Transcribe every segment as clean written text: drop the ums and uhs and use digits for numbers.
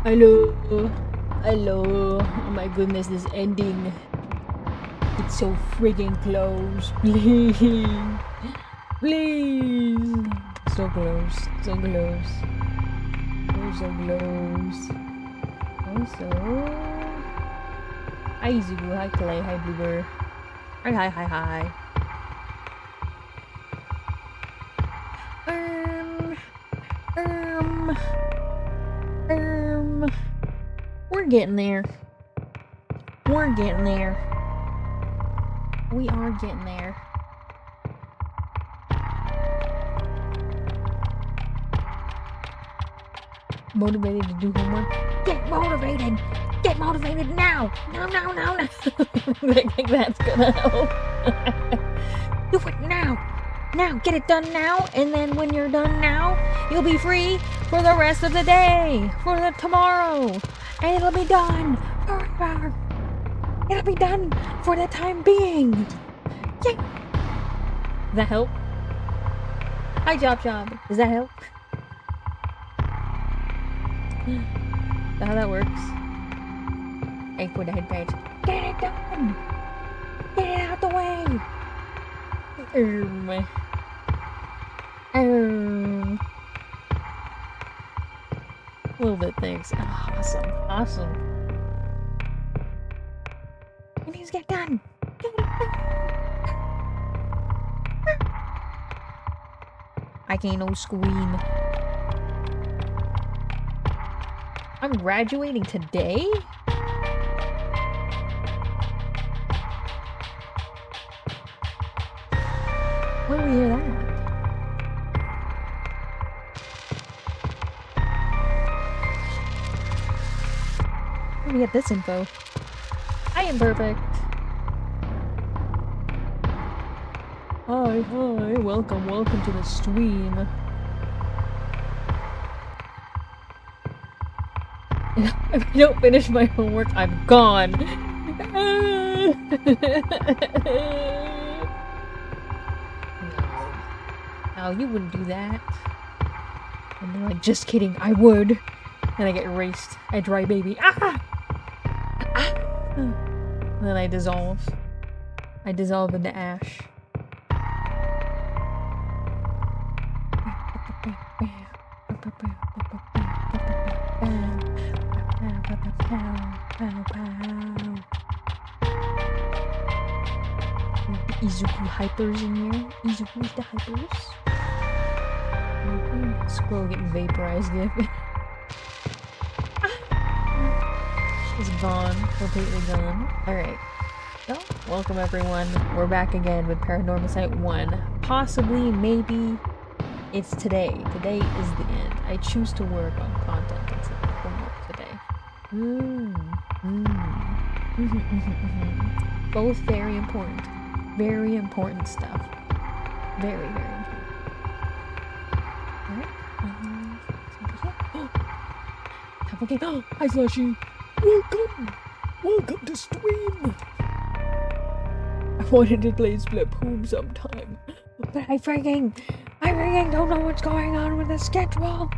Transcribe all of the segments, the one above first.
Hello. Hello. Oh my goodness, this ending. It's so friggin' close. Please. Please. So close. So close. Oh, so close. Also. Hi, Zubu. Hi, Clay. Hi, Bluebird. Hi, hi, hi, hi. We're getting there. We're getting there. We are getting there. Motivated to do homework? Get motivated! Get motivated now! No, no, no, no! I think that's gonna help. Do it now! Now! Get it done now! And then when you're done now, you'll be free for the rest of the day! For the tomorrow! And it'll be done forever! It'll be done for the time being! Yeah! Does that help? Hi, Job. Does that help? Is that how that works? Aim for the head page. Get it done! Get it out the way! A little bit, thanks. Oh, awesome. Awesome. It needs to get done! Get it done! I can't no scream. I'm graduating today? Where do we hear that? Where do we get this info? I am perfect. Hi, welcome to the stream. If I don't finish my homework, I'm gone. No, you wouldn't do that. And they're like, just kidding, I would. And I get erased. I dry baby. Ah! And then I dissolve. I dissolve into ash. Izuku hypers in here. Izuku's the hypers. Okay. Squirrel getting vaporized. It's gone. Completely gone. Alright. So, welcome everyone. We're back again with Paranormasight 1. Possibly, maybe, it's today. Today is the end. I choose to work on content instead of homework today. Both very important. Very important stuff. Very, very important. Alright. Okay. Hi, Slushy. Welcome to stream. I wanted to play Splatoon sometime, but I freaking don't know what's going on with the schedule.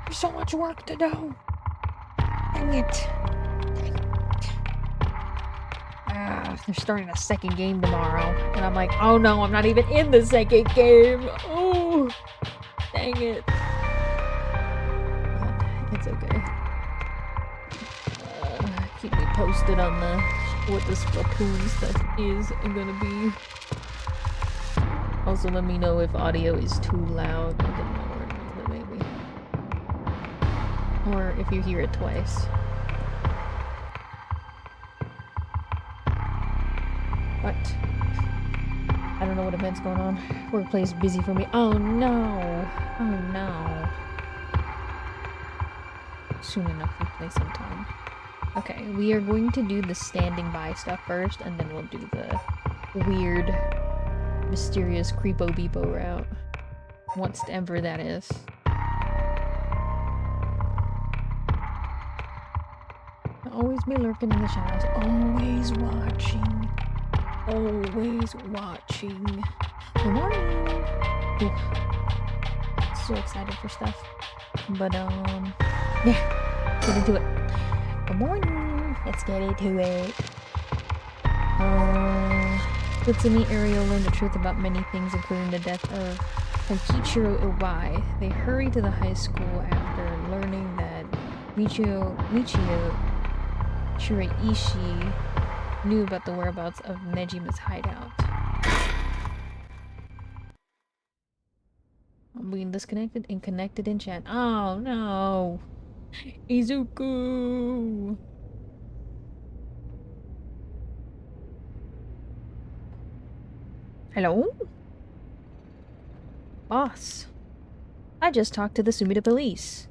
There's so much work to do. Dang it. They're starting a second game tomorrow, and I'm like, oh no, I'm not even in the second game. Oh, dang it. But it's okay. Keep me posted on what the Splatoon stuff is gonna be. Also, let me know if audio is too loud. I can lower it a little bit, maybe. Or if you hear it twice. But I don't know what event's going on. Workplace busy for me. Oh no! Oh no! Soon enough, we play sometime. Okay, we are going to do the standing by stuff first, and then we'll do the weird, mysterious creepo-beepo route. Once ever that is. I'll always be lurking in the shadows. Always watching. Always watching. Good morning! Ooh. So excited for stuff. But, yeah. Get into it. Good morning. Let's get into it. Utsumi Ariel learned the truth about many things, including the death of Kichiro Iwai. They hurry to the high school after learning that Michio Shiraishi knew about the whereabouts of Nejima's hideout. I'm being disconnected and connected in chat. Oh no! Izuku! Hello? Boss. I just talked to the Sumida police.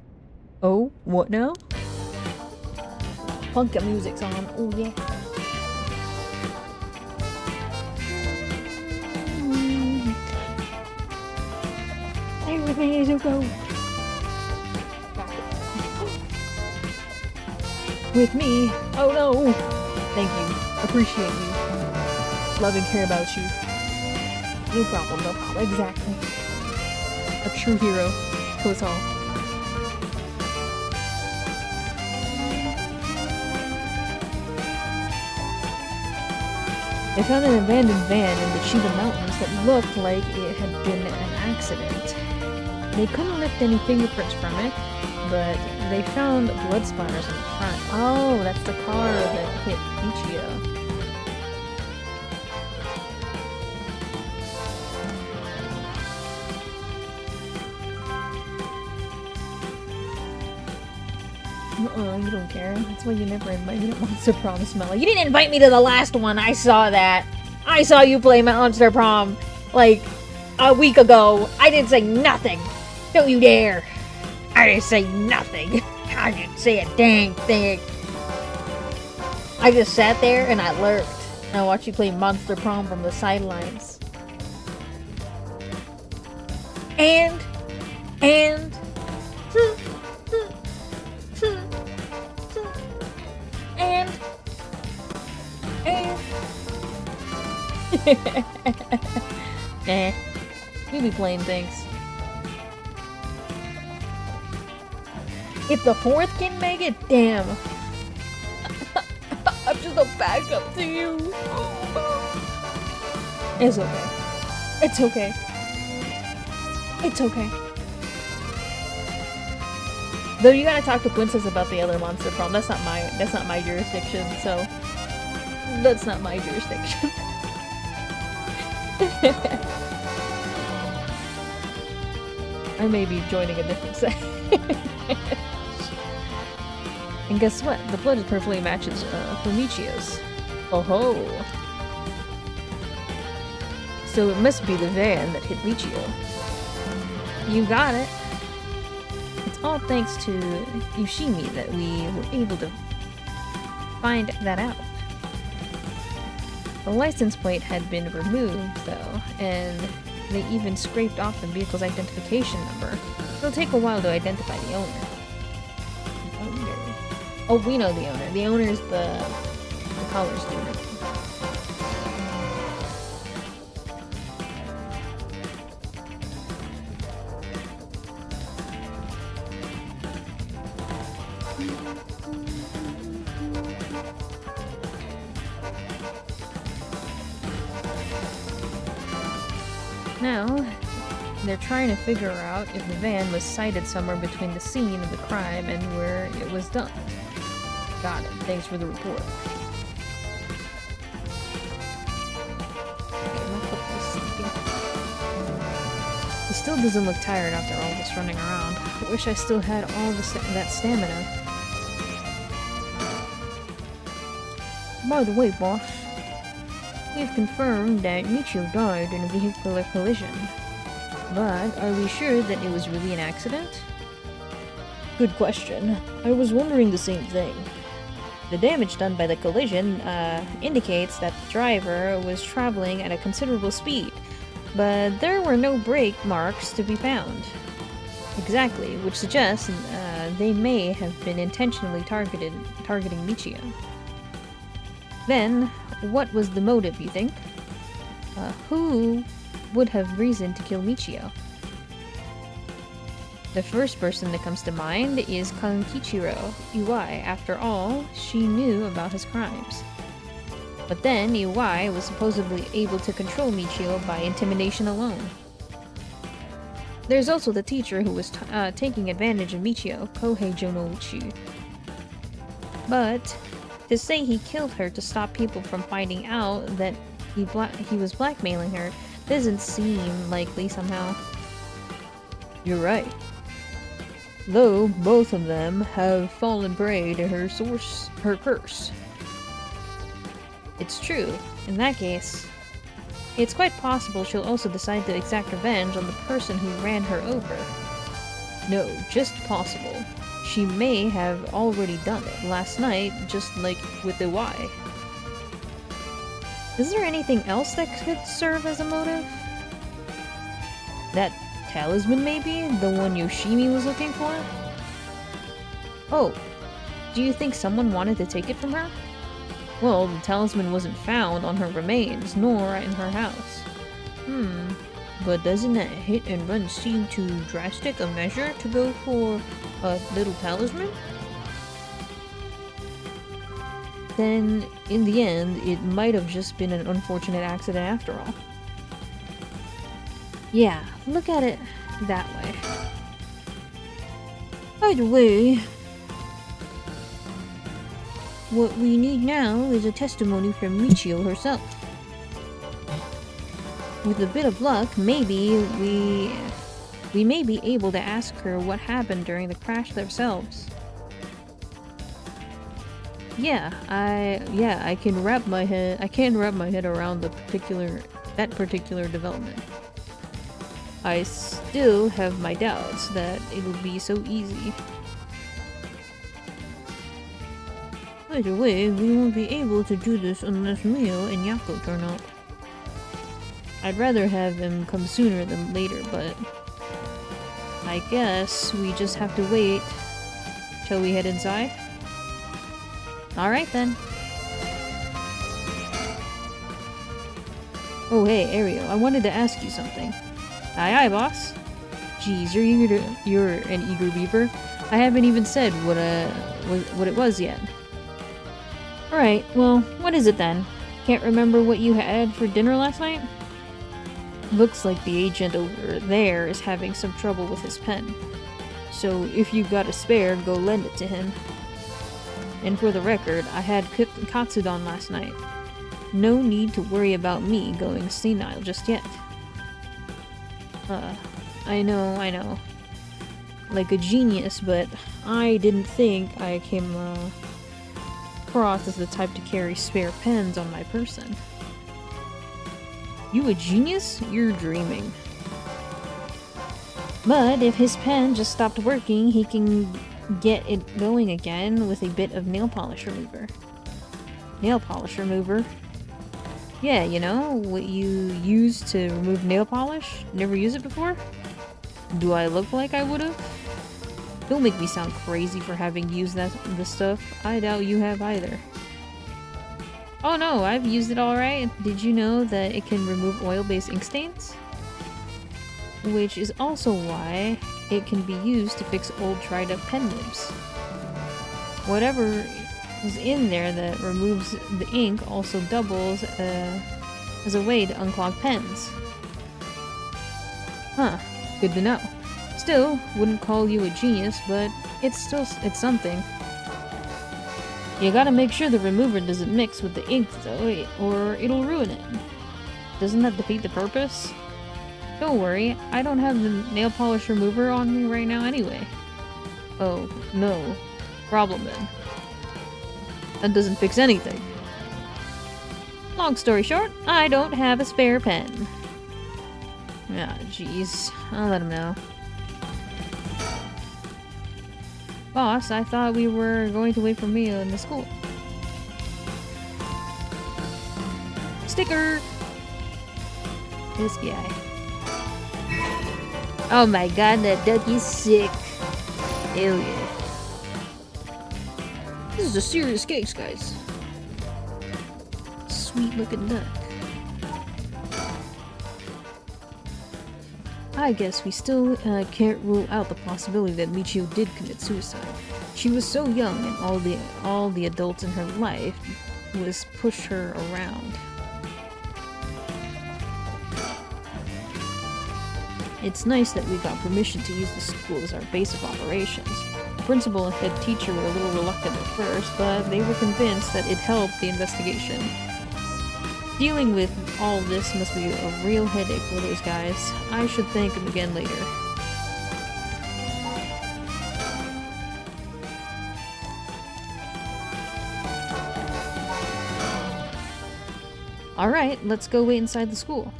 Oh, what now? Punk music's on. Oh yeah. Stay with me, Izuku. With me? Oh no! Thank you. Appreciate you. Love and care about you. No problem, no problem. Exactly. A true hero to us all. They found an abandoned van in the Chiba Mountains that looked like it had been an accident. They couldn't lift any fingerprints from it, but they found blood splatters in the front. Oh, that's the car that hit Ichio. You don't care. That's why you never invite me to Monster Prom, Smelly. You didn't invite me to the last one! I saw that! I saw you play Monster Prom, like, a week ago. I didn't say nothing! Don't you dare! I didn't say nothing! I didn't say a dang thing! I just sat there and I lurked. And I watched you play Monster Prom from the sidelines. And... And... Eh. We be playing things. If the fourth can make it, damn. I'm just a backup to you. It's okay. It's okay. It's okay. Though you gotta talk to Princess about the other Monster Prom. That's not my jurisdiction, so that's not my jurisdiction. I may be joining a different set. And guess what? The blood perfectly matches Michio's. Oh ho! So it must be the van that hit Michio. You got it. It's all thanks to Yushimi that we were able to find that out. The license plate had been removed, though, and they even scraped off the vehicle's identification number. It'll take a while to identify the owner. Oh, we know the owner. The owner is the college student. Now, they're trying to figure out if the van was sighted somewhere between the scene of the crime and where it was done. Got it. Thanks for the report. He still doesn't look tired after all this running around. I wish I still had all that stamina. By the way, boss, we've confirmed that Michio died in a vehicular collision. But are we sure that it was really an accident? Good question. I was wondering the same thing. The damage done by the collision indicates that the driver was traveling at a considerable speed, but there were no brake marks to be found. Exactly, which suggests they may have been intentionally targeting Michio. Then, what was the motive, you think? Who would have reason to kill Michio? The first person that comes to mind is Kankichiro Iwai. After all, she knew about his crimes. But then Iwai was supposedly able to control Michio by intimidation alone. There's also the teacher who was taking advantage of Michio, Kohei Jonouchi. But to say he killed her to stop people from finding out that he was blackmailing her doesn't seem likely somehow. You're right. Though both of them have fallen prey to her curse. It's true. In that case, it's quite possible she'll also decide to exact revenge on the person who ran her over. No, just possible. She may have already done it last night, just like with the Y. Is there anything else that could serve as a motive? That talisman, maybe? The one Yoshimi was looking for? Oh, do you think someone wanted to take it from her? Well, the talisman wasn't found on her remains, nor in her house. But doesn't that hit and run seem too drastic a measure to go for a little talisman? Then, in the end, it might have just been an unfortunate accident after all. Yeah, look at it that way. Either way, what we need now is a testimony from Michio herself. With a bit of luck, maybe we may be able to ask her what happened during the crash themselves. I can wrap my head around that particular development. I still have my doubts that it'll be so easy. Either way, we won't be able to do this unless Mio and Yako turn up. I'd rather have them come sooner than later, but I guess we just have to wait till we head inside. Alright then. Oh hey, Ario, I wanted to ask you something. Aye, boss. Geez, you're an eager beaver. I haven't even said what it was yet. Alright, well, what is it then? Can't remember what you had for dinner last night? Looks like the agent over there is having some trouble with his pen. So if you've got a spare, go lend it to him. And for the record, I had katsudon last night. No need to worry about me going senile just yet. I know. Like a genius, but I didn't think I came across as the type to carry spare pens on my person. You a genius? You're dreaming. But if his pen just stopped working, he can get it going again with a bit of nail polish remover. Nail polish remover? Yeah, you know, what you use to remove nail polish? Never used it before? Do I look like I would've? Don't make me sound crazy for having used this stuff. I doubt you have either. Oh no, I've used it alright. Did you know that it can remove oil-based ink stains? Which is also why it can be used to fix old dried-up pen nibs. Whatever is in there that removes the ink also doubles as a way to unclog pens. Huh, good to know. Still, wouldn't call you a genius, but it's something. You gotta make sure the remover doesn't mix with the ink though, or it'll ruin it. Doesn't that defeat the purpose? Don't worry, I don't have the nail polish remover on me right now anyway. Oh, no. Problem then. That doesn't fix anything. Long story short, I don't have a spare pen. Ah, jeez. I'll let him know. Boss, I thought we were going to wait for Mio in the school. Sticker! This guy. Oh my god, that duck is sick. Hell yeah. This is a serious case, guys. Sweet looking duck. I guess we still can't rule out the possibility that Michio did commit suicide. She was so young, and all the adults in her life was push her around. It's nice that we got permission to use the school as our base of operations. The principal and head teacher were a little reluctant at first, but they were convinced that it helped the investigation. Dealing with all this must be a real headache for those guys. I should thank them again later. Alright, let's go wait inside the school.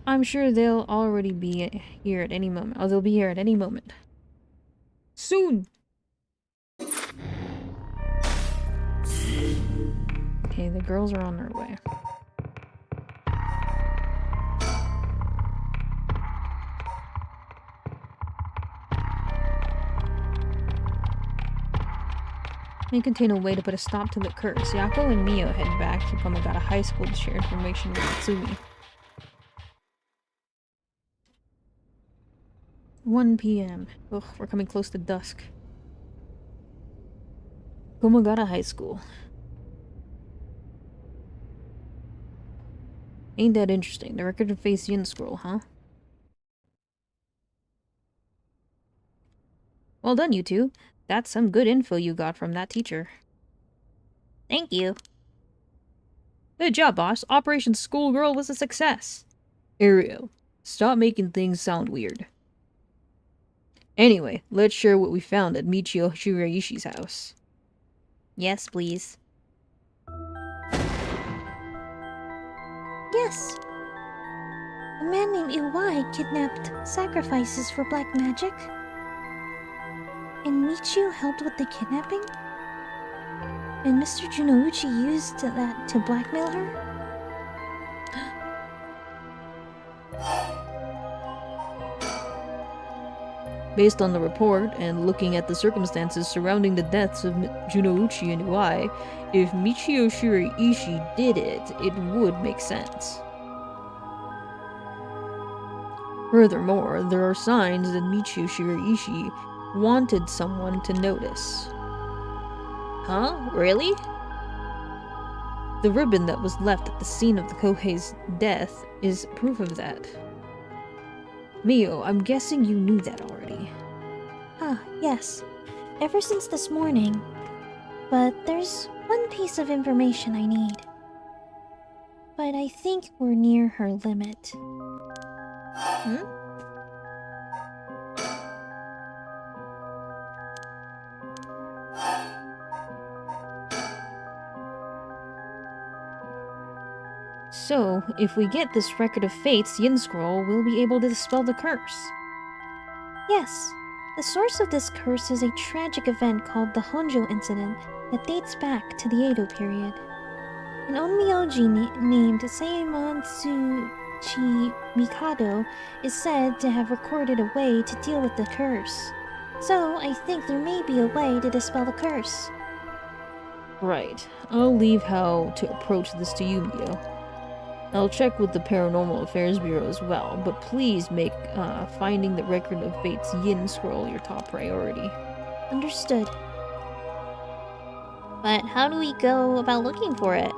I'm sure they'll already be here at any moment. Oh, they'll be here at any moment. Soon! Okay, the girls are on their way. May contain a way to put a stop to the curse. Yako and Mio head back to Komagata High School to share information with Tsumi. 1 p.m. Ugh, we're coming close to dusk. Komagata High School. Ain't that interesting? The record of face Yin scroll, huh? Well done, you two. That's some good info you got from that teacher. Thank you. Good job, boss. Operation Schoolgirl was a success. Ariel, stop making things sound weird. Anyway, let's share what we found at Michio Shiraishi's house. Yes, please. Yes. A man named Iwai kidnapped sacrifices for black magic. And Michio helped with the kidnapping? And Mr. Junouchi used that to blackmail her? Based on the report, and looking at the circumstances surrounding the deaths of Junouchi and Iwai, if Michio Shiraishi did it, it would make sense. Furthermore, there are signs that Michio Shiraishi wanted someone to notice. Huh? Really? The ribbon that was left at the scene of the Kohei's death is proof of that. Mio, I'm guessing you knew that already. Ah, yes. Ever since this morning. But there's one piece of information I need. But I think we're near her limit. Hmm? So, if we get this record of fate's Yin scroll, we'll be able to dispel the curse. Yes. The source of this curse is a tragic event called the Honjo incident that dates back to the Edo period. An onmyoji named Saemon Tsuchi Mikado is said to have recorded a way to deal with the curse. So, I think there may be a way to dispel the curse. Right. I'll leave how to approach this to you, Mio. I'll check with the Paranormal Affairs Bureau as well, but please make finding the record of fate's Yin scroll your top priority. Understood. But how do we go about looking for it?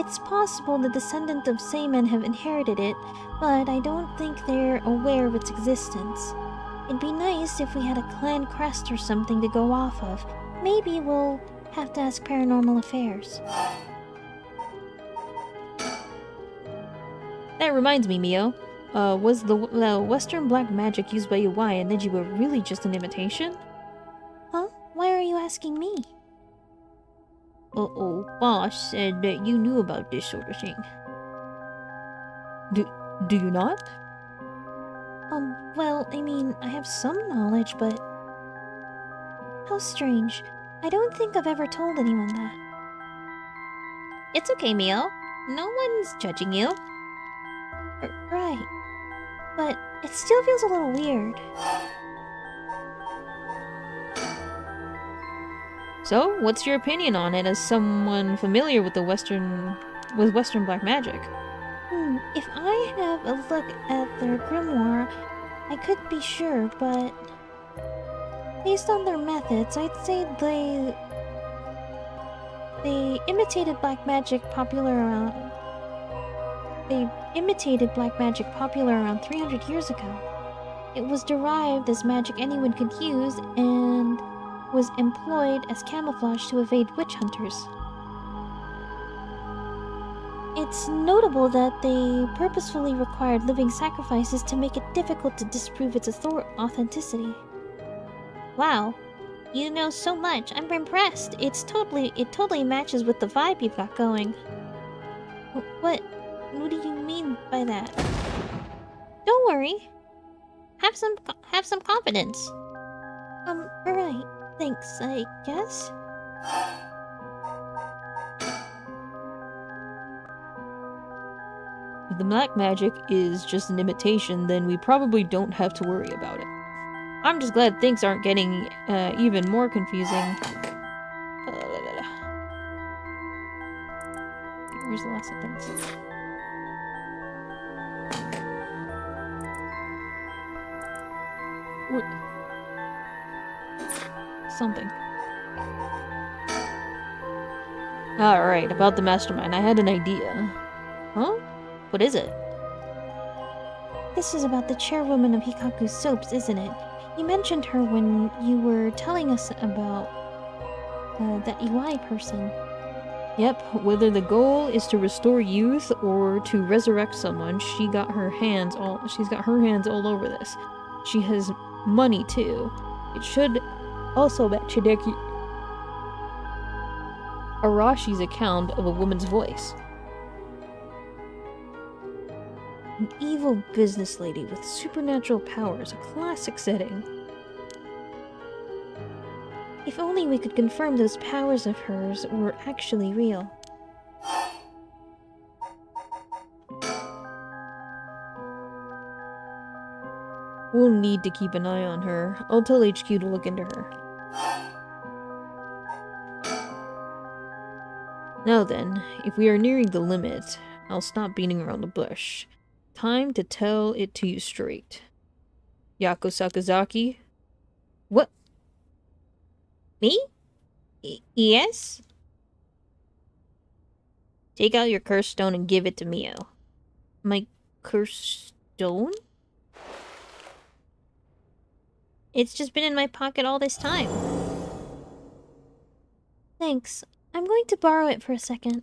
It's possible the descendants of Seimen have inherited it, but I don't think they're aware of its existence. It'd be nice if we had a clan crest or something to go off of. Maybe we'll have to ask Paranormal Affairs. That reminds me, Mio. Was the Western black magic used by Iwai and Nejiwa really just an imitation? Huh? Why are you asking me? Uh-oh, boss said that you knew about this sort of thing. Do you not? Well, I mean, I have some knowledge, but... How strange. I don't think I've ever told anyone that. It's okay, Mio. No one's judging you. Right. But it still feels a little weird. So, what's your opinion on it as someone familiar with Western black magic? If I have a look at their grimoire, I could be sure, but based on their methods, I'd say they imitated black magic popular around 300 years ago. It was derived as magic anyone could use and was employed as camouflage to evade witch hunters. It's notable that they purposefully required living sacrifices to make it difficult to disprove its authenticity. Wow, you know so much. I'm impressed. It totally matches with the vibe you've got going. What do you mean by that? Don't worry. Have some confidence. Alright. Thanks, I guess. If the black magic is just an imitation, then we probably don't have to worry about it. I'm just glad things aren't getting even more confusing. Where's the last sentence? What? Something. Alright, about the mastermind. I had an idea. Huh? What is it? This is about the chairwoman of Hikaku's soaps, isn't it? You mentioned her when you were telling us about that Iwai person. Yep, whether the goal is to restore youth or to resurrect someone, she's got her hands all over this. She has money too. It should also match Hideki Arashi's account of a woman's voice. An evil business lady with supernatural powers, a classic setting. If only we could confirm those powers of hers were actually real. We'll need to keep an eye on her. I'll tell HQ to look into her. Now then, if we are nearing the limit, I'll stop beating around the bush. Time to tell it to you straight. Yako Sakazaki? What? Me? Yes? Take out your curse stone and give it to Mio. My curse stone? It's just been in my pocket all this time. Thanks. I'm going to borrow it for a second.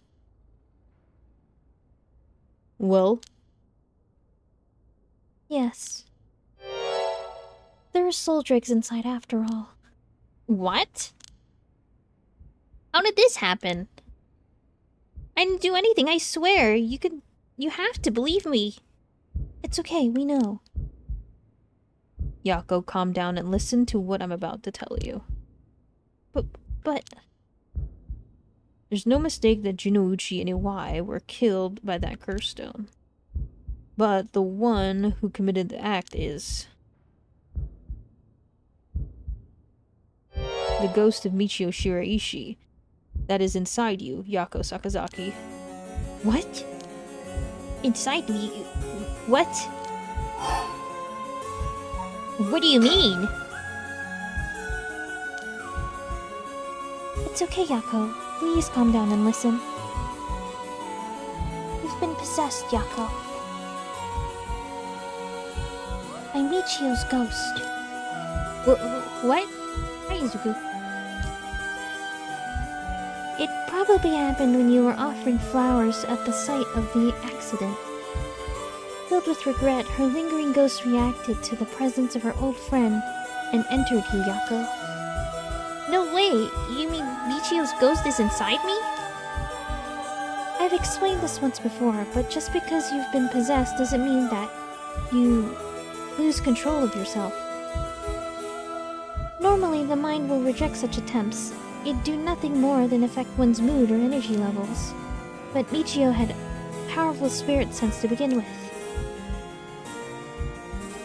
Well? Yes. There are soul dregs inside after all. What? How did this happen? I didn't do anything, I swear. You have to believe me. It's okay, we know. Yako, calm down and listen to what I'm about to tell you. But... There's no mistake that Junouchi and Iwai were killed by that curse stone. But the one who committed the act is... the ghost of Michio Shiraishi. That is inside you, Yako Sakazaki. What? Inside me? What? What do you mean? It's okay, Yako. Please calm down and listen. You've been possessed, Yako. By Michio's ghost. What? Hi, Izuku. It probably happened when you were offering flowers at the site of the accident. Filled with regret, her lingering ghost reacted to the presence of her old friend and entered you, Yako. No way! You mean Michio's ghost is inside me? I've explained this once before, but just because you've been possessed doesn't mean that you lose control of yourself. Normally, the mind will reject such attempts. It'd do nothing more than affect one's mood or energy levels. But Michio had a powerful spirit sense to begin with.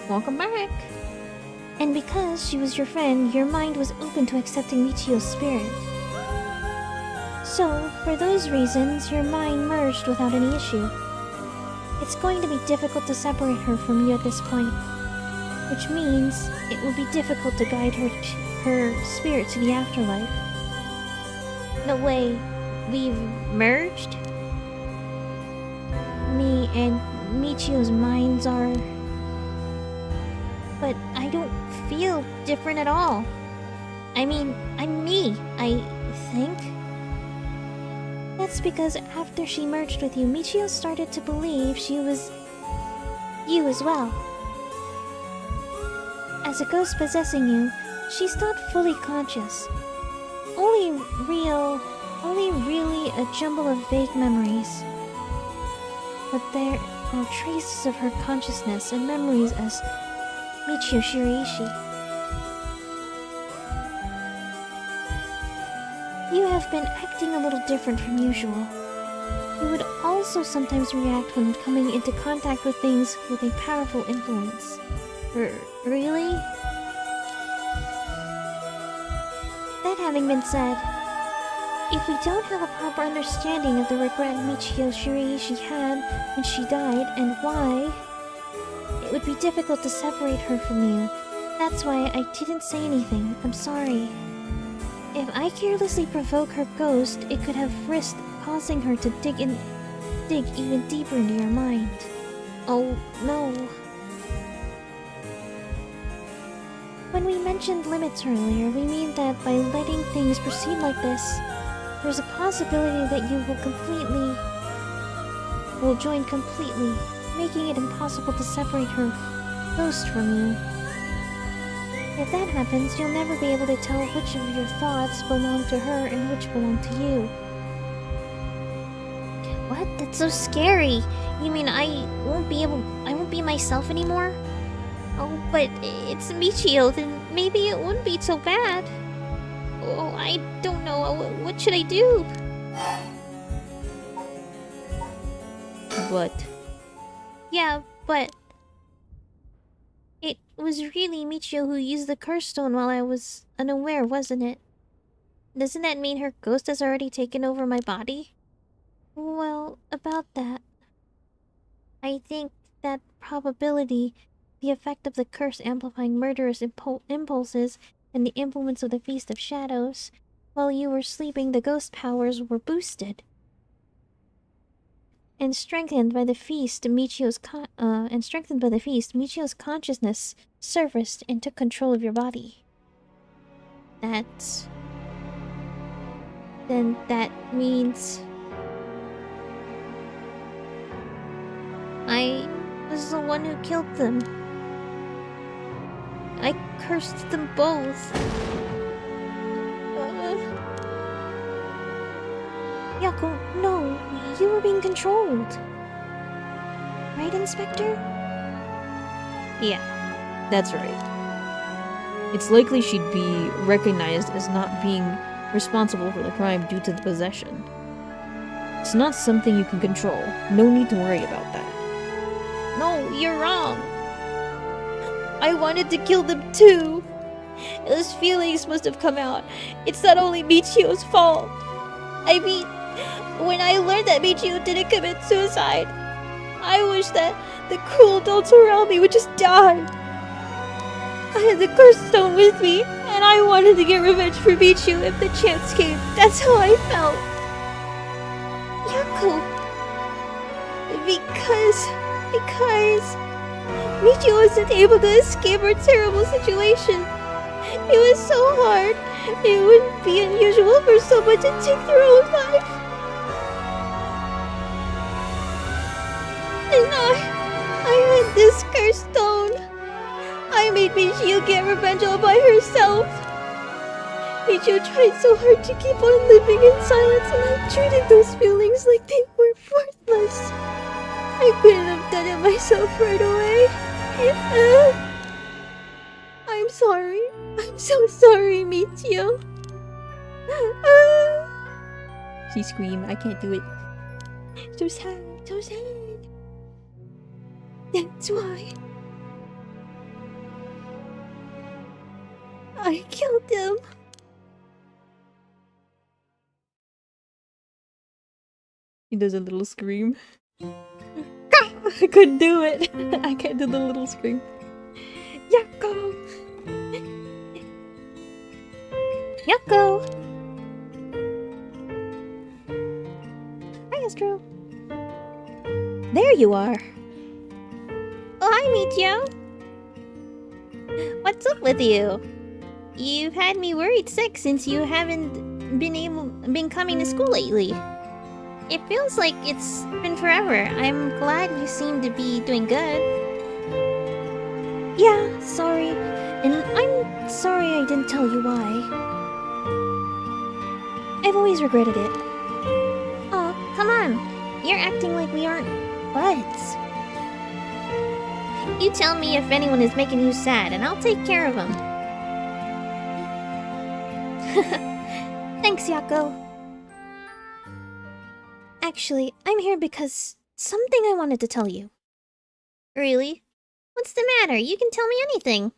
Welcome back. And because she was your friend, your mind was open to accepting Michio's spirit. So, for those reasons, your mind merged without any issue. It's going to be difficult to separate her from you at this point, which means it will be difficult to guide her spirit to the afterlife. No way. We've merged? Me and Michio's minds are... But I don't feel different at all. I mean, I'm me, I think. That's because after she merged with you, Michio started to believe she was... you as well. As a ghost possessing you, she's not fully conscious. Only really a jumble of vague memories. But there are traces of her consciousness and memories as Michio Shiraishi. You have been acting a little different from usual. You would also sometimes react when coming into contact with things with a powerful influence. Really? That having been said, if we don't have a proper understanding of the regret Michio Shiraishi had when she died and why, it would be difficult to separate her from you. That's why I didn't say anything. I'm sorry. If I carelessly provoke her ghost, it could have risked causing her to dig even deeper into your mind. Oh, no. When we mentioned limits earlier, we mean that by letting things proceed like this, there's a possibility that you will join completely, making it impossible to separate her ghost from you. If that happens, you'll never be able to tell which of your thoughts belong to her and which belong to you. What? That's so scary. You mean I won't be myself anymore? Oh, but it's Michio, then maybe it wouldn't be so bad. Oh, I don't know. What should I do? But... Yeah, but... It was really Michio who used the curse stone while I was unaware, wasn't it? Doesn't that mean her ghost has already taken over my body? Well, about that, I think that probability, the effect of the curse amplifying murderous impulses and the influence of the Feast of Shadows, while you were sleeping, the ghost powers were boosted. And strengthened by the feast, Michio's consciousness surfaced and took control of your body. Then that means... I was the one who killed them. I cursed them both. Yako, no, you were being controlled. Right, Inspector? yeah, that's right. It's likely she'd be recognized as not being responsible for the crime due to the possession. It's not something you can control. No need to worry about that. No, you're wrong. I wanted to kill them too. Those feelings must have come out. It's not only Michio's fault. I mean, when I learned that Michio didn't commit suicide, I wish that the cruel adults around me would just die. I had the cursed stone with me, and I wanted to get revenge for Michio if the chance came. That's how I felt. Yako. Because Michio wasn't able to escape her terrible situation. It was so hard. It wouldn't be unusual for someone to take their own life. And I had this cursed stone. I made Michio get revenge all by herself. Michio tried so hard to keep on living in silence, and I treated those feelings like they were worthless. I couldn't have done it myself right away. I'm sorry. I'm so sorry, Michio. She screamed, I can't do it. So sad, so sad. That's why I killed him. He does a little scream. I couldn't do it. I can't do the little scream. Yako! Yako! Hi, Astro. There you are. Oh, hi, Michio. What's up with you? You've had me worried sick since you haven't been coming to school lately. It feels like it's been forever. I'm glad you seem to be doing good. Yeah, sorry. And I'm sorry I didn't tell you why. I've always regretted it. Oh, come on. You're acting like we aren't buds. You tell me if anyone is making you sad, and I'll take care of them. Thanks, Yako. Actually, I'm here because something I wanted to tell you. Really? What's the matter? You can tell me anything.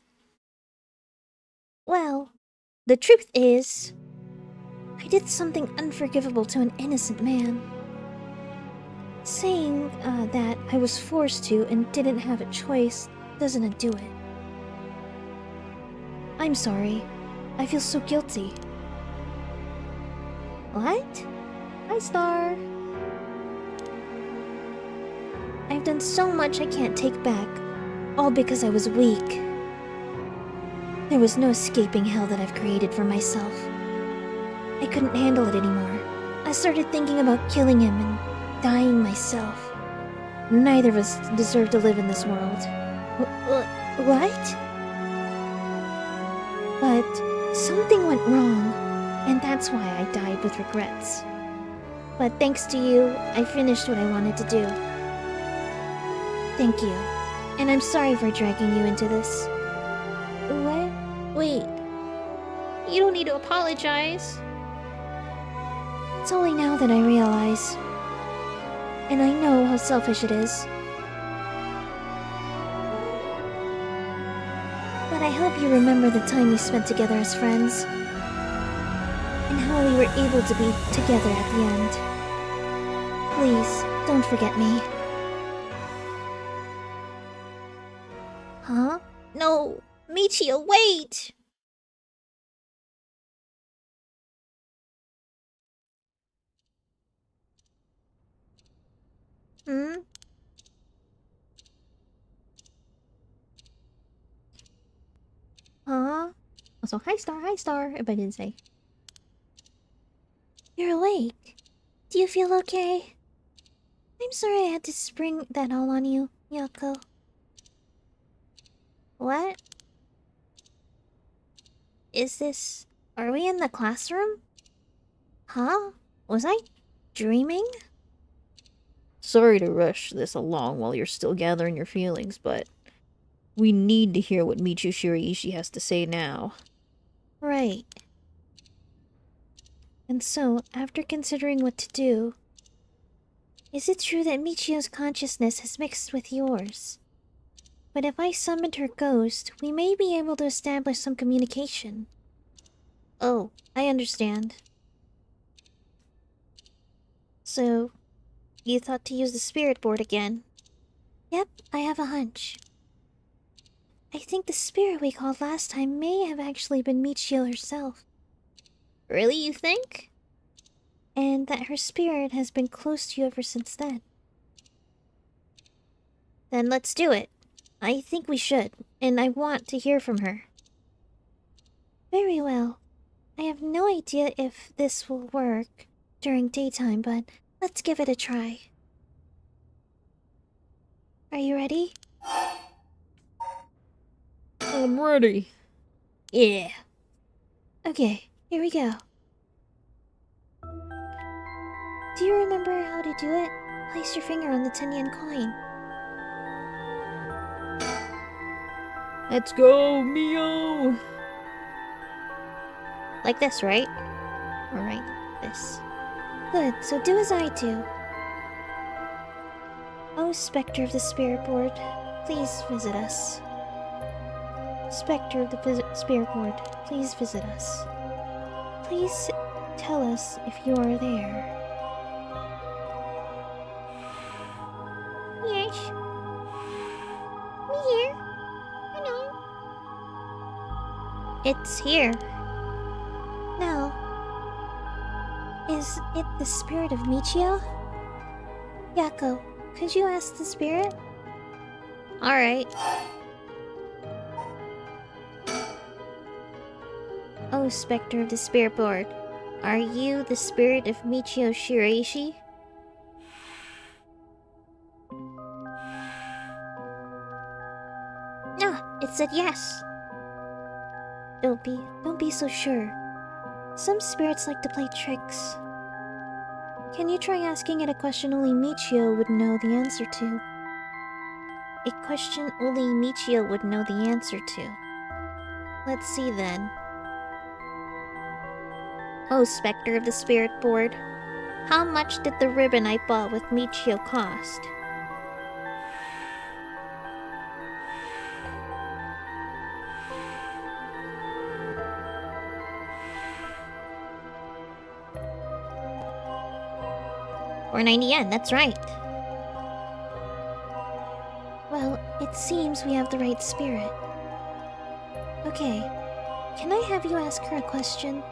Well, the truth is, I did something unforgivable to an innocent man. Saying that I was forced to and didn't have a choice doesn't undo it. I'm sorry. I feel so guilty. What? Hi, Star. I've done so much I can't take back, all because I was weak. There was no escaping hell that I've created for myself. I couldn't handle it anymore. I started thinking about killing him and dying myself. Neither of us deserve to live in this world. What? But something went wrong, and that's why I died with regrets. But thanks to you, I finished what I wanted to do. Thank you. And I'm sorry for dragging you into this. What? Wait. You don't need to apologize. It's only now that I realize. And I know how selfish it is. But I hope you remember the time we spent together as friends. And how we were able to be together at the end. Please, don't forget me. Huh? No, Michio, wait! Hmm? Huh? Also, hi Star, if I didn't say. You're awake. Do you feel okay? I'm sorry I had to spring that all on you, Yako. What? Is this... Are we in the classroom? Huh? Was I dreaming? Sorry to rush this along while you're still gathering your feelings, but we need to hear what Michiyo Shiraishi has to say now. Right. And so, after considering what to do, is it true that Michio's consciousness has mixed with yours? But if I summoned her ghost, we may be able to establish some communication. Oh, I understand. So, you thought to use the spirit board again? Yep, I have a hunch. I think the spirit we called last time may have actually been Michio herself. Really, you think? And that her spirit has been close to you ever since then. Then let's do it. I think we should, and I want to hear from her. Very well. I have no idea if this will work during daytime, but let's give it a try. Are you ready? I'm ready. Yeah. Okay, here we go. Do you remember how to do it? Place your finger on the 10-yen coin. Let's go, Mio! Like this, right? Alright, this. Good, so do as I do. Oh, Spectre of the Spirit Board, please visit us. Spectre of the Spirit Board, please visit us. Please tell us if you are there. Yes. It's here. Now, is it the spirit of Michio? Yako, could you ask the spirit? Alright. Oh, Spectre of the Spirit Board. Are you the spirit of Michio Shiraishi? No, it said yes. Don't be so sure. Some spirits like to play tricks. Can you try asking it a question only Michio would know the answer to? A question only Michio would know the answer to. Let's see then. Oh, Spectre of the Spirit Board. How much did the ribbon I bought with Michio cost? $4.90, that's right. Well, it seems we have the right spirit. Okay, can I have you ask her a question?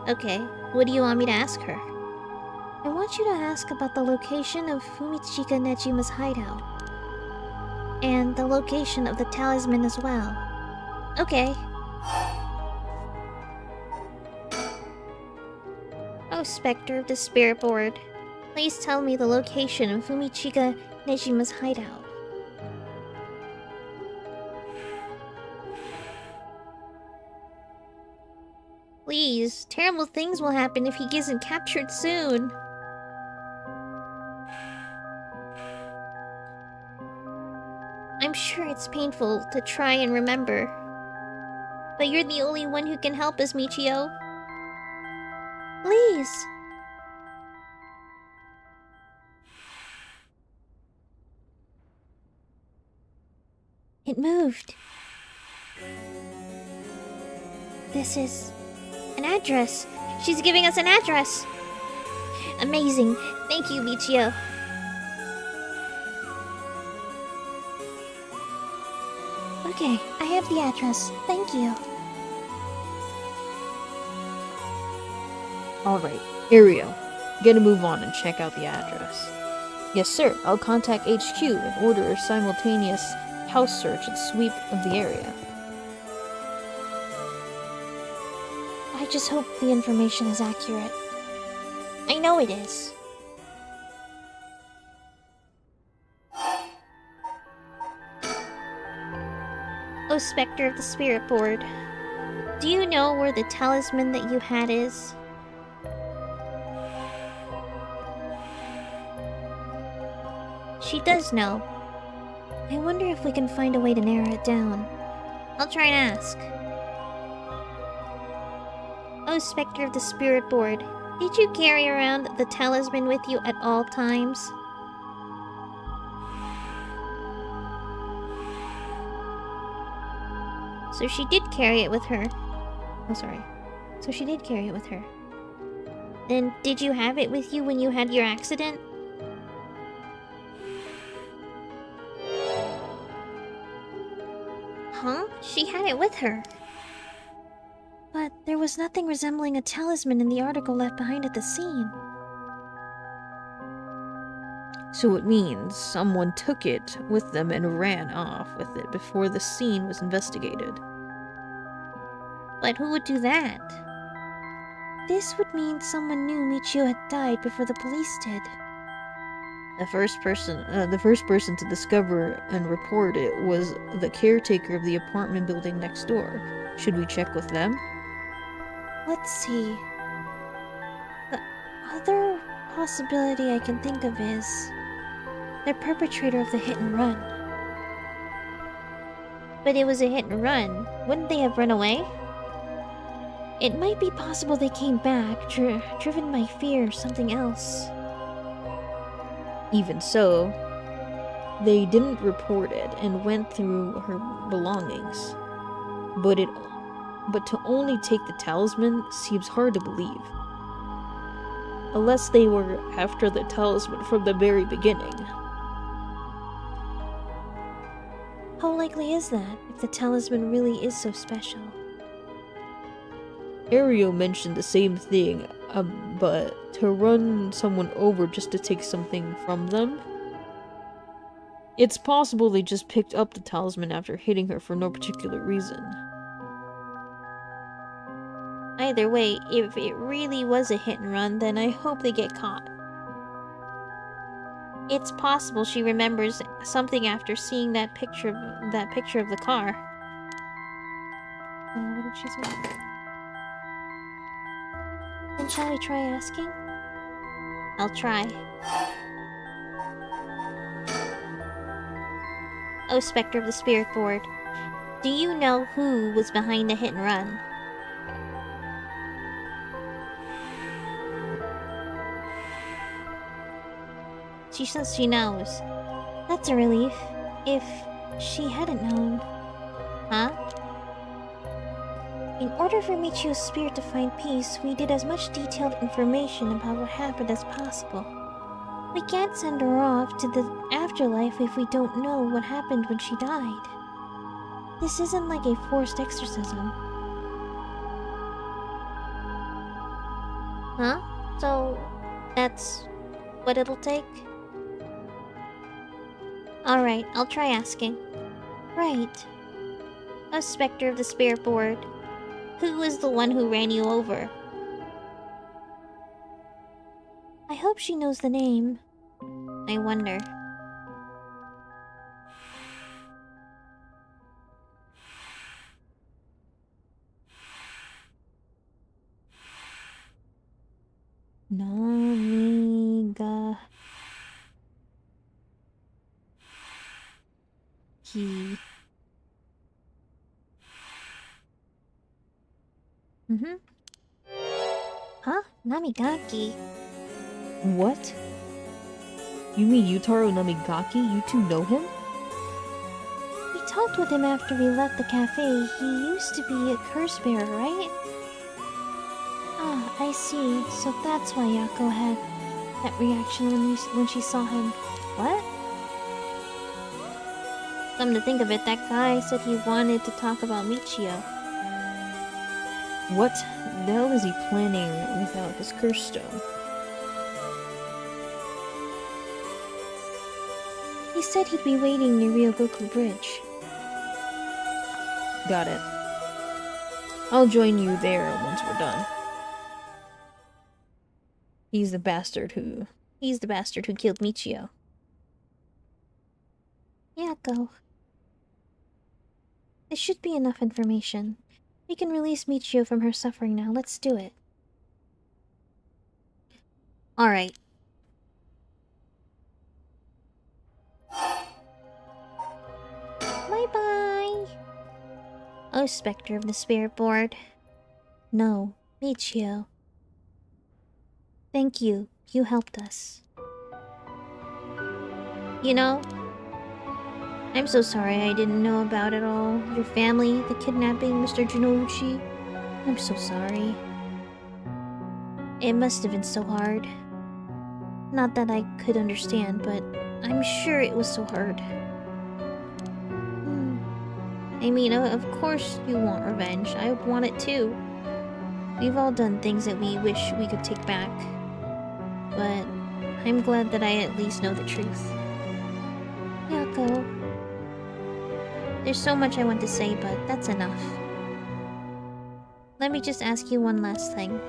Okay, what do you want me to ask her? I want you to ask about the location of Fumichika Nejima's hideout. And the location of the talisman as well. Okay. Oh, Spectre of the Spirit Board. Please tell me the location of Fumichika Nejima's hideout. Please, terrible things will happen if he isn't captured soon. I'm sure it's painful to try and remember. But you're the only one who can help us, Michio. Please! It moved. This is An address! She's giving us an address! Amazing! Thank you, Michio. okay. I have the address. Thank you. Alright, Ariel, gotta move on and check out the address. Yes, sir, I'll contact HQ and order a simultaneous house search and sweep of the area. I just hope the information is accurate. I know it is. Oh, Spectre of the Spirit Board. Do you know where the talisman that you had is? She does know. I wonder if we can find a way to narrow it down. I'll try and ask. Oh, Spectre of the Spirit Board. Did you carry around the talisman with you at all times? So she did carry it with her. Oh, sorry. So she did carry it with her. Then did you have it with you when you had your accident? Huh? She had it with her. But there was nothing resembling a talisman in the article left behind at the scene. So it means someone took it with them and ran off with it before the scene was investigated. But who would do that? This would mean someone knew Michio had died before the police did. The first person to discover and report it was the caretaker of the apartment building next door. Should we check with them? Let's see. The other possibility I can think of is the perpetrator of the hit and run. But it was a hit and run. Wouldn't they have run away? It might be possible they came back, driven by fear or something else. Even so, they didn't report it and went through her belongings. But to only take the talisman seems hard to believe. Unless they were after the talisman from the very beginning. How likely is that, if the talisman really is so special? Ario mentioned the same thing, but to run someone over just to take something from them? It's possible they just picked up the talisman after hitting her for no particular reason. Either way, if it really was a hit and run, then I hope they get caught. It's possible she remembers something after seeing that picture of the car. What did she say? Then shall we try asking? I'll try. Oh, Spectre of the Spirit Board. Do you know who was behind the hit and run? She says she knows. That's a relief. If she hadn't known. Huh? In order for Michio's spirit to find peace, we did as much detailed information about what happened as possible. We can't send her off to the afterlife if we don't know what happened when she died. This isn't like a forced exorcism. Huh? So, that's what it'll take? Alright, I'll try asking. Right. Oh, Spectre of the Spirit Board. Who was the one who ran you over? I hope she knows the name. I wonder. Namiga. Huh? Namigaki. What? You mean Yutaro Namigaki? You two know him? We talked with him after we left the cafe. He used to be a curse bearer, right? Ah, I see. So that's why Yako had that reaction when she saw him. What? Come to think of it, that guy said he wanted to talk about Michio. What the hell is he planning without his curse stone? He said he'd be waiting near Ryogoku Bridge. Got it. I'll join you there once we're done. He's the bastard who killed Michio. Yako. This should be enough information. We can release Michio from her suffering now. Let's do it. Alright. Bye-bye! Oh, Spectre of the Spirit Board. No, Michio. Thank you. You helped us. You know, I'm so sorry I didn't know about it all. Your family, the kidnapping, Mr. Junouchi. I'm so sorry. It must have been so hard. Not that I could understand, but I'm sure it was so hard. I mean, of course you want revenge. I want it too. We've all done things that we wish we could take back. But I'm glad that I at least know the truth. Yako. There's so much I want to say, but that's enough. Let me just ask you one last thing.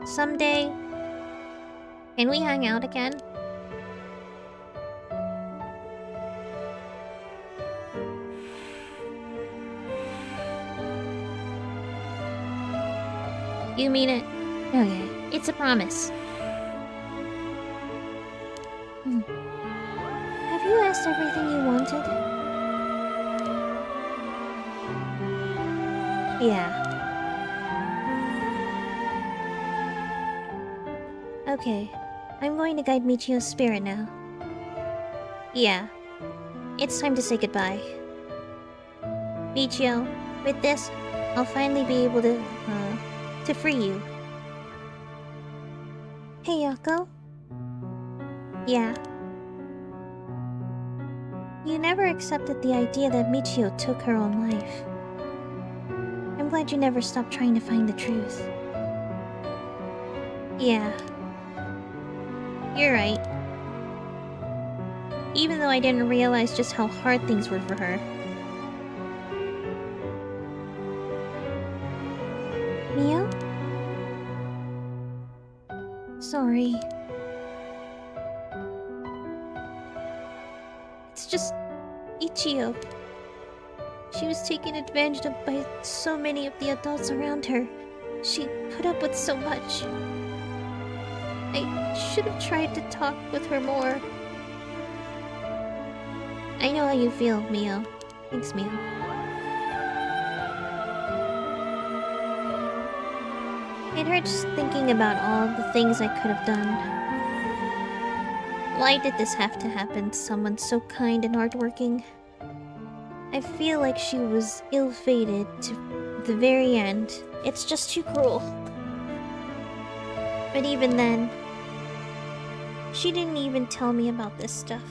Someday, can we hang out again? You mean it? Okay. It's a promise. Have you asked everything you wanted? Yeah. Okay. I'm going to guide Michio's spirit now. Yeah. It's time to say goodbye. Michio, with this, I'll finally be able to free you. Hey, Yako. Yeah. You never accepted the idea that Michio took her own life. I'm glad you never stopped trying to find the truth. Yeah. You're right. Even though I didn't realize just how hard things were for her. Mio? Sorry. It's just Ichio. She was taken advantage of by so many of the adults around her. She put up with so much. I should have tried to talk with her more. I know how you feel, Mio. Thanks, Mio. It hurts thinking about all the things I could have done. Why did this have to happen to someone so kind and hardworking? I feel like she was ill-fated to the very end. It's just too cruel. But even then, she didn't even tell me about this stuff.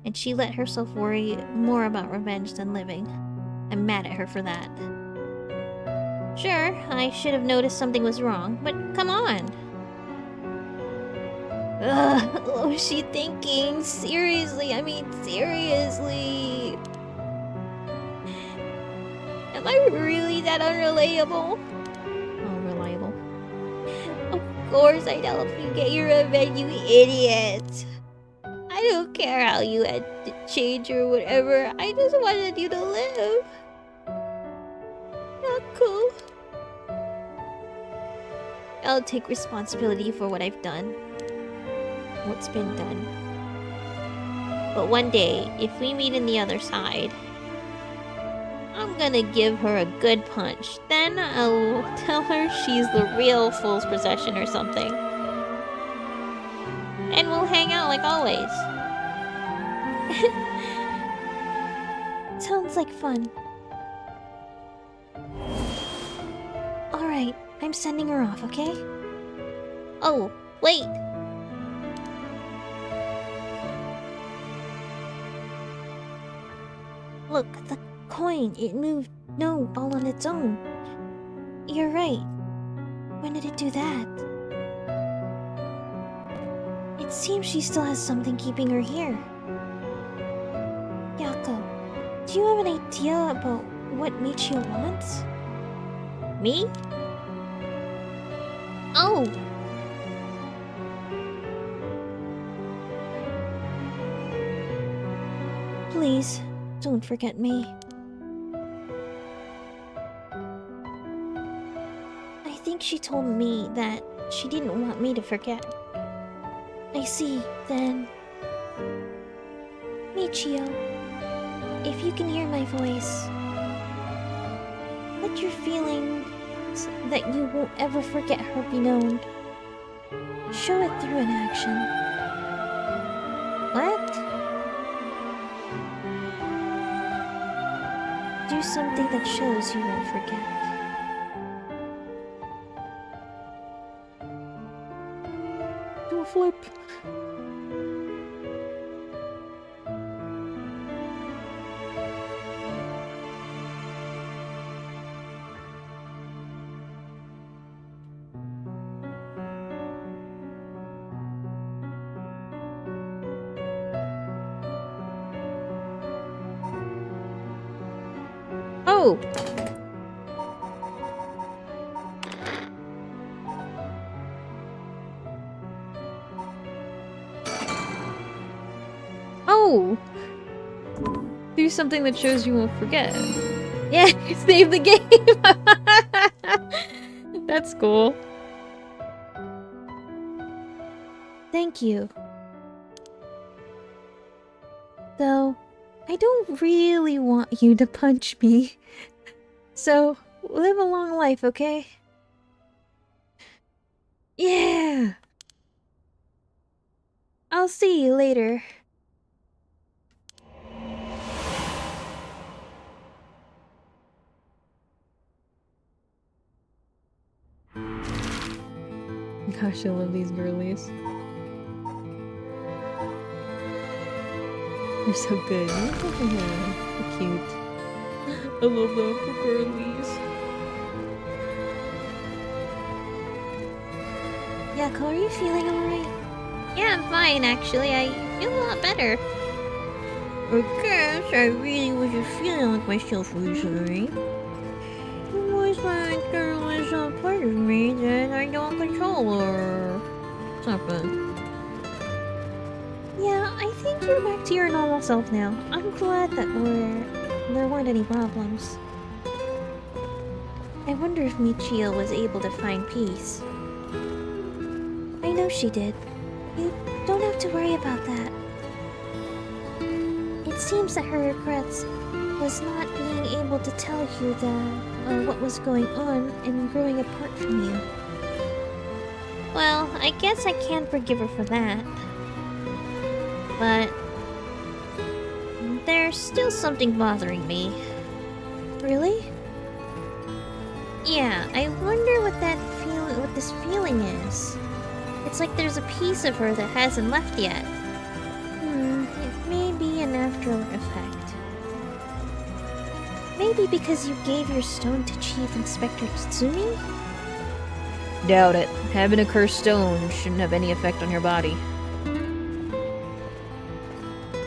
And she let herself worry more about revenge than living. I'm mad at her for that. Sure, I should have noticed something was wrong, but come on! Ugh, what was she thinking? Seriously, I mean, seriously! Am I really that unrelatable? Unreliable. Of course I'd help you get your revenge, you idiot! I don't care how you had to change or whatever, I just wanted you to live. Not cool. I'll take responsibility for what I've done. What's been done. But one day, if we meet in the other side, I'm gonna give her a good punch. Then I'll tell her she's the real fool's possession or something. And we'll hang out like always. Sounds like fun. Alright, I'm sending her off, okay? Oh, wait! Look, the coin, it moved all on its own. You're right. When did it do that? It seems she still has something keeping her here. Yako, do you have an idea about what Michio wants? Me? Oh! Please, don't forget me. I think she told me that she didn't want me to forget. I see, then... Michio, if you can hear my voice, let your feelings that you won't ever forget her be known. Show it through an action. What? Do something that shows you won't forget. Do a flip. Oh! Oh! Do something that shows you won't forget. Yeah, save the game! That's cool. Thank you. Though, I don't really want you to punch me. So, live a long life, okay? Yeah! I'll see you later. Gosh, I love these girlies. They're so good. They're cute. I love them for girlies. Yeah, Cole, are you feeling alright? Yeah, I'm fine, actually. I feel a lot better. I guess I really wasn't feeling like myself recently. It was like there was a part of me that I don't control or something. Yeah, I think you're back to your normal self now. I'm glad that there weren't any problems. I wonder if Michio was able to find peace. I know she did. You don't have to worry about that. It seems that her regrets was not being able to tell you what was going on and growing apart from you. Well, I guess I can forgive her for that. But there's still something bothering me. Really? Yeah, I wonder what this feeling is. It's like there's a piece of her that hasn't left yet. It may be an after effect. Maybe because you gave your stone to Chief Inspector Tsumi? Doubt it. Having a cursed stone shouldn't have any effect on your body.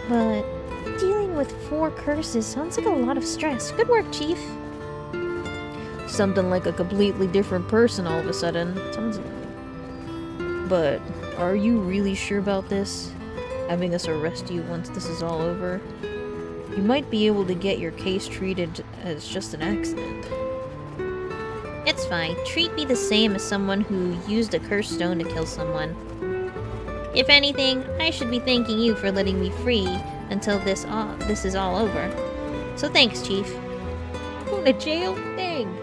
But dealing with 4 curses sounds like a lot of stress. Good work, Chief. Something like a completely different person all of a sudden. But are you really sure about this? Having us arrest you once this is all over? You might be able to get your case treated as just an accident. It's fine. Treat me the same as someone who used a cursed stone to kill someone. If anything, I should be thanking you for letting me free until this is all over. So thanks, Chief. Going to jail? Dang.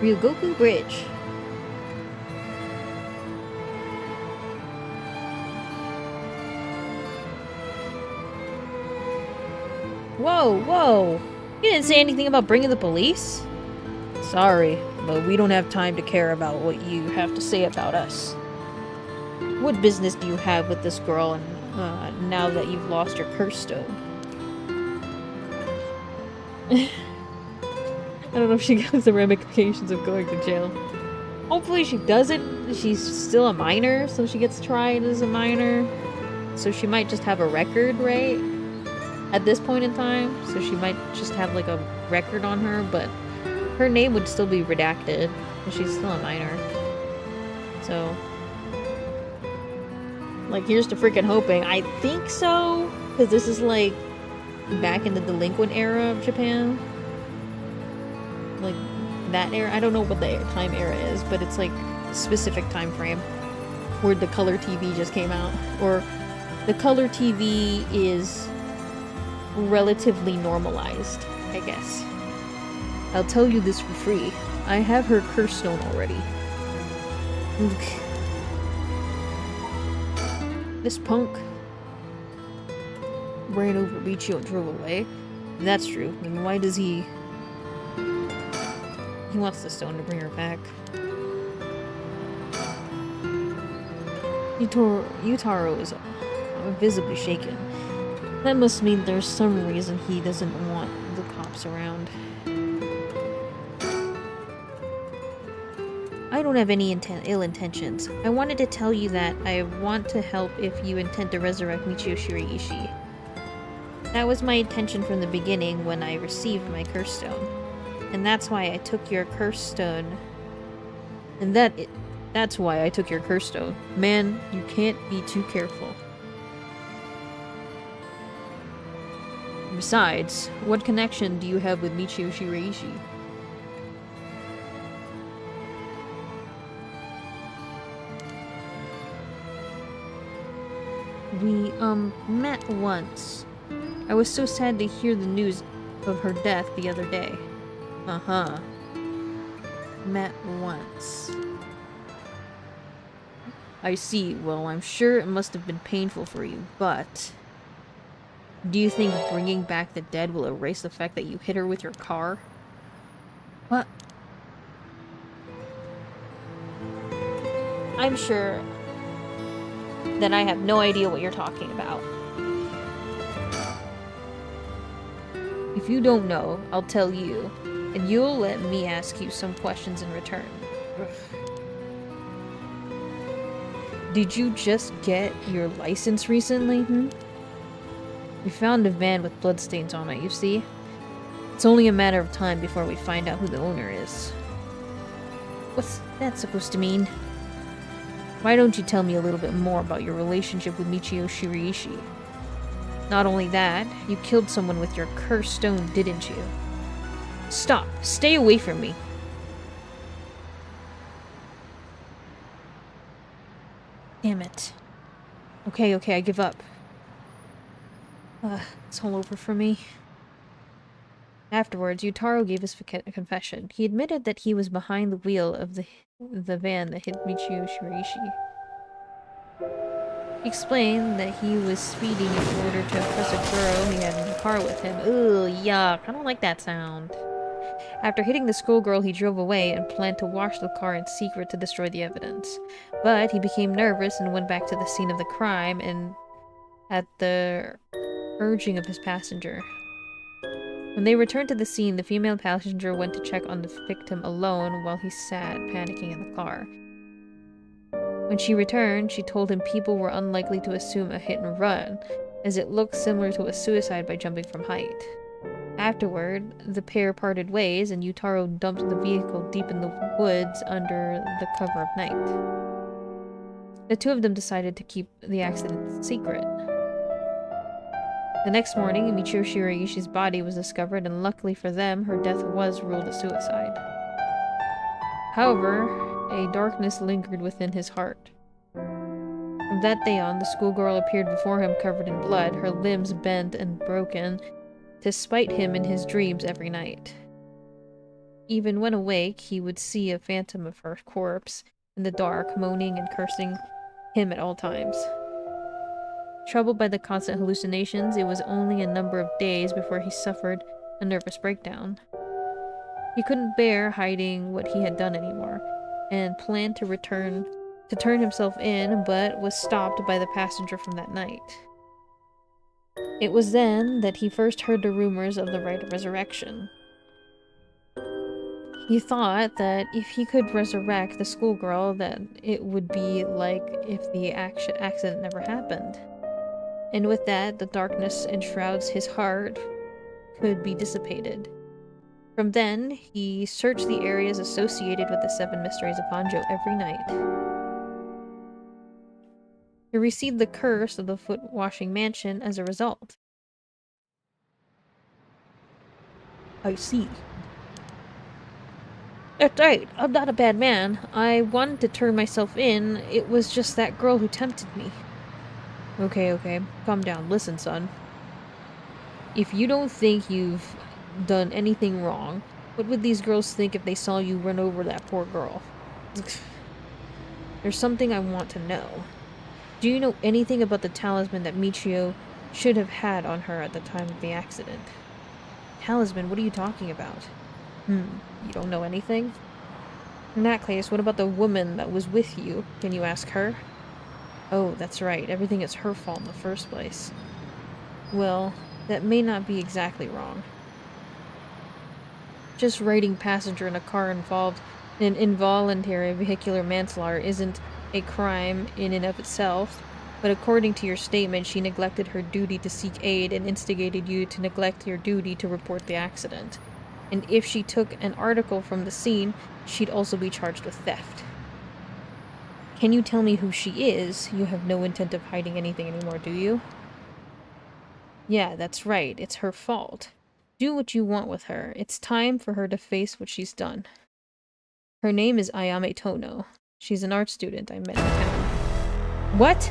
Ryogoku Bridge. Whoa, whoa! You didn't say anything about bringing the police? Sorry, but we don't have time to care about what you have to say about us. What business do you have with this girl and now that you've lost your curse stone? I don't know if she knows the ramifications of going to jail. Hopefully she doesn't. She's still a minor, so she gets tried as a minor. So she might just have a record, right? At this point in time. So she might just have like a record on her, but her name would still be redacted. Because she's still a minor. So. Like, here's to freaking hoping. I think so. Because this is like back in the delinquent era of Japan. Like that era. I don't know what the time era is, but it's like a specific time frame where the color TV just came out, or the color TV is relatively normalized, I guess. I'll tell you this for free. I have her curse stone already. This punk ran over Michio and drove away. If that's true, then why does he wants the stone to bring her back. Yutaro is visibly shaken. That must mean there's some reason he doesn't want the cops around. I don't have any ill intentions. I wanted to tell you that I want to help if you intend to resurrect Michio Shiraishi. That was my intention from the beginning when I received my curse stone. And that's why I took your curse stone. That's why I took your curse stone. Man, you can't be too careful. Besides, what connection do you have with Michio Shiraishi? We, met once. I was so sad to hear the news of her death the other day. Uh-huh. Met once. I see. Well, I'm sure it must have been painful for you, but... do you think bringing back the dead will erase the fact that you hit her with your car? What? I'm sure that I have no idea what you're talking about. If you don't know, I'll tell you, and you'll let me ask you some questions in return. Ugh. Did you just get your license recently, We found a van with bloodstains on it, you see? It's only a matter of time before we find out who the owner is. What's that supposed to mean? Why don't you tell me a little bit more about your relationship with Michio Shiraishi? Not only that, you killed someone with your cursed stone, didn't you? Stop! Stay away from me! Damn it. Okay, I give up. It's all over for me. Afterwards, Yutaro gave his confession. He admitted that he was behind the wheel of the van that hit Michio Shiraishi. He explained that he was speeding in order to impress a girl he had in the car with him. Ugh, yuck. I don't like that sound. After hitting the schoolgirl, he drove away and planned to wash the car in secret to destroy the evidence. But he became nervous and went back to the scene of the crime and at the urging of his passenger. When they returned to the scene, the female passenger went to check on the victim alone while he sat panicking in the car. When she returned, she told him people were unlikely to assume a hit and run, as it looked similar to a suicide by jumping from height. Afterward, the pair parted ways, and Yutaro dumped the vehicle deep in the woods under the cover of night. The two of them decided to keep the accident secret. The next morning, Michio Shiraishi's body was discovered, and luckily for them, her death was ruled a suicide. However, a darkness lingered within his heart. From that day on, the schoolgirl appeared before him covered in blood, her limbs bent and broken, to spite him in his dreams every night. Even when awake, he would see a phantom of her corpse in the dark, moaning and cursing him at all times. Troubled by the constant hallucinations, it was only a number of days before he suffered a nervous breakdown. He couldn't bear hiding what he had done anymore, and planned to turn himself in, but was stopped by the passenger from that night. It was then that he first heard the rumors of the rite of resurrection. He thought that if he could resurrect the schoolgirl, that it would be like if the accident never happened. And with that, the darkness enshrouds his heart could be dissipated. From then, he searched the areas associated with the 7 mysteries of Honjo every night. He received the curse of the foot-washing mansion as a result. I see. That's right, I'm not a bad man. I wanted to turn myself in. It was just that girl who tempted me. Okay, calm down. Listen, son. If you don't think you've done anything wrong, what would these girls think if they saw you run over that poor girl? There's something I want to know. Do you know anything about the talisman that Michio should have had on her at the time of the accident? Talisman? What are you talking about? You don't know anything? In that case, what about the woman that was with you? Can you ask her? Oh, that's right. Everything is her fault in the first place. Well, that may not be exactly wrong. Just writing passenger in a car involved in involuntary vehicular manslaughter isn't a crime in and of itself, but according to your statement, she neglected her duty to seek aid and instigated you to neglect your duty to report the accident. And if she took an article from the scene, she'd also be charged with theft. Can you tell me who she is? You have no intent of hiding anything anymore, do you? Yeah, that's right. It's her fault. Do what you want with her. It's time for her to face what she's done. Her name is Ayame Tono. She's an art student I met in town. What?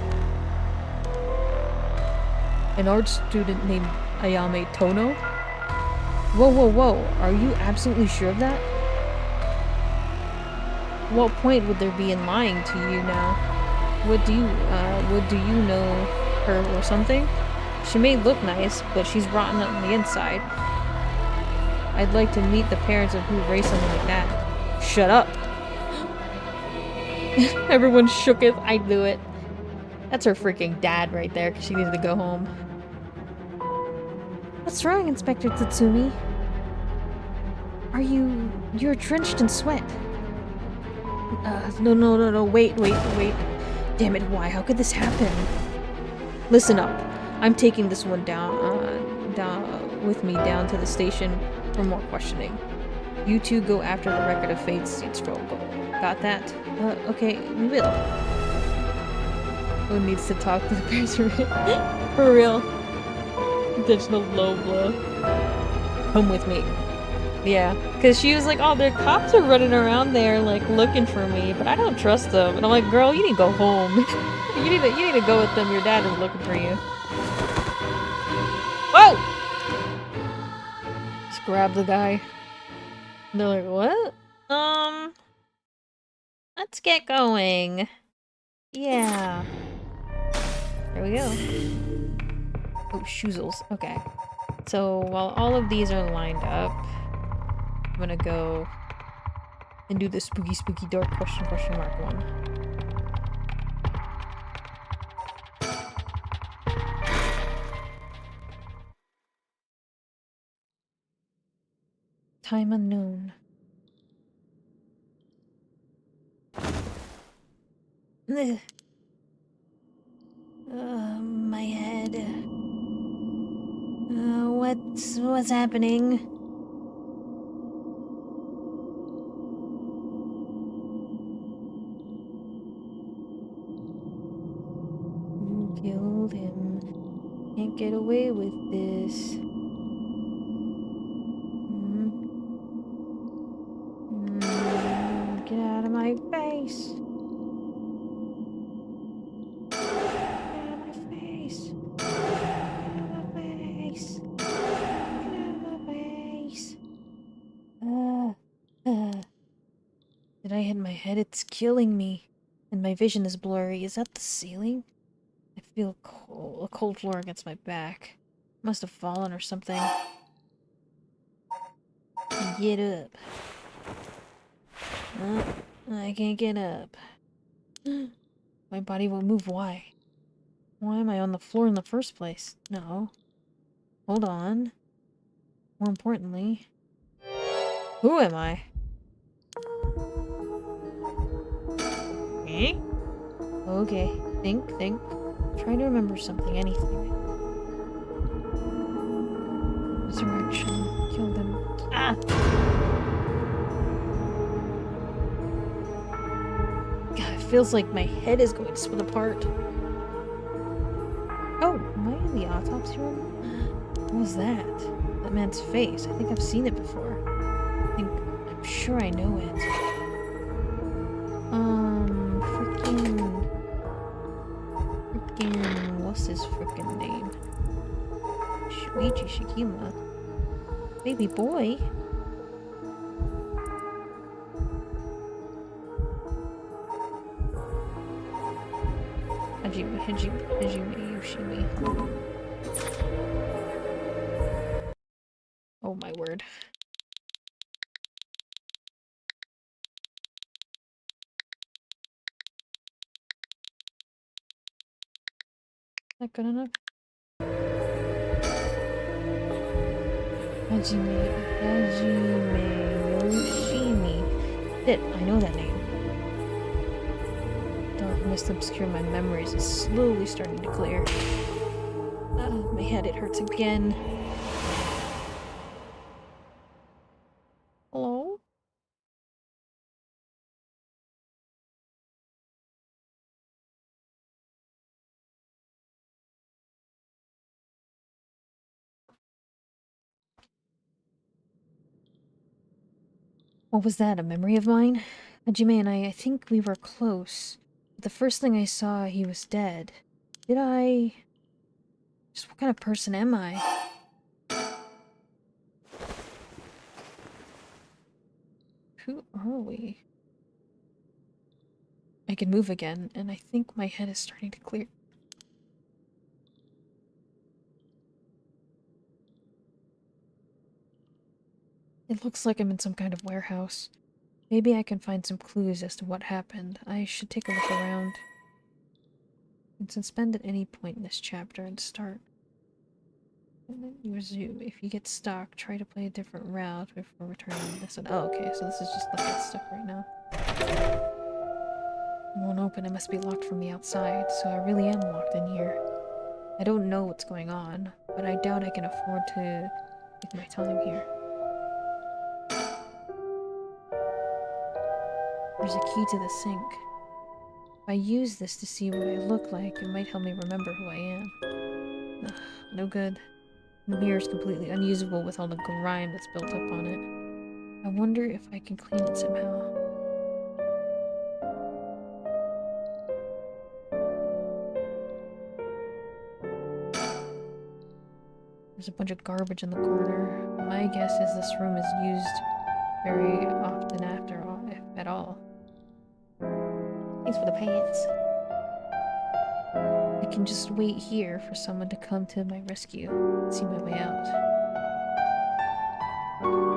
An art student named Ayame Tono? Whoa. Are you absolutely sure of that? What point would there be in lying to you now? What do you know her or something? She may look nice, but she's rotten on the inside. I'd like to meet the parents of who raised someone like that. Shut up! Everyone shooketh. I knew it. That's her freaking dad right there, because she needed to go home. What's wrong, Inspector Tatsumi? You're drenched in sweat. No, wait. Damn it, why? How could this happen? Listen up. I'm taking this one down with me down to the station for more questioning. You two go after the record of Fate's seed scroll. Got that? Okay, we will. Who needs to talk to the person? For real. There's no low blow. Come with me. Yeah, because she was like, oh, their cops are running around there, like, looking for me, but I don't trust them. And I'm like, girl, you need to go home. you need to go with them. Your dad is looking for you. Whoa! Just grab the guy. And they're like, what? Let's get going. Yeah. There we go. Oh, shoozles. Okay. So, while all of these are lined up, I'm gonna go and do the spooky dark question mark one. Time unknown. Ugh. My head. What's happening? You killed him. Can't get away with this. Get out of my face. Get out of my face. Get out of my face. Get out of my face. Did I hit my head? It's killing me. And my vision is blurry. Is that the ceiling? I feel a cold floor against my back. Must have fallen or something. Get up. I can't get up. My body won't move. Why? Why am I on the floor in the first place? No. Hold on. More importantly, who am I? Me? Okay. Think. Try to remember something, anything. Resurrection. Kill them. Ah! God, it feels like my head is going to split apart. Oh, am I in the autopsy room? What was that? That man's face. I think I've seen it before. I'm sure I know it. What's his frickin' name? Shuichi Shikima. Baby boy? Hajime Yoshimi. Oh my word. Is that good enough? Hajime Yoshimi. Shit, I know that name. Dark mist obscure my memories is slowly starting to clear. Oh, my head, it hurts again. Hello? What was that, a memory of mine? Hajime and I think we were close. But the first thing I saw, he was dead. Did I... Just what kind of person am I? Who are we? I can move again, and I think my head is starting to clear. It looks like I'm in some kind of warehouse. Maybe I can find some clues as to what happened. I should take a look around. You can suspend at any point in this chapter and start. And then you resume. If you get stuck, try to play a different route before returning to this one. Oh, okay, so this is just the get stuck right now. It won't open. It must be locked from the outside, so I really am locked in here. I don't know what's going on, but I doubt I can afford to take my time here. There's a key to the sink. If I use this to see what I look like, it might help me remember who I am. Ugh, no good. The mirror's completely unusable with all the grime that's built up on it. I wonder if I can clean it somehow. There's a bunch of garbage in the corner. My guess is this room is used very often after all, if at all. Thanks for the pants. I can just wait here for someone to come to my rescue and see my way out.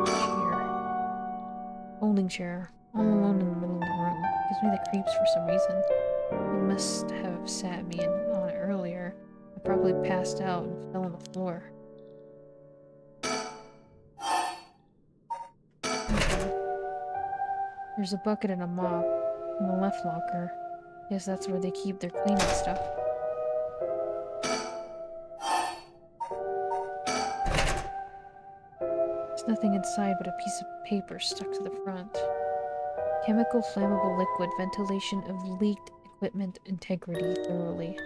Chair. Folding chair. All alone in the middle of the room. Gives me the creeps for some reason. They must have sat me on it earlier. I probably passed out and fell on the floor. There's a bucket and a mop in the left locker. Guess that's where they keep their cleaning stuff. There's nothing inside but a piece of paper stuck to the front. Chemical flammable liquid, ventilation of leaked equipment integrity thoroughly.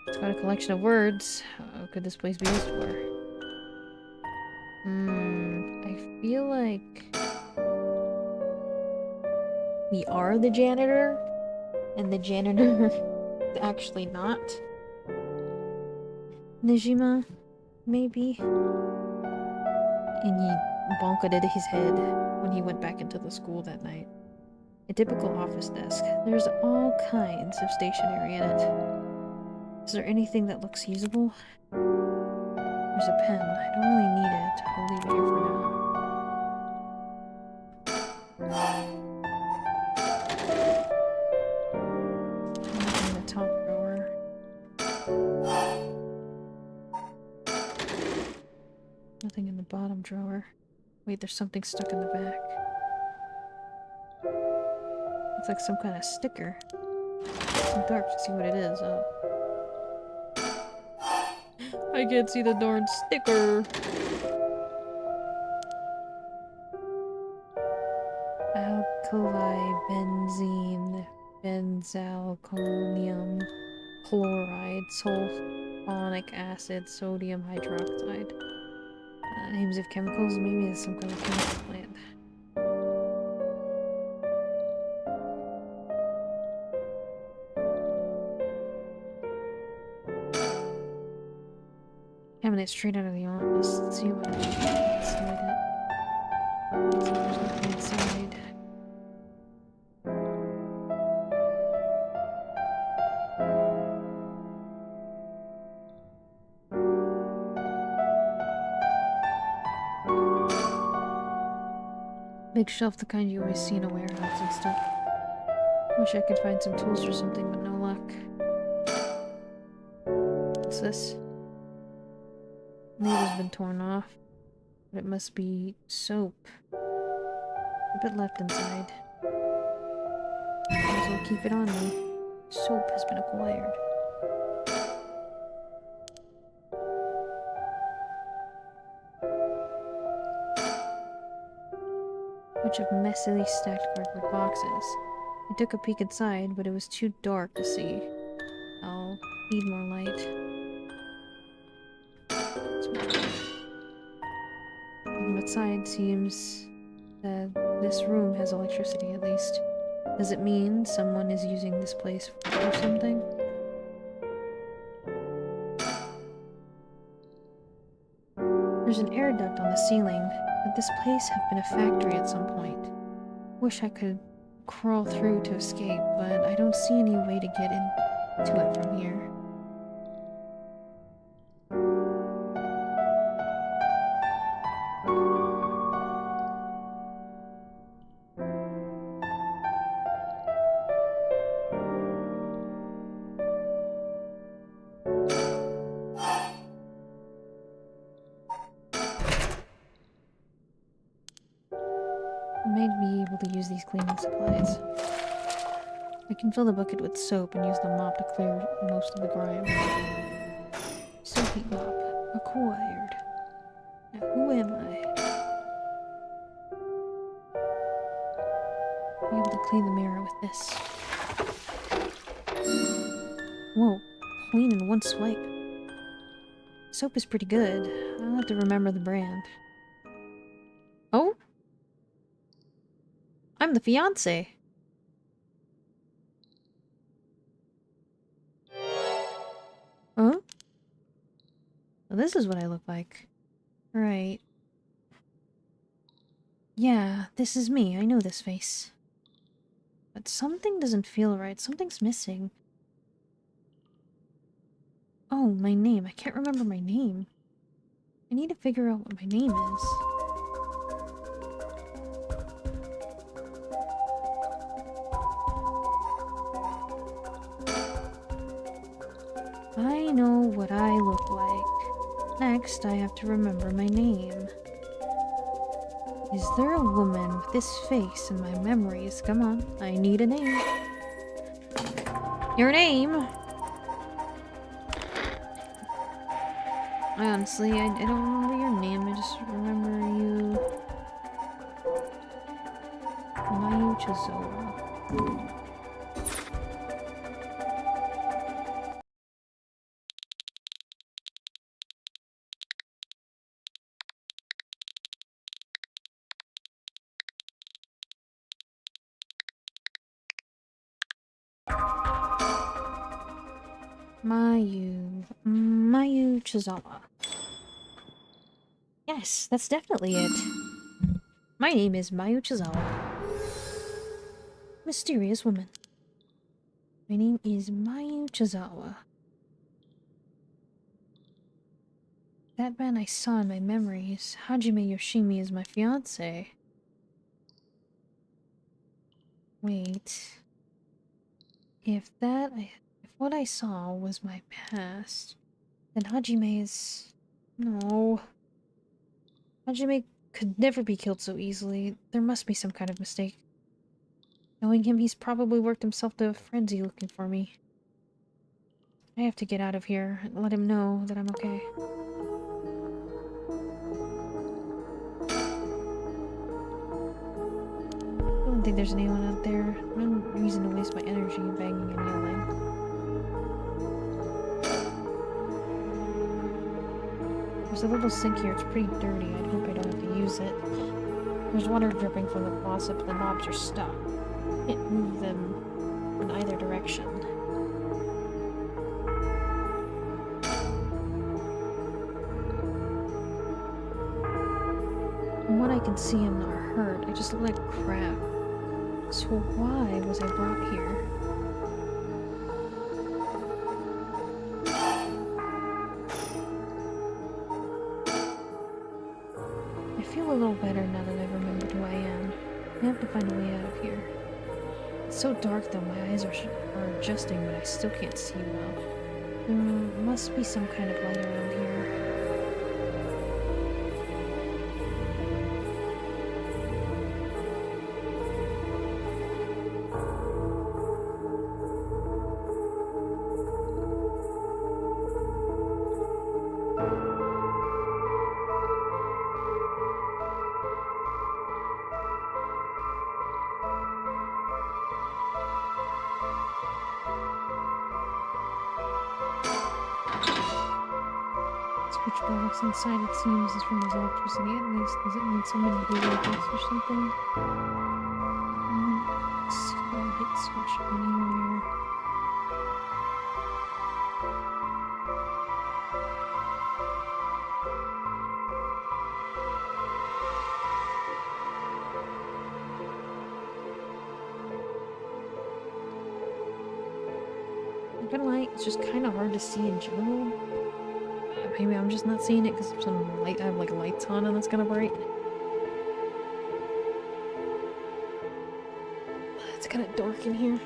It's got a collection of words. What could this place be used for? I feel like we are the janitor, and the janitor is actually not. Nejima, maybe? And he bonked his head when he went back into the school that night. A typical office desk. There's all kinds of stationery in it. Is there anything that looks usable? There's a pen. I don't really need it. I'll leave it here for now. Nothing in the top drawer. Nothing in the bottom drawer. Wait, there's something stuck in the back. It's like some kind of sticker. It's too dark to see what it is. Oh. I can't see the darn sticker! Alkali benzene benzalkonium chloride sulfonic acid sodium hydroxide. Names of chemicals, maybe it's some kind of chemical plant. Cabinet straight out of the office. Let's see what inside it. Let's see if there's nothing inside. Big shelf, the kind you always see in a warehouse and stuff. Wish I could find some tools or something, but no luck. What's this? Label's been torn off, but it must be soap. A bit left inside. Might as well keep it on me. Soap has been acquired. Bunch of messily stacked cardboard boxes. I took a peek inside, but it was too dark to see. I'll need more light. From outside, seems that this room has electricity at least. Does it mean someone is using this place for something? There's an air duct on the ceiling. Could this place have been a factory at some point? Wish I could crawl through to escape, but I don't see any way to get into it from here. I'd be able to use these cleaning supplies. I can fill the bucket with soap and use the mop to clear most of the grime. Soapy mop. Acquired. Now, who am I? Be able to clean the mirror with this. Whoa. Clean in one swipe. Soap is pretty good. I'll have to remember the brand. Oh? I'm the fiancé. Huh? Well, this is what I look like. Right. Yeah, this is me. I know this face. But something doesn't feel right. Something's missing. Oh, my name. I can't remember my name. I need to figure out what my name is. I know what I look like. Next, I have to remember my name. Is there a woman with this face in my memories? Come on, I need a name. Your name? I honestly, I don't remember your name. I just remember you. Mayu Chizola. Mayu Chizawa. Yes, that's definitely it. My name is Mayu Chizawa. Mysterious woman. My name is Mayu Chizawa. That man I saw in my memories. Hajime Yoshimi is my fiance. Wait. If what I saw was my past, then Hajime is... No. Hajime could never be killed so easily. There must be some kind of mistake. Knowing him, he's probably worked himself to a frenzy looking for me. I have to get out of here and let him know that I'm okay. I don't think there's anyone out there. No reason to waste my energy banging and yelling. There's a little sink here. It's pretty dirty. I hope I don't have to use it. There's water dripping from the faucet, but the knobs are stuck. Can't move them in either direction. From what I can see, I'm not hurt. I just look like crap. So why was I brought here? I feel a little better now that I've remembered who I am. I have to find a way out of here. It's so dark though, my eyes are adjusting, but I still can't see well. There must be some kind of light around here. Switchboard looks inside, it seems, is from his electricity at least. Does it mean someone blew like this or something? No hit switch anywhere. I'm gonna lie, it's just kind of hard to see in general. Maybe I'm just not seeing it because some light, I have like lights on and that's kind of bright. It's kind of dark in here.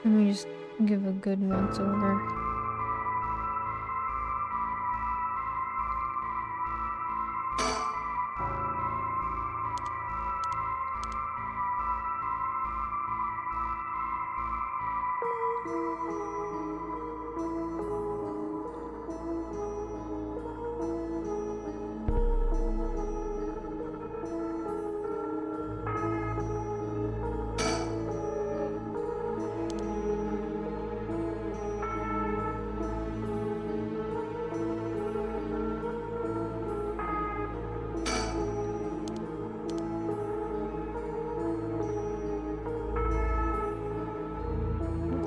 Let me just give a good once over.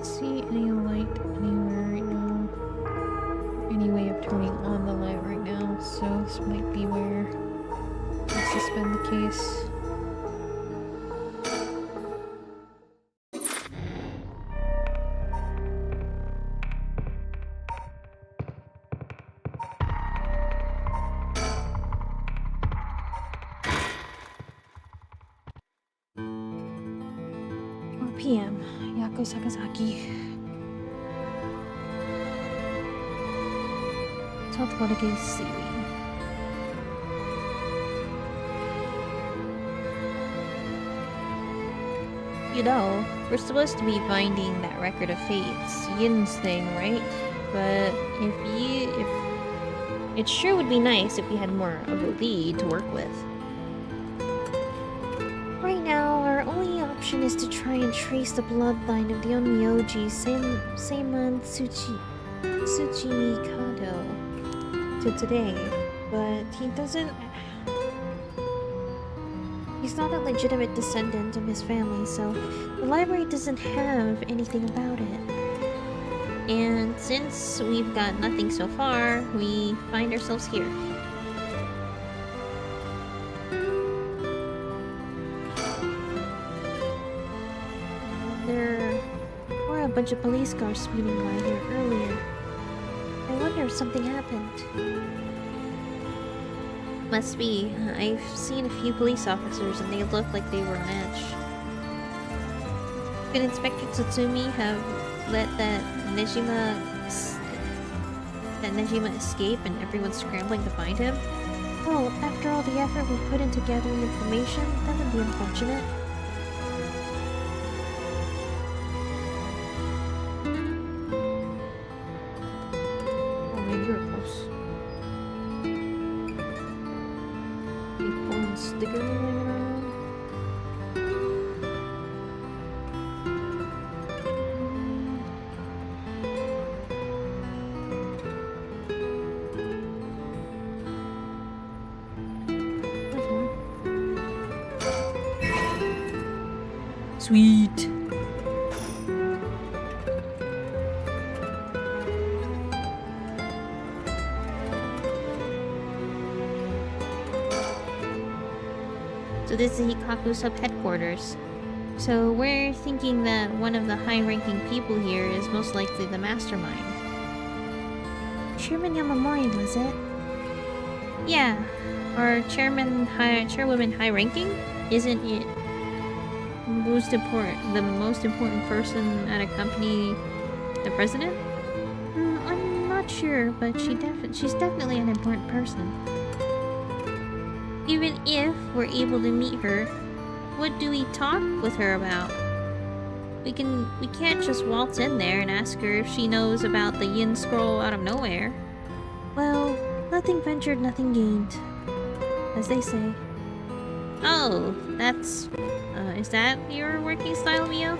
See any light anywhere right now. Any way of turning on the light right now, so this might be where this has been the case. PM, Yako Sakazaki. Tautwarage Seaweed. You know, we're supposed to be finding that record of fates, Yin's thing, right? But if it sure would be nice if we had more of a lead to work with. Right now, our only option is to try and trace the bloodline of the Onmyoji Seiman Tsuchimikado to today, but he's not a legitimate descendant of his family, so the library doesn't have anything about it. And since we've got nothing so far, we find ourselves here. There were a bunch of police cars speeding by here earlier. I wonder if something happened. Must be. I've seen a few police officers and they look like they were on edge. Could Inspector Tsutsumi have let that Nejima escape and everyone's scrambling to find him? Well, after all the effort we put into gathering information, that would be unfortunate. Oh man, you were close. Big fun sticker laying around. There's one. Sweet. So this is Hikaku sub-headquarters. So we're thinking that one of the high-ranking people here is most likely the mastermind. Chairman Yamamori, was it? Yeah, our chairwoman high-ranking? Isn't it the most important person at a company, the president? I'm not sure, but she's definitely an important person. Even if we're able to meet her, what do we talk with her about? We can't just waltz in there and ask her if she knows about the Yin Scroll out of nowhere. Well, nothing ventured, nothing gained, as they say. Oh, that's... is that your working style, Mio?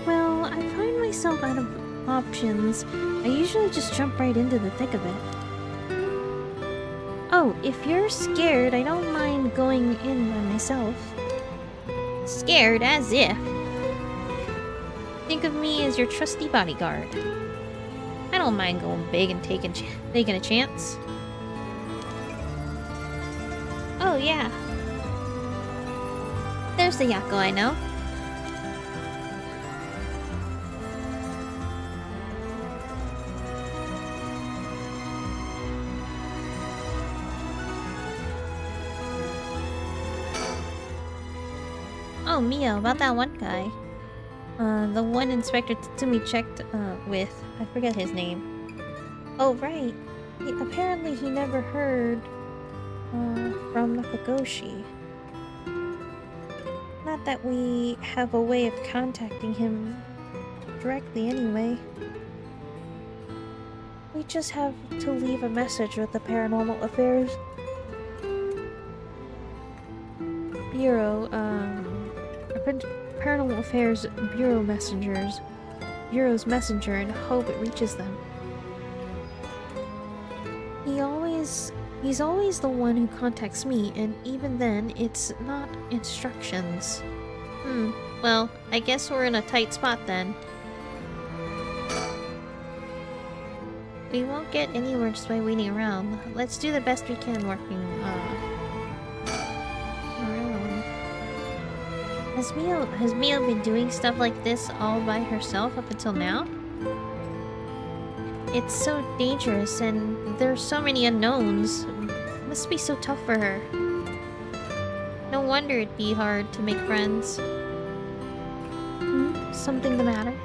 Well, I find myself out of options. I usually just jump right into the thick of it. Oh, if you're scared, I don't mind going in by myself. Scared as if. Think of me as your trusty bodyguard. I don't mind going big and taking a chance. Oh yeah. There's the Yako I know. Oh, Mio, about that one guy. The one Inspector Tatsumi checked, with. I forget his name. Oh, right. Apparently he never heard, from Nakagoshi. Not that we have a way of contacting him directly anyway. We just have to leave a message with the Paranormal Affairs Bureau, Paranormal Affairs Bureau's messenger, and hope it reaches them. He's always the one who contacts me, and even then, it's not instructions. Well, I guess we're in a tight spot then. We won't get anywhere just by waiting around. Let's do the best we can working, around. Has Mio been doing stuff like this all by herself up until now? It's so dangerous, and there's so many unknowns. It must be so tough for her. No wonder it'd be hard to make friends. Something the matter?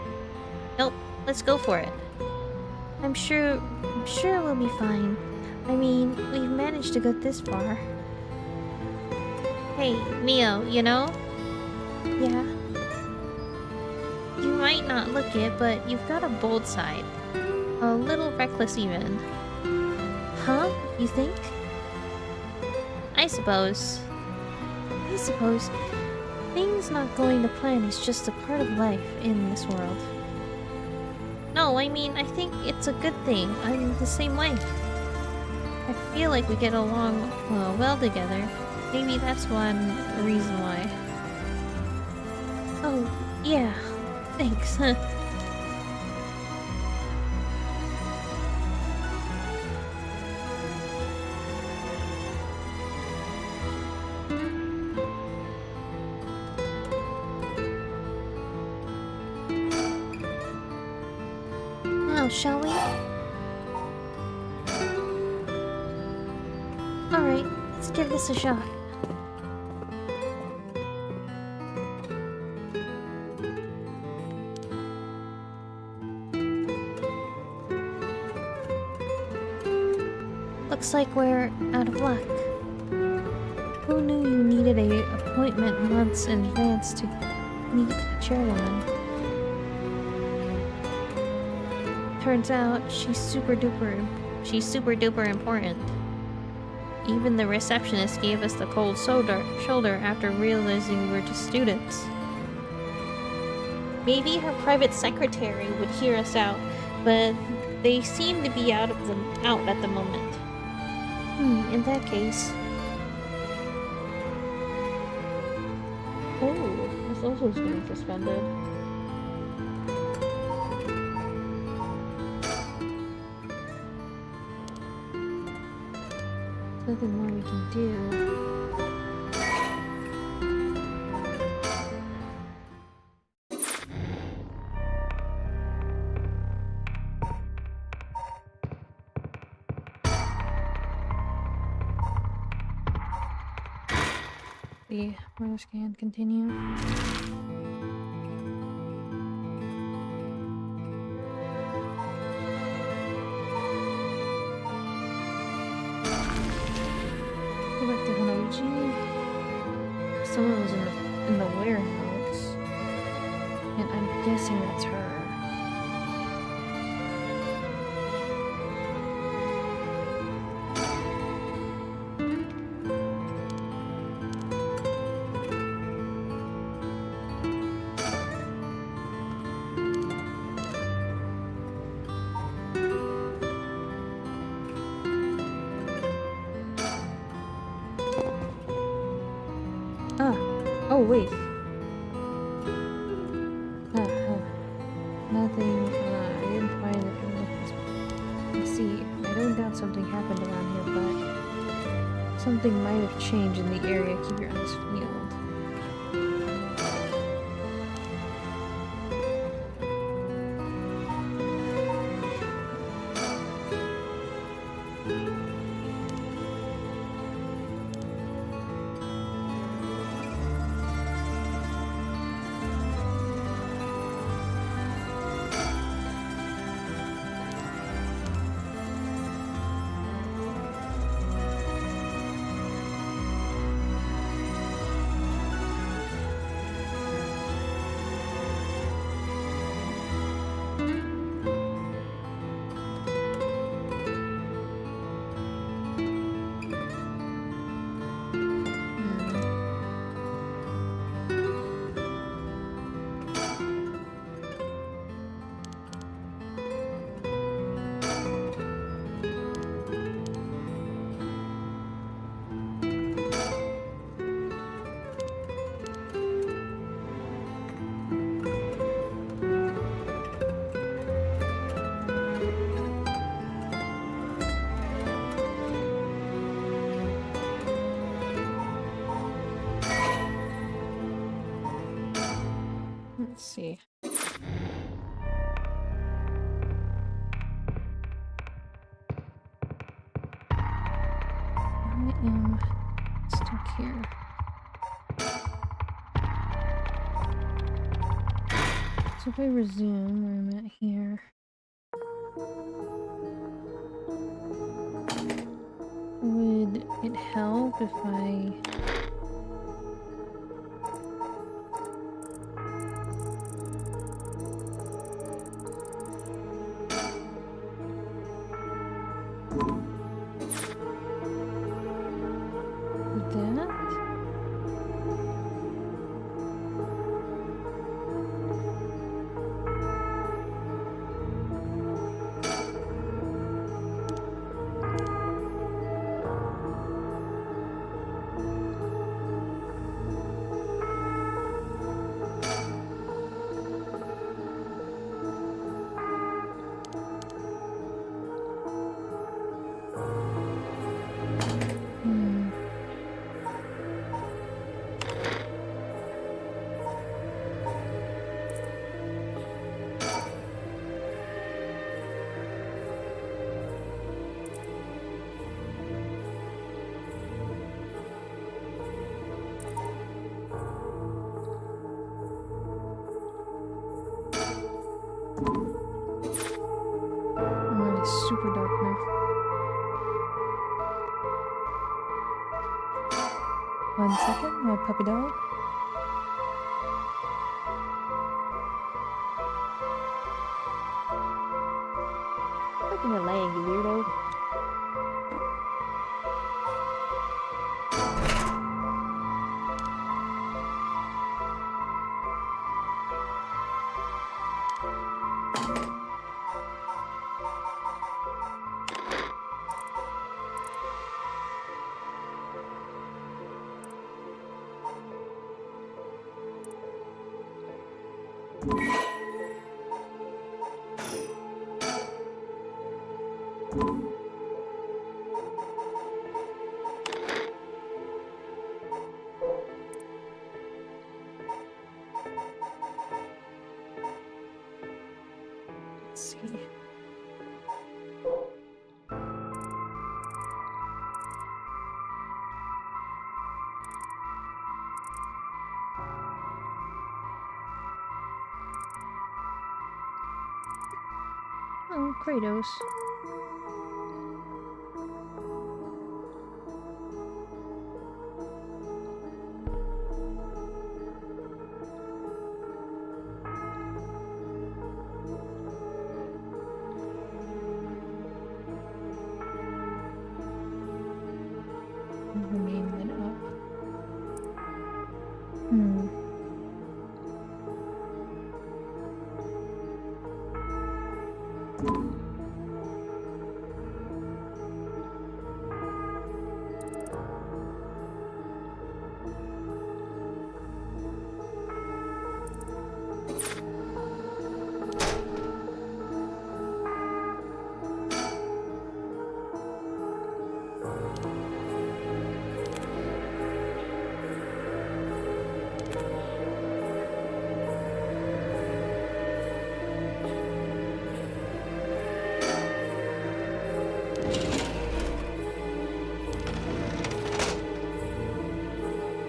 Nope, let's go for it. I'm sure we'll be fine. I mean, we've managed to go this far. Hey, Mio, you know? Yeah? You might not look it, but you've got a bold side. A little reckless even. Huh? You think? I suppose. Things not going to plan is just a part of life in this world. No, I mean, I think it's a good thing. I'm the same way. I feel like we get along well together. Maybe that's one reason why. Oh, yeah. Thanks. Now, shall we? Alright, let's give this a shot. Looks like we're out of luck. Who knew you needed an appointment months in advance to meet the chairwoman? Turns out she's super duper important. Even the receptionist gave us the cold shoulder after realizing we're just students. Maybe her private secretary would hear us out, but they seem to be out at the moment. in that case. Oh, this also is getting suspended. Nothing more we can do. The rush can continue. Go back to Honjo. Someone was in the warehouse, and I'm guessing that's her. Oh, wait. Nothing. I didn't find it. Let's see. I don't doubt something happened around here, but something might have changed in the area. Keep your eyes peeled. Let's see. I am stuck here. So if I resume where I'm at here, would it help if I... that? Hmm. I'm already super dark now. One second, my puppy dog. Look at your leg, you weirdo. Let's see. Oh, Kratos. Remain lit up. Hmm.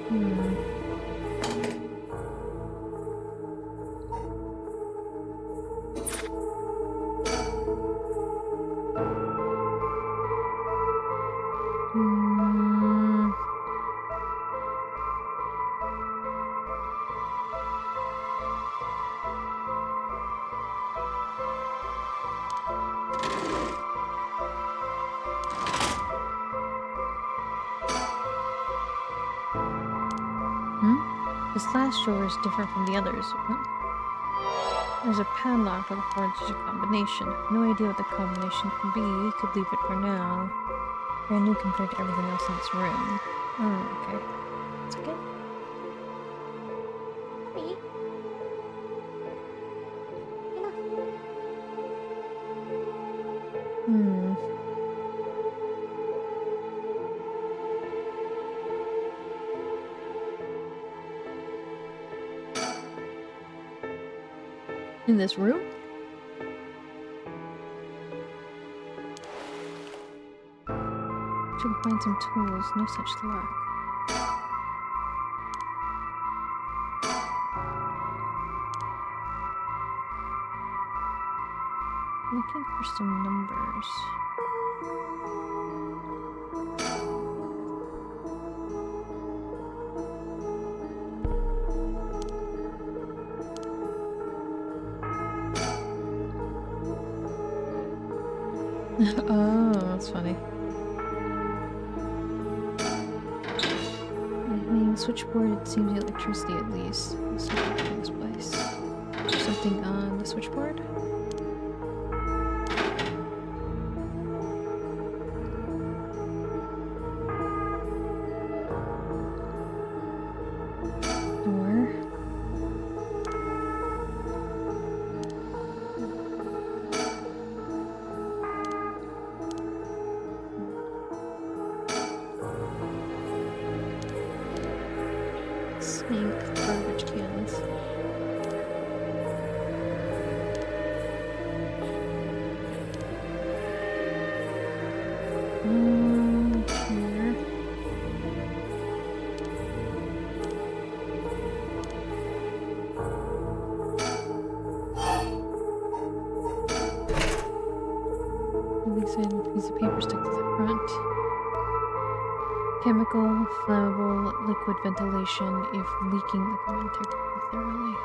Hmm. This last drawer is different from the others. There's a padlock with a 4-digit combination. No idea what the combination can be. Could leave it for now. Brand new compared to everything else in this room. Oh, okay. It's okay. Me? Hmm. In this room? Should find some tools. No such luck. Looking for some numbers. Oh, that's funny. Lightning switchboard, it seems the electricity at least. Let's see what's in this place. There's something on the switchboard? Door. Sink, garbage cans. Here. Release a piece of paper stuck to the front. Chemical, flammable, liquid ventilation if leaking equipment thoroughly.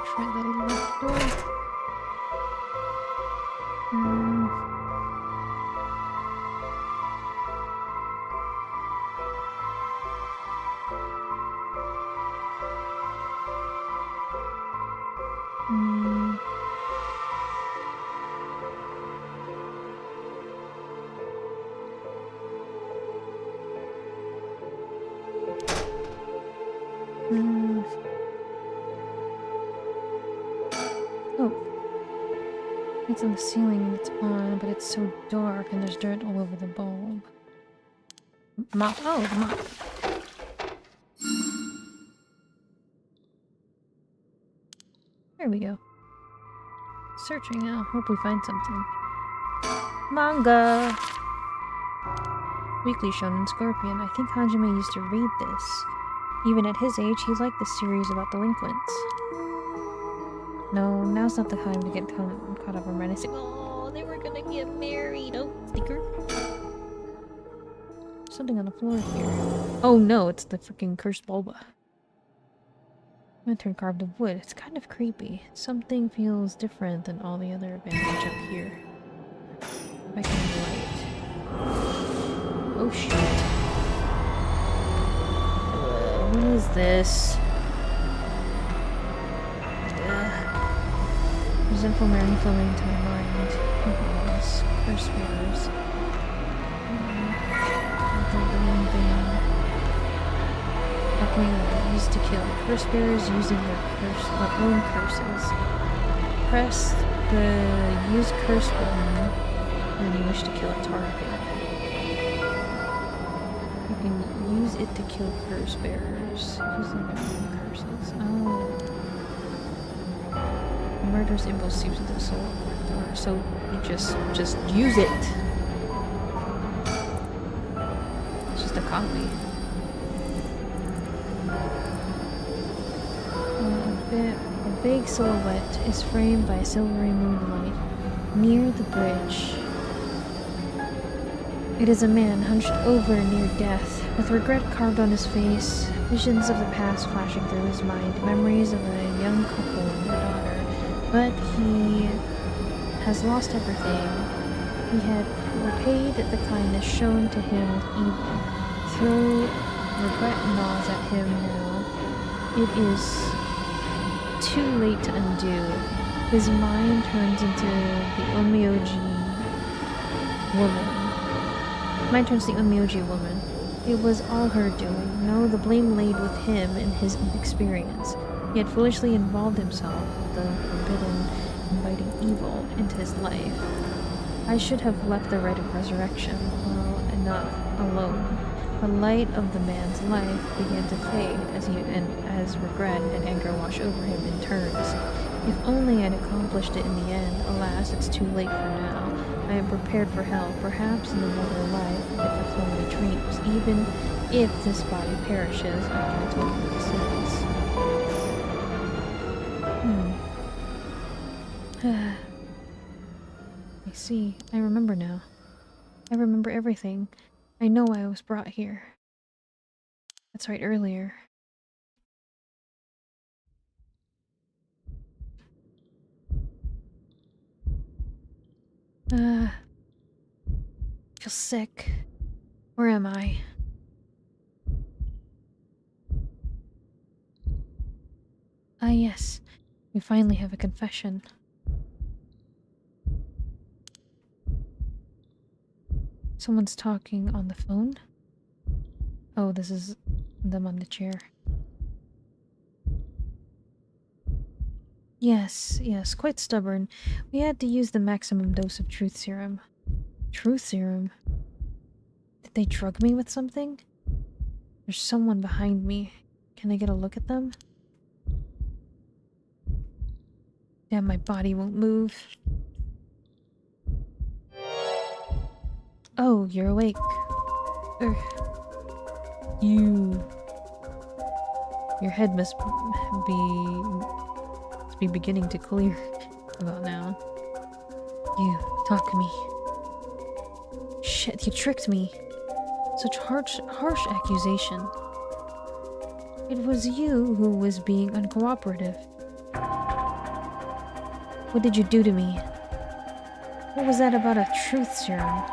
Try that left door. Oh. It's on the ceiling and it's on, but it's so dark and there's dirt all over the bulb. Mop. Oh, the mop. There we go. Searching now. Hope we find something. Manga! Weekly Shonen Scorpion. I think Hajime used to read this. Even at his age, he liked the series about delinquents. No, now's not the time to get caught up in reminiscing. Oh, they were gonna get married. Oh, sticker. Something on the floor here. Oh no, it's the freaking cursed bulba. Lantern carved of wood. It's kind of creepy. Something feels different than all the other bandage up here. If I can light. Oh shit. What is this? Resentful memory flowing into my mind. Curse bearers. Alchemy used to kill. Curse bearers using their own curses. Press the use curse button when you wish to kill a target. You can use it to kill curse bearers using their own curses. Oh. The murderous impulse seeps into the soul of the door, so you just use it. It's just a copy. A vague silhouette is framed by silvery moonlight near the bridge. It is a man hunched over near death, with regret carved on his face, visions of the past flashing through his mind, memories of a young couple and their daughter. But he has lost everything. He had repaid the kindness shown to him with evil. Though regret gnaws at him now, it is too late to undo. His mind turns into the Onmyoji woman. Mind turns to the Onmyoji woman. It was all her doing. No, the blame laid with him in his experience. He had foolishly involved himself with the forbidden, inviting evil into his life. I should have left the rite of resurrection, while enough alone. The light of the man's life began to fade as regret and anger washed over him in turns. If only I'd accomplished it in the end. Alas, it's too late for now. I am prepared for hell, perhaps in another life, if I follow my dreams. Even if this body perishes, I can atone for my sins. I see. I remember now. I remember everything. I know why I was brought here. That's right, earlier. I feel sick. Where am I? Ah, yes. We finally have a confession. Someone's talking on the phone? Oh, this is them on the chair. Yes, quite stubborn. We had to use the maximum dose of truth serum. Truth serum? Did they drug me with something? There's someone behind me. Can I get a look at them? Damn, my body won't move. Oh, you're awake. Your head must be beginning to clear about now. You, talk to me. Shit, you tricked me. Such harsh accusation. It was you who was being uncooperative. What did you do to me? What was that about a truth serum?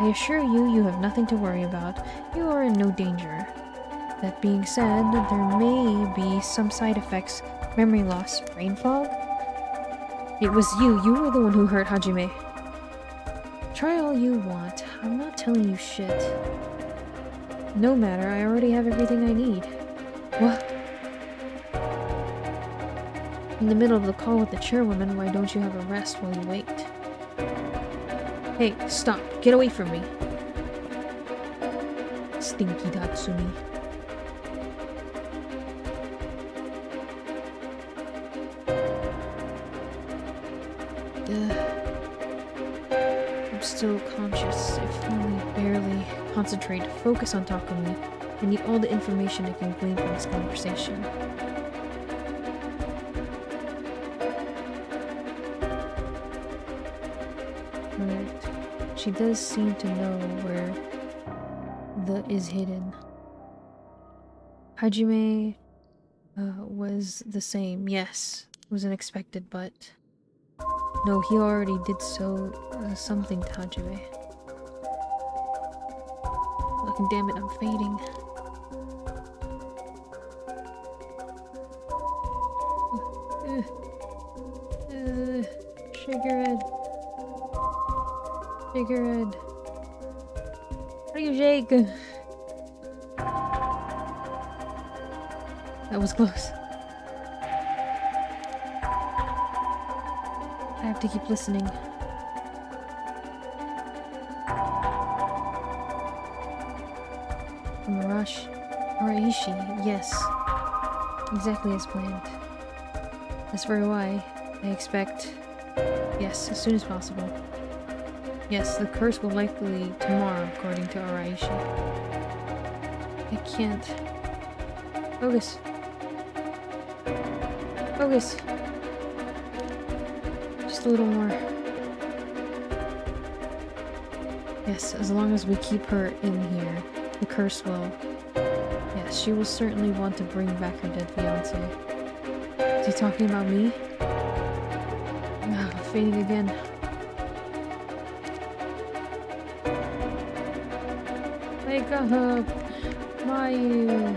I assure you, you have nothing to worry about. You are in no danger. That being said, there may be some side effects. Memory loss, brain fog? It was you. You were the one who hurt Hajime. Try all you want. I'm not telling you shit. No matter, I already have everything I need. What? In the middle of the call with the chairwoman, why don't you have a rest while you wait? Hey, stop. Get away from me. Stinky Tatsumi. I'm still conscious, if only barely. Concentrate, focus on Takumi. I need all the information I can glean from this conversation. Right. She does seem to know where the is hidden. Hajime was the same, yes. It was unexpected, but... No, he already did something to Hajime. Fucking damn it, I'm fading. Shake your head. Shake your head. How do you shake? That was close. I have to keep listening. Araishi, yes. Exactly as planned. That's very why I expect... Yes, as soon as possible. Yes, the curse will likely tomorrow, according to Araishi. I can't... Focus. Focus. Just a little more. Yes, as long as we keep her in here, the curse will... Yes, she will certainly want to bring back her dead fiancé. Is he talking about me? Ah, fading again. Wake up, Mayu.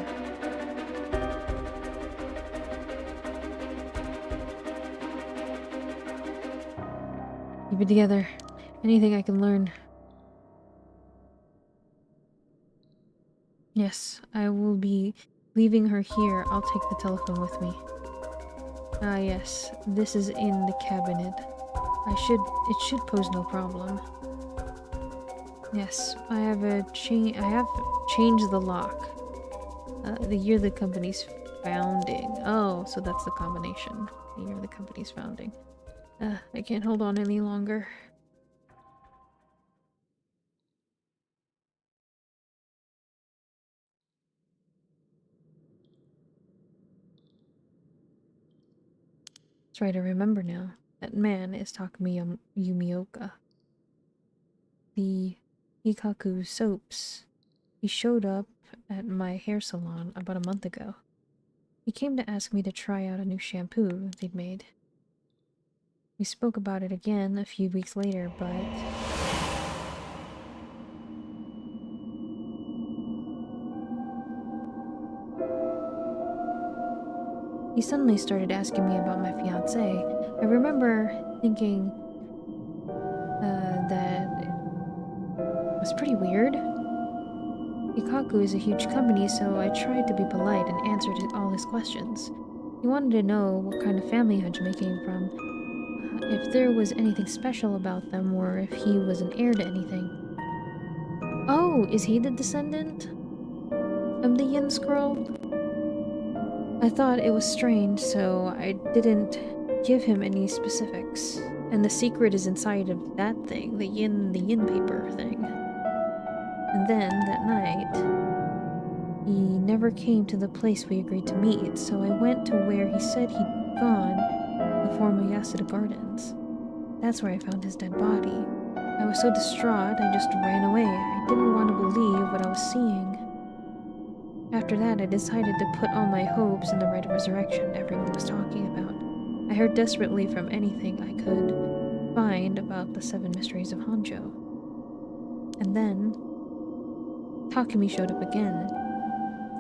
Keep it together. Anything I can learn. Yes, I will be leaving her here. I'll take the telephone with me. Ah, yes. This is in the cabinet. It should pose no problem. Yes, I have changed the lock. The year the company's founding. Oh, so that's the combination. The year the company's founding. I can't hold on any longer. That's right, I remember now. That man is Takumi Yumioka. The Hikaku soaps. He showed up at my hair salon about a month ago. He came to ask me to try out a new shampoo they'd made. We spoke about it again a few weeks later, but... he suddenly started asking me about my fiancé. I remember thinking that it was pretty weird. Hikaku is a huge company, so I tried to be polite and answered all his questions. He wanted to know what kind of family Hajime came from, if there was anything special about them, or if he was an heir to anything. Oh, is he the descendant of the Yin Scroll? I thought it was strange, so I didn't give him any specifics. And the secret is inside of that thing, the yin paper thing. And then, that night, he never came to the place we agreed to meet, so I went to where he said he'd gone before Mayasada Gardens. That's where I found his dead body. I was so distraught, I just ran away. I didn't want to believe what I was seeing. After that, I decided to put all my hopes in the rite of resurrection everyone was talking about. I heard desperately from anything I could find about the 7 mysteries of Honjo. And then, Takumi showed up again.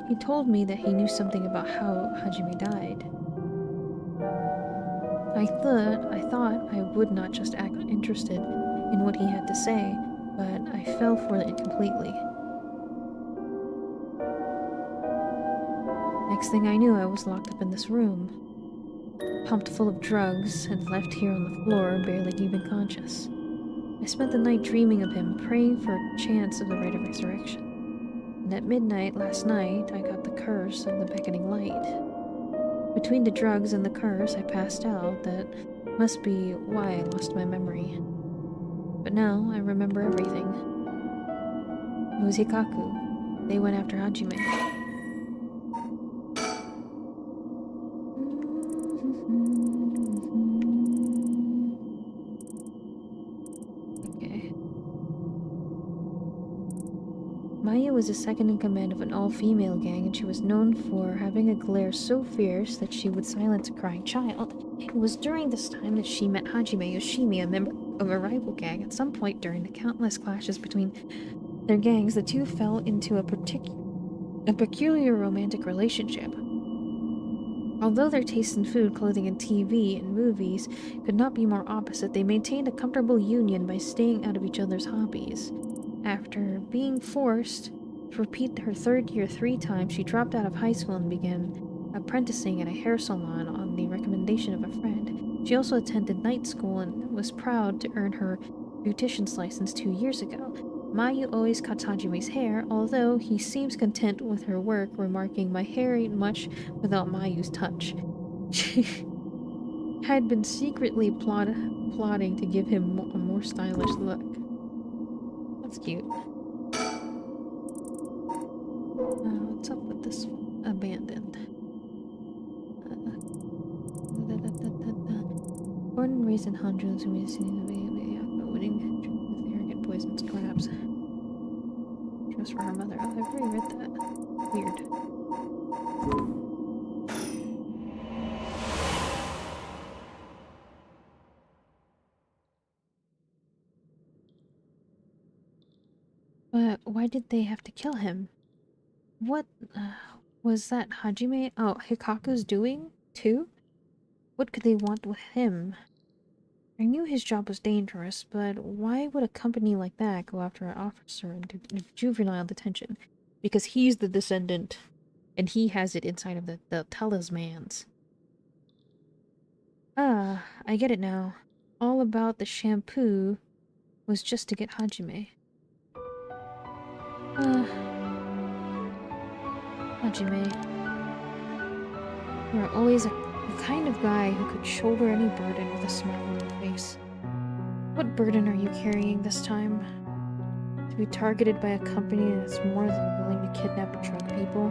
He told me that he knew something about how Hajime died. I thought I would not just act interested in what he had to say, but I fell for it completely. Next thing I knew, I was locked up in this room, pumped full of drugs, and left here on the floor, barely even conscious. I spent the night dreaming of him, praying for a chance of the rite of resurrection. And at midnight last night, I got the curse of the beckoning light. Between the drugs and the curse, I passed out. That must be why I lost my memory. But now, I remember everything. It was Hikaku. They went after Hajime. Okay. Maya was a second in command of an all-female gang, and she was known for having a glare so fierce that she would silence a crying child. It was during this time that she met Hajime Yoshimi, a member of a rival gang. At some point during the countless clashes between their gangs, the two fell into a peculiar romantic relationship. Although their tastes in food, clothing, and TV and movies could not be more opposite, they maintained a comfortable union by staying out of each other's hobbies. After being forced to repeat her 3rd year 3 times, she dropped out of high school and began apprenticing at a hair salon on the recommendation of a friend. She also attended night school and was proud to earn her beautician's license 2 years ago. Mayu always cuts Hajime's hair, although he seems content with her work, remarking, "My hair ain't much without Mayu's touch." She had been secretly plotting to give him a more stylish look. That's cute. What's up with this one? Abandoned. Born and raised in Honjo, so we see the winning with arrogant poisonous crabs. Just for her mother. Oh, I've already read that. Weird. But why did they have to kill him? What was that Hajime? Oh, Hikaku's doing too? What could they want with him? I knew his job was dangerous, but why would a company like that go after an officer in juvenile detention? Because he's the descendant, and he has it inside of the talismans. Ah, I get it now. All about the shampoo was just to get Hajime. Hajime, you are always the kind of guy who could shoulder any burden with a smile on your face. What burden are you carrying this time? To be targeted by a company that's more than willing to kidnap and drug people?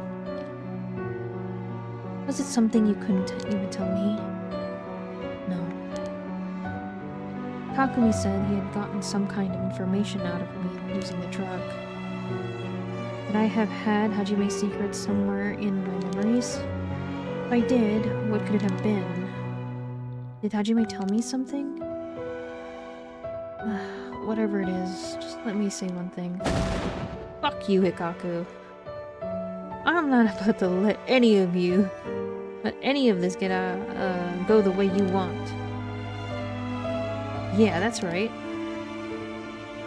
Was it something you couldn't even tell me? No. Takumi said he had gotten some kind of information out of me using the drug. Could I have had Hajime's secret somewhere in my memories? If I did, what could it have been? Did Hajime tell me something? Whatever it is, just let me say one thing. Fuck you, Hikaku. I'm not about to let any of this go the way you want. Yeah, that's right.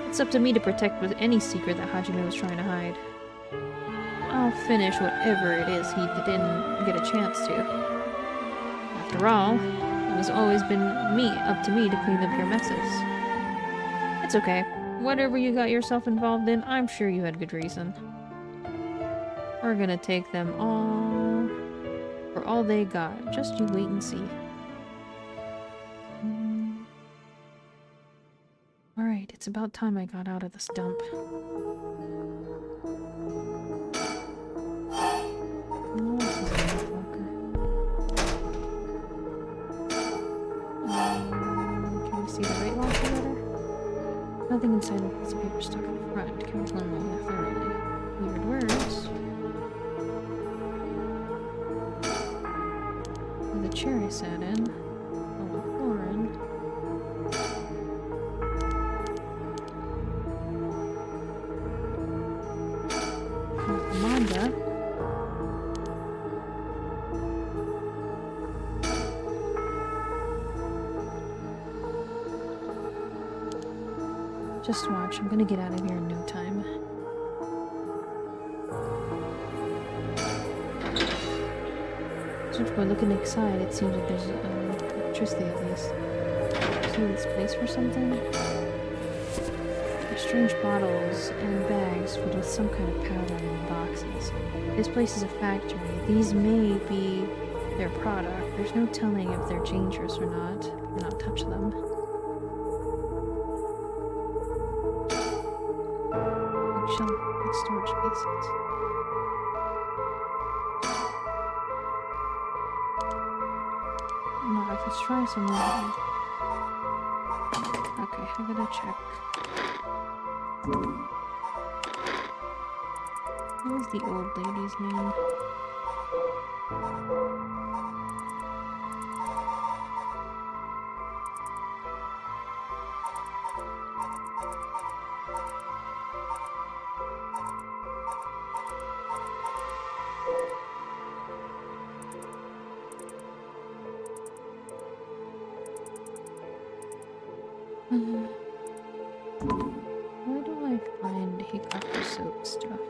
It's up to me to protect with any secret that Hajime was trying to hide. I'll finish whatever it is he didn't get a chance to. After all, it was always been up to me to clean up your messes. It's okay. Whatever you got yourself involved in, I'm sure you had good reason. We're gonna take them all for all they got. Just you wait and see. Alright, it's about time I got out of this dump. Can you see the right launcher letter? Nothing inside the piece of paper stuck in front. Can we learn more thoroughly? Weird words. The chair I sat in. Oh, foreign. Manga. Just watch, I'm gonna get out of here in no time. Just by looking inside, it seems like there's electricity at least. See this place for something? There's strange bottles and bags filled with some kind of powder in boxes. This place is a factory. These may be their product. There's no telling if they're dangerous or not. Do not touch them. Shelf with storage spaces. No, let's try some more. Okay, I gotta check. What was the old lady's name? Where do I find Hikaku soap stuff?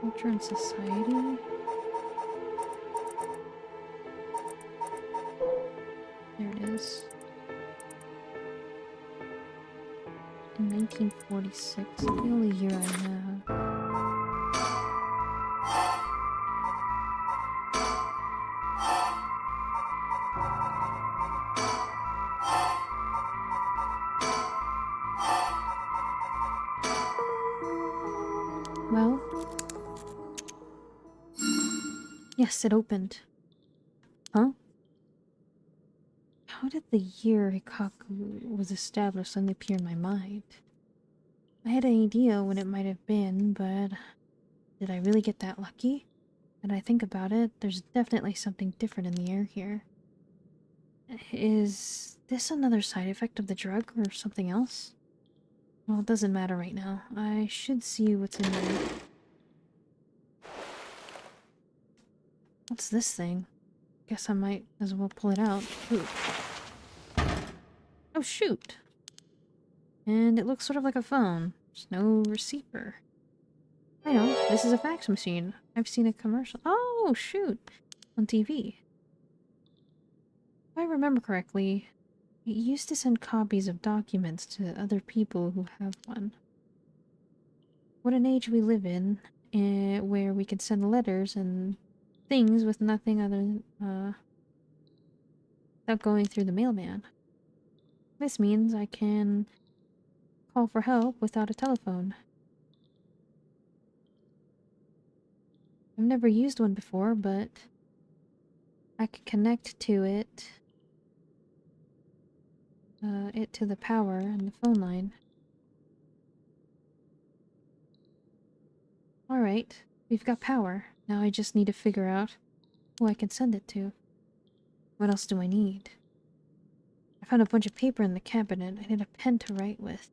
Culture and Society? There it is. In 1946, the only year I have. Well, yes, it opened. Huh? How did the year Hikaku was established suddenly appear in my mind? I had an idea when it might have been, but did I really get that lucky? When I think about it, there's definitely something different in the air here. Is this another side effect of the drug or something else? Well, it doesn't matter right now. I should see what's in there. What's this thing? Guess I might as well pull it out. Ooh. Oh, shoot! And it looks sort of like a phone. There's no receiver. I know, this is a fax machine. I've seen a commercial. Oh, shoot! On TV. If I remember correctly, it used to send copies of documents to other people who have one. what an age we live in, where we can send letters and things with nothing other than, without going through the mailman. This means I can call for help without a telephone. I've never used one before, but I can connect to it to the power and the phone line. Alright, we've got power. Now I just need to figure out who I can send it to. What else do I need? I found a bunch of paper in the cabinet. I need a pen to write with.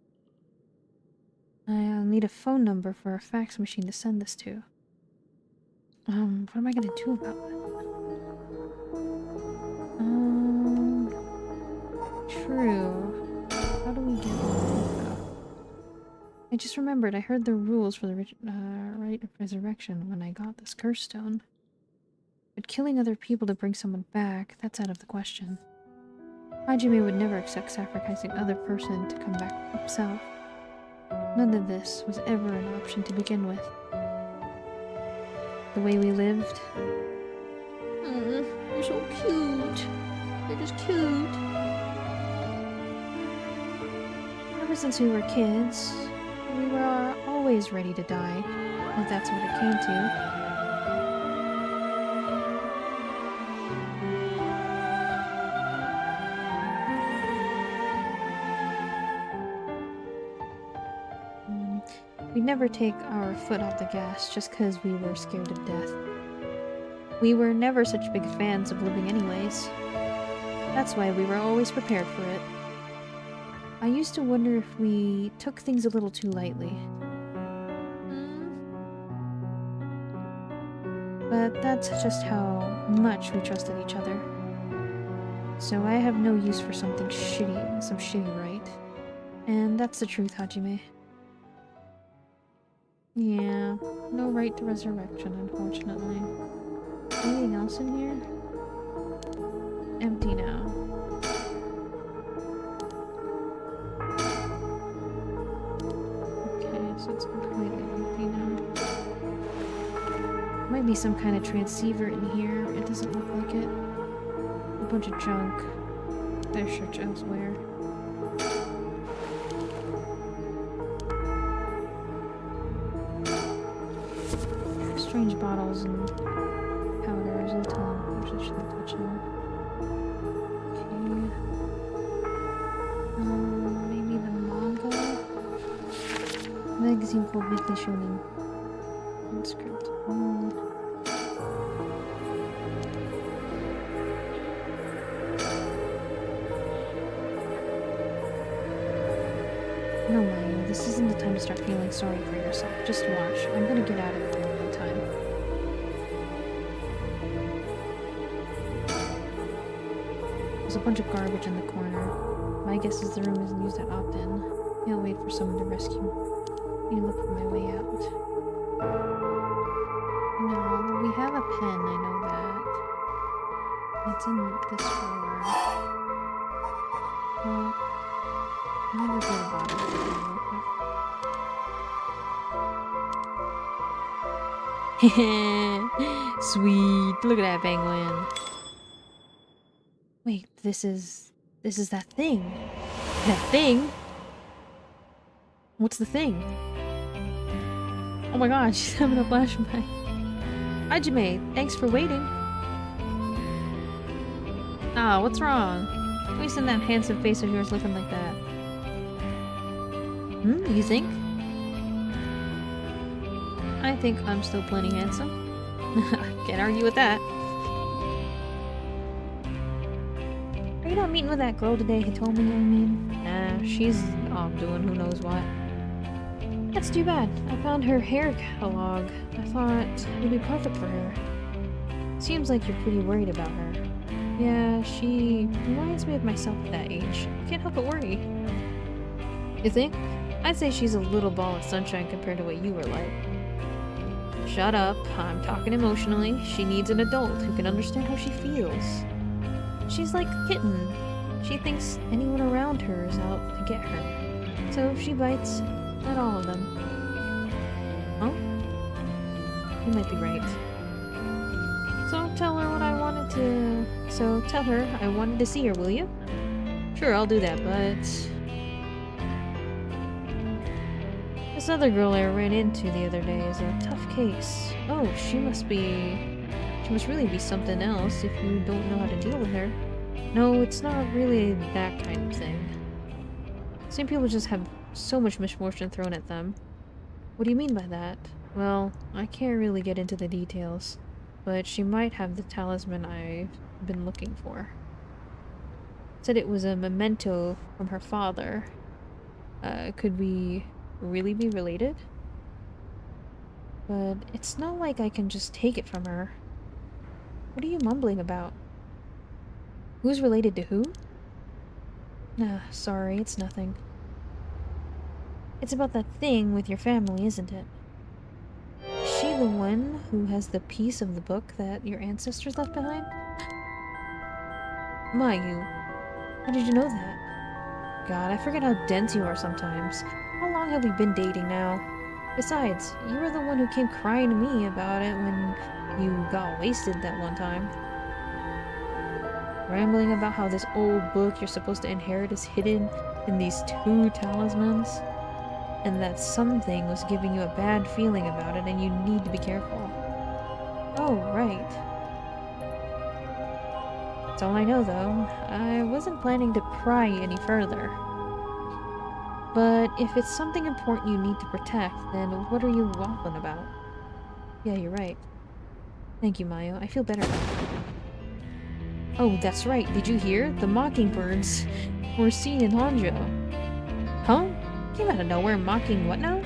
I'll need a phone number for a fax machine to send this to. What am I gonna do about it? True. How do we get it? I just remembered I heard the rules for the right of resurrection when I got this curse stone. But killing other people to bring someone back, that's out of the question. Hajime would never accept sacrificing other person to come back himself. None of this was ever an option to begin with. The way we lived. You're so cute. You're just cute. Ever since we were kids, we were always ready to die, if that's what it came to. We'd never take our foot off the gas just because we were scared of death. We were never such big fans of living anyways. That's why we were always prepared for it. I used to wonder if we took things a little too lightly. But that's just how much we trusted each other. So I have no use for something shitty, some shitty right. And that's the truth, Hajime. Yeah, no right to resurrection, unfortunately. Anything else in here? Empty now. Okay, so it's completely empty now. Might be some kind of transceiver in here. It doesn't look like it. A bunch of junk. There's search elsewhere. Strange bottles and powders and tongs. I shouldn't touch them. Okay. Maybe the manga? Magazine called Weekly Shonen. And script. No, Mayu, this isn't the time to start feeling sorry for yourself. Just watch. I'm gonna get out of here in no time. There's a bunch of garbage in the corner. My guess is the room isn't used that often. I'll wait for someone to rescue me and look for my way out. No, we have a pen, I know that. It's in this drawer. Well, I'm gonna get a bottle of it real quick. Sweet. Look at that penguin. Wait, this is that thing. That thing? What's the thing? Oh my god, she's having a flashback. Hajime, thanks for waiting. Ah, what's wrong? Wasting that handsome face of yours looking like that. You think? I think I'm still plenty handsome. Can't argue with that. Are you not meeting with that girl today, Hitomi, I mean? Nah, she's off doing who knows what. That's too bad. I found her hair catalog. I thought it would be perfect for her. Seems like you're pretty worried about her. Yeah, she reminds me of myself at that age. Can't help but worry. You think? I'd say she's a little ball of sunshine compared to what you were like. Shut up. I'm talking emotionally. She needs an adult who can understand how she feels. She's like a kitten. She thinks anyone around her is out to get her. So she bites at all of them. Huh? You might be right. So tell her I wanted to see her, will you? Sure, I'll do that, but... This other girl I ran into the other day is a tough case. Oh, she must really be something else if you don't know how to deal with her. No, it's not really that kind of thing. Some people just have so much misfortune thrown at them. What do you mean by that? Well, I can't really get into the details, but she might have the talisman I've been looking for. Said it was a memento from her father. Could we really be related? But it's not like I can just take it from her. What are you mumbling about? Who's related to who? Nah, sorry, it's nothing. It's about that thing with your family, isn't it? Is she the one who has the piece of the book that your ancestors left behind? Mayu, how did you know that? God, I forget how dense you are sometimes. How long have we been dating now? Besides, you were the one who came crying to me about it when you got wasted that one time. Rambling about how this old book you're supposed to inherit is hidden in these 2 talismans. And that something was giving you a bad feeling about it and you need to be careful. Oh, right. That's all I know, though. I wasn't planning to pry any further. But if it's something important you need to protect, then what are you waffling about? Yeah, you're right. Thank you, Mayo. I feel better about it. Oh, that's right. Did you hear? The mockingbirds were seen in Honjo. Huh? Came out of nowhere mocking what now?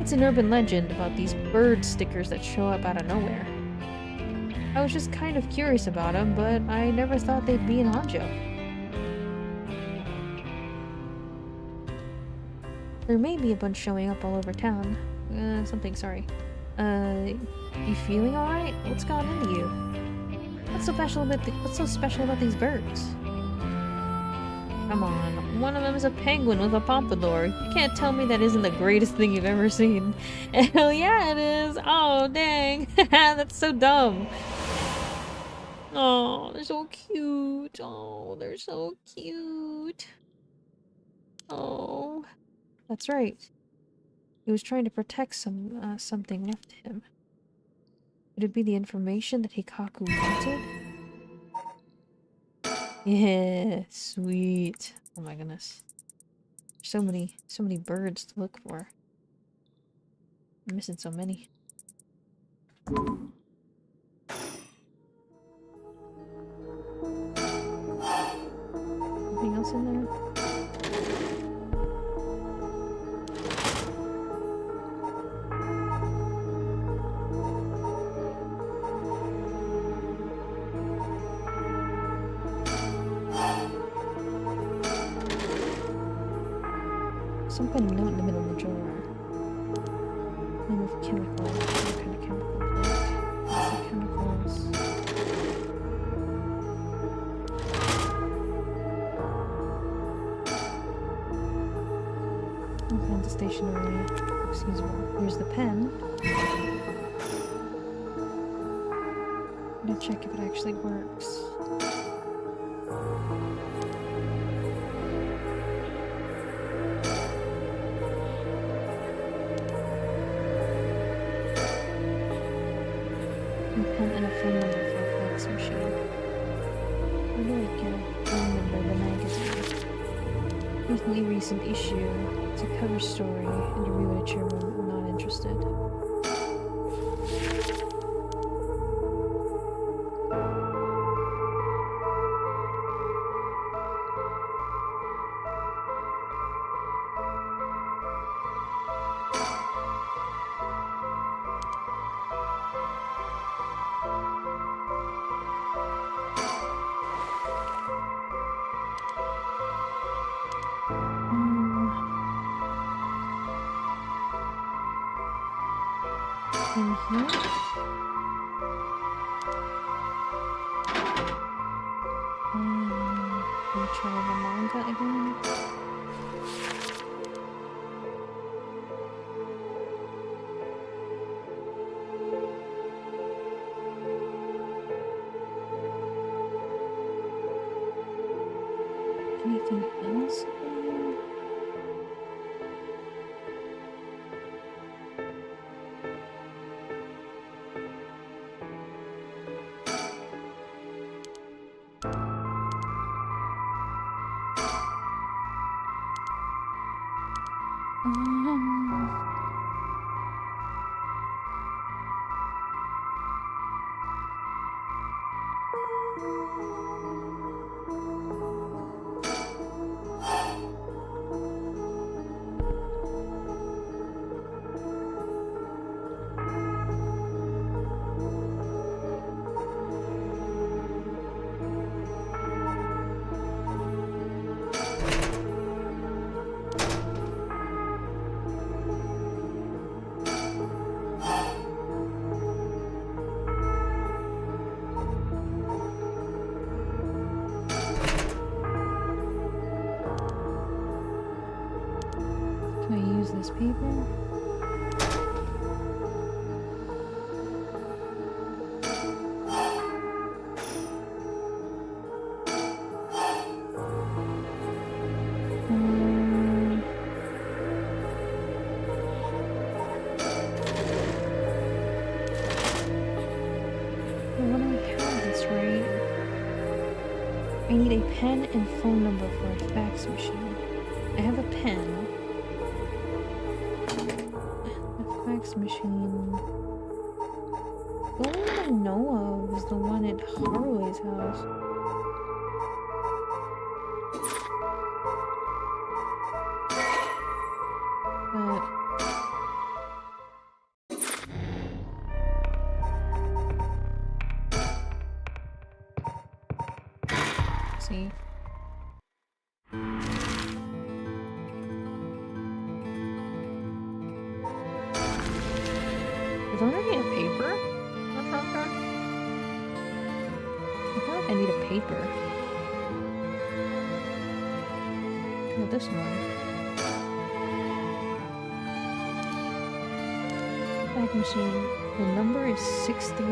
It's an urban legend about these bird stickers that show up out of nowhere. I was just kind of curious about them, but I never thought they'd be in Honjo. There may be a bunch showing up all over town. Sorry. You feeling alright? What's gone into you? What's so special about these birds? Come on, one of them is a penguin with a pompadour. You can't tell me that isn't the greatest thing you've ever seen. Hell yeah, it is. Oh, dang. That's so dumb. Oh, they're so cute. Oh, they're so cute. Oh, that's right. He was trying to protect something left to him. Would it be the information that Hikaku wanted? Yeah, sweet. Oh my goodness. So many birds to look for. I'm missing so many. Anything else in there? Some kind of note in the middle of the drawer. Name of chemical. What kind of chemical? What's the chemicals? All kinds of stationery. Excuse me. Here's the pen. I'm gonna check if it actually works. Pen and a phone number for a fax machine. Where do I get a phone number in the magazine? Recently recent issue. It's a cover story. Interview with a chairman. I'm not interested. In here. Can we try the manga again? Um, can I use this paper? Um, when I have this right, I need a pen and phone number for a fax machine. I have a pen. A fax machine. The only one I know of is the one at Harley's house. But see. Is there already a paper? What's wrong there? I feel like I need a paper. Oh, this one. Fax machine. The number is 63.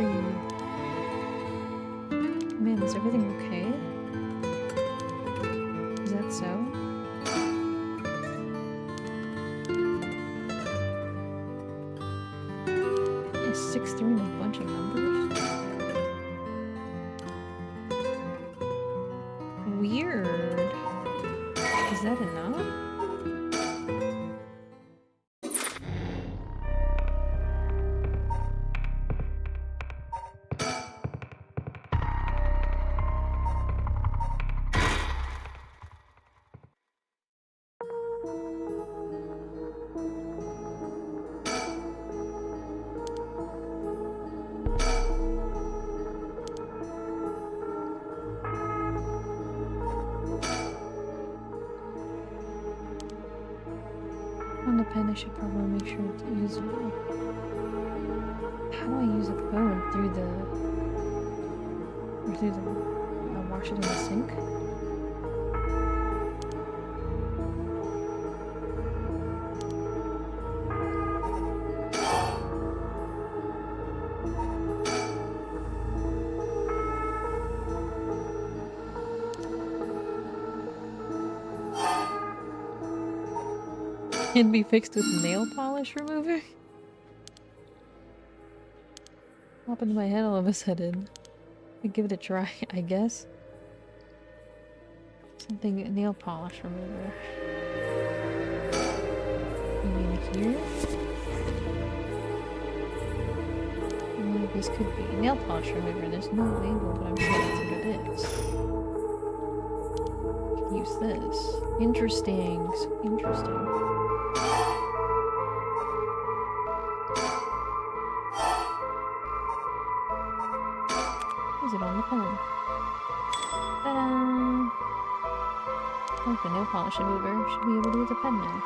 Man, is everything okay? Is that so? It's 63 and a bunch of numbers? Weird. Is that enough? On the pen, I should probably make sure it's usable. How do I use a phone through the... or through the... I wash it in the sink? Can be fixed with nail polish remover? Pop into my head all of a sudden. I give it a try, I guess. Something, nail polish remover. Maybe in here? One of these could be. Nail polish remover, there's no label, but I'm sure it's under this. Use this. Interesting. Interesting. Is it on the pen? Ta-da! Like the nail polish remover should be able to use a pen now.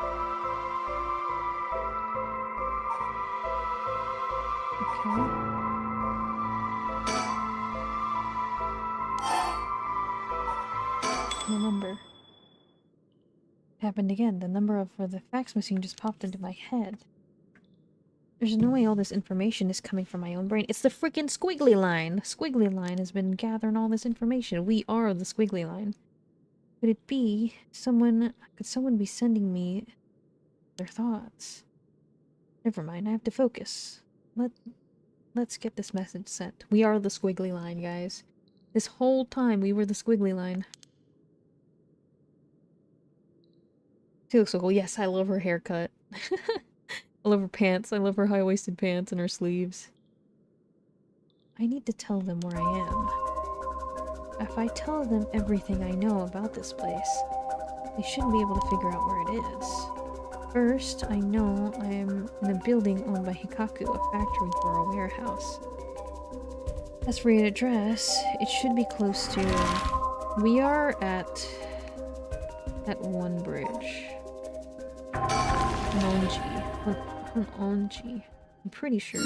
Okay. The number. Happened again. The number for the fax machine just popped into my head. There's no way all this information is coming from my own brain. It's the freaking squiggly line. Squiggly line has been gathering all this information. We are the squiggly line. Could it be someone... Could someone be sending me their thoughts? Never mind, I have to focus. Let's get this message sent. We are the squiggly line, guys. This whole time we were the squiggly line. She looks so cool. Yes, I love her haircut. I love her pants. I love her high-waisted pants and her sleeves. I need to tell them where I am. If I tell them everything I know about this place, they should be able to figure out where it is. First, I know I am in a building owned by Hikaku, a factory for a warehouse. As for your address, it should be close to... We are at one bridge. Honjo. I'm pretty sure.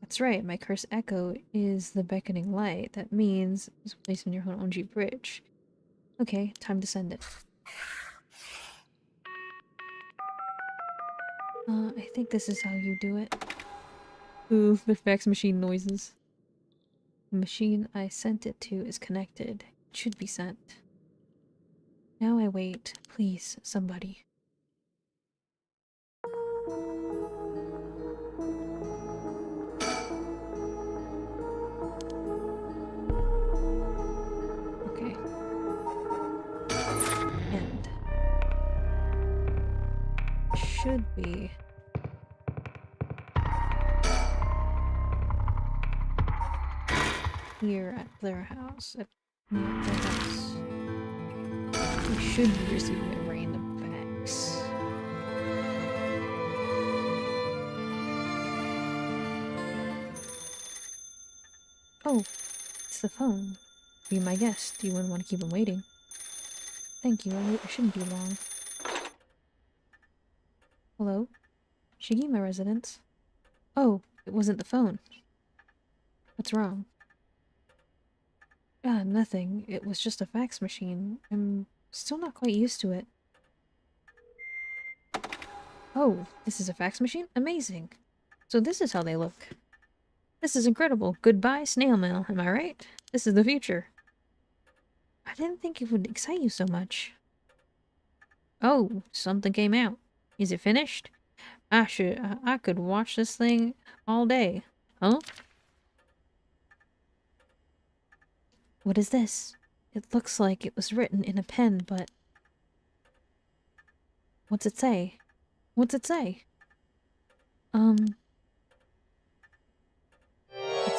That's right, my curse echo is the beckoning light. That means it's placed on your Honjo bridge. Okay, time to send it. I think this is how you do it. Ooh, the fax machine noises. The machine I sent it to is connected. It should be sent. Now I wait. Please, somebody. Okay. End. Should be... here at their house. Near their house. We should be receiving a random fax. Oh, it's the phone. Be my guest. You wouldn't want to keep him waiting. Thank you. I shouldn't be long. Hello? Shigima residence? Oh, it wasn't the phone. What's wrong? Ah, nothing. It was just a fax machine. I'm still not quite used to it. Oh, this is a fax machine? Amazing. So this is how they look. This is incredible. Goodbye, snail mail. Am I right? This is the future. I didn't think it would excite you so much. Oh, something came out. Is it finished? I could watch this thing all day. Huh? What is this? It looks like it was written in a pen, but... What's it say? What's it say? It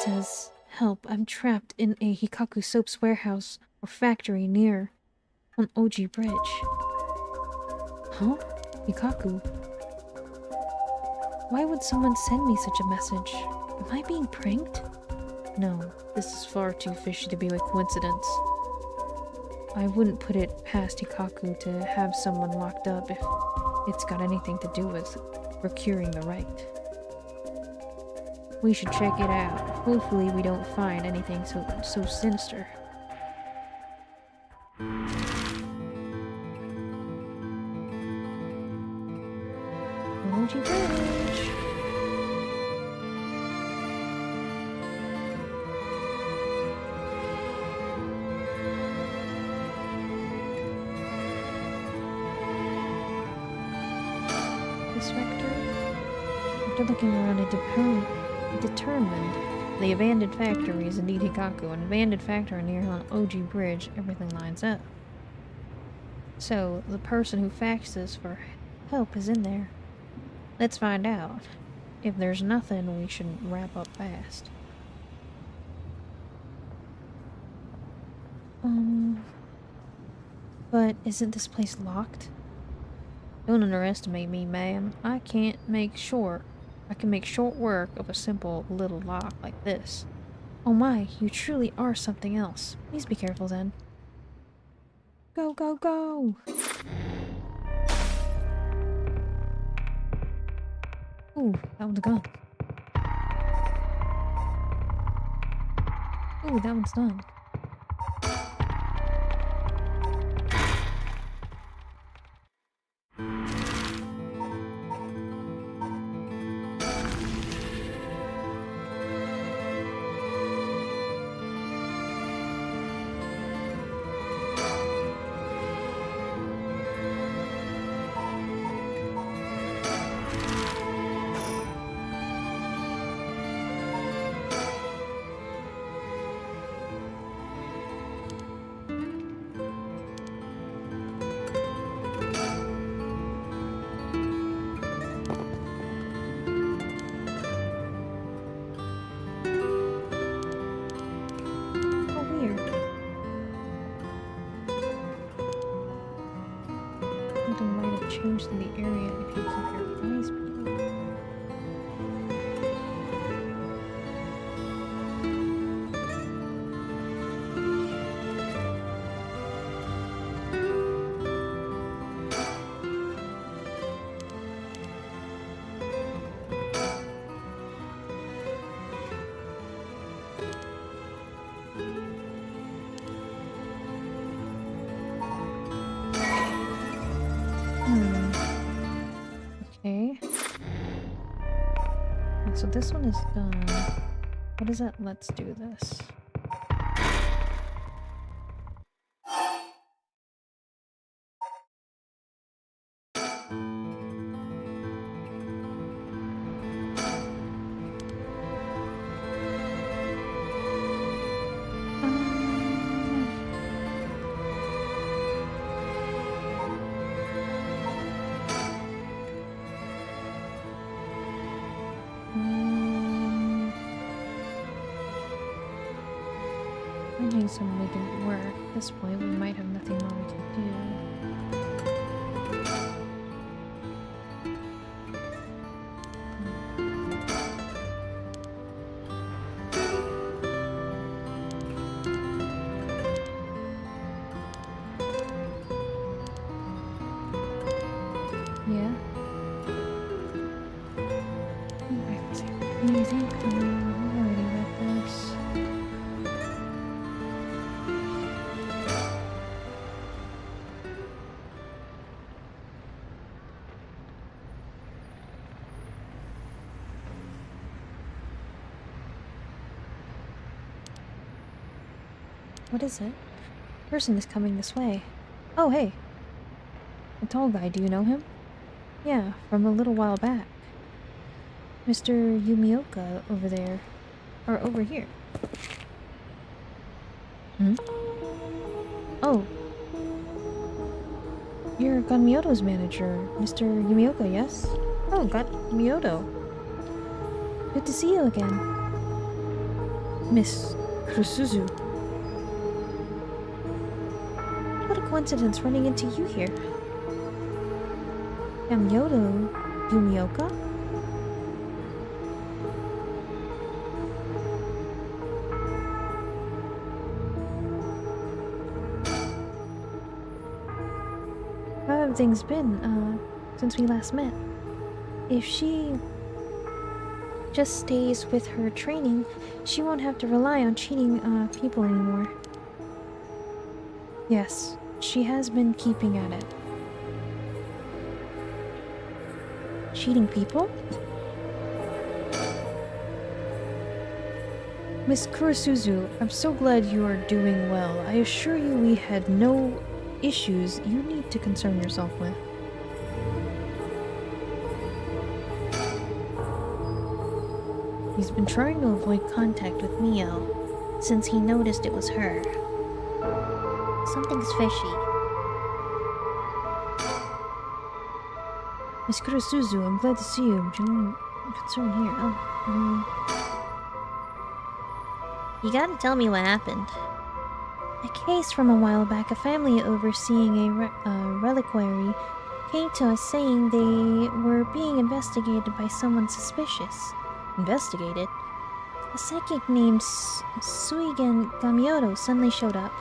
says, help, I'm trapped in a Hikaku soap's warehouse or factory near on Oji Bridge. Huh? Hikaku? Why would someone send me such a message? Am I being pranked? No, this is far too fishy to be a coincidence. I wouldn't put it past Hikaku to have someone locked up if it's got anything to do with procuring the right. We should check it out. Hopefully we don't find anything so sinister. Emoji Bridge! This vector? After looking around, it determined the abandoned factory is indeed Hikaku. An abandoned factory near on Oji Bridge. Everything lines up. So, the person who faxes for help is in there. Let's find out. If there's nothing, we should wrap up fast. But isn't this place locked? Don't underestimate me, ma'am. I can make short work of a simple little lock like this. Oh my, you truly are something else. Please be careful then. Go, go, go! Ooh, that one's gone. Ooh, that one's done. change in the area if you keep your eyes peeled. Okay. So this one is done. What is that? Let's do this. So we didn't work. At this point, we might have nothing more we can do. Yeah. I think I'm already read this. What is it? Person is coming this way. Oh, hey. The tall guy, do you know him? Yeah, from a little while back. Mr. Yumioka over there. Or over here. Hmm? Oh. You're Ganmyoto's manager, Mr. Yumioka, yes? Oh, Ganmyoto. Good to see you again. Miss Kurusuzu. What a coincidence running into you here. Ganmyoto Yumioka? How have things been, since we last met? If she just stays with her training, she won't have to rely on cheating, people anymore. Yes, she has been keeping at it. Cheating people? Miss Kurusuzu, I'm so glad you are doing well. I assure you we had no issues you need to concern yourself with. He's been trying to avoid contact with Mio since he noticed it was her. Something's fishy. Miss Kurusuzu, I'm glad to see you. I'm genuinely concerned here. You gotta tell me what happened. A case from a while back, a family overseeing a reliquary came to us saying they were being investigated by someone suspicious. Investigated? A psychic named Suigen Gamyoto suddenly showed up.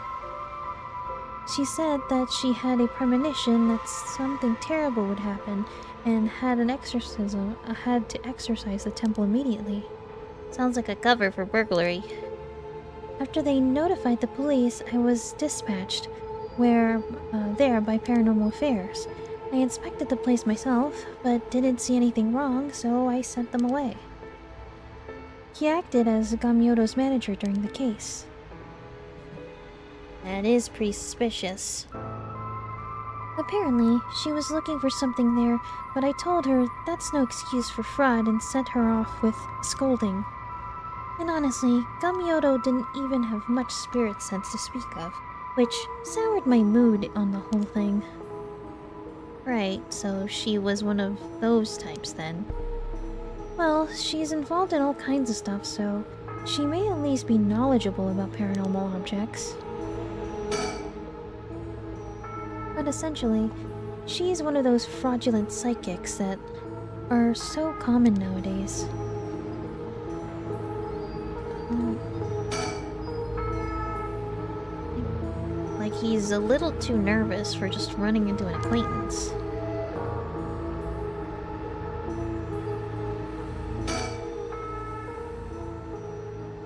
She said that she had a premonition that something terrible would happen and had to exorcise the temple immediately. Sounds like a cover for burglary. After they notified the police, I was dispatched there by Paranormal Affairs. I inspected the place myself, but didn't see anything wrong, so I sent them away. He acted as Gamyoto's manager during the case. That is pretty suspicious. Apparently, she was looking for something there, but I told her that's no excuse for fraud and sent her off with scolding. And honestly, Gamyoto didn't even have much spirit sense to speak of, which soured my mood on the whole thing. Right, so she was one of those types then. Well, she's involved in all kinds of stuff, so she may at least be knowledgeable about paranormal objects. But essentially, She's one of those fraudulent psychics that are so common nowadays. Like he's a little too nervous for just running into an acquaintance.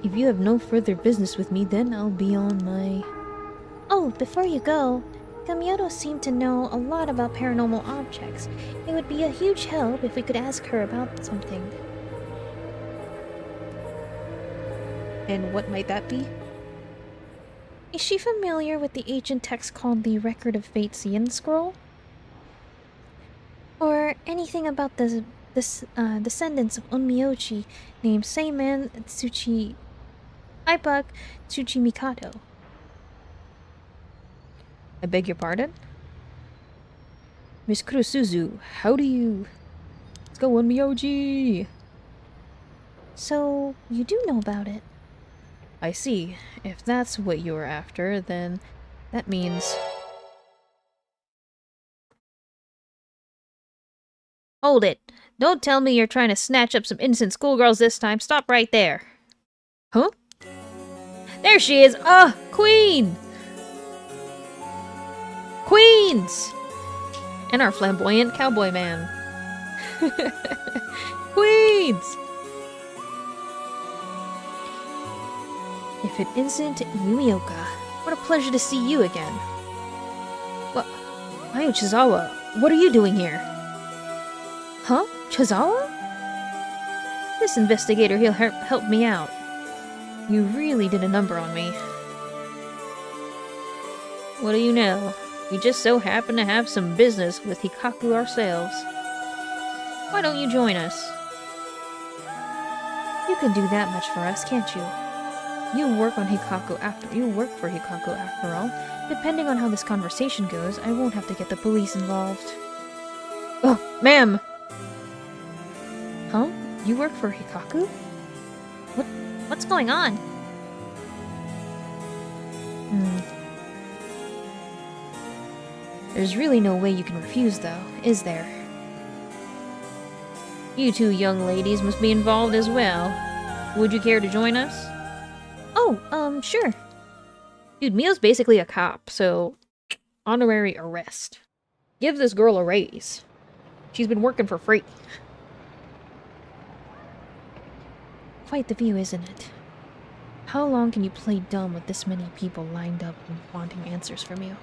If you have no further business with me, then I'll be on my... Oh, before you go, Gamioto seemed to know a lot about paranormal objects. It would be a huge help if we could ask her about something. And what might that be? Is she familiar with the ancient text called the Record of Fate's Yin Scroll? Or anything about the descendants of Onmyoji named Seiman Tsuchi... Aibak Tsuchi Mikado? I beg your pardon? Miss Kurosuzu, how do you... Let's go on Miyoji! So, you do know about it? I see. If that's what you're after, then that means... Hold it. Don't tell me you're trying to snatch up some innocent schoolgirls this time. Stop right there. Huh? There she is! Queen! Queens! And our flamboyant cowboy man. Queens! If it isn't Yumioka, what a pleasure to see you again. What? Mayu Chizawa, what are you doing here? Huh? Chizawa? This investigator here helped me out. You really did a number on me. What do you know? We just so happen to have some business with Hikaku ourselves. Why don't you join us? You can do that much for us, can't you? You work for Hikaku after all. Depending on how this conversation goes, I won't have to get the police involved. Oh, ma'am! Huh? You work for Hikaku? What's going on? There's really no way you can refuse, though, is there? You two young ladies must be involved as well. Would you care to join us? Oh, sure. Dude, Mio's basically a cop, so... honorary arrest. Give this girl a raise. She's been working for free. Quite the view, isn't it? How long can you play dumb with this many people lined up and wanting answers from you?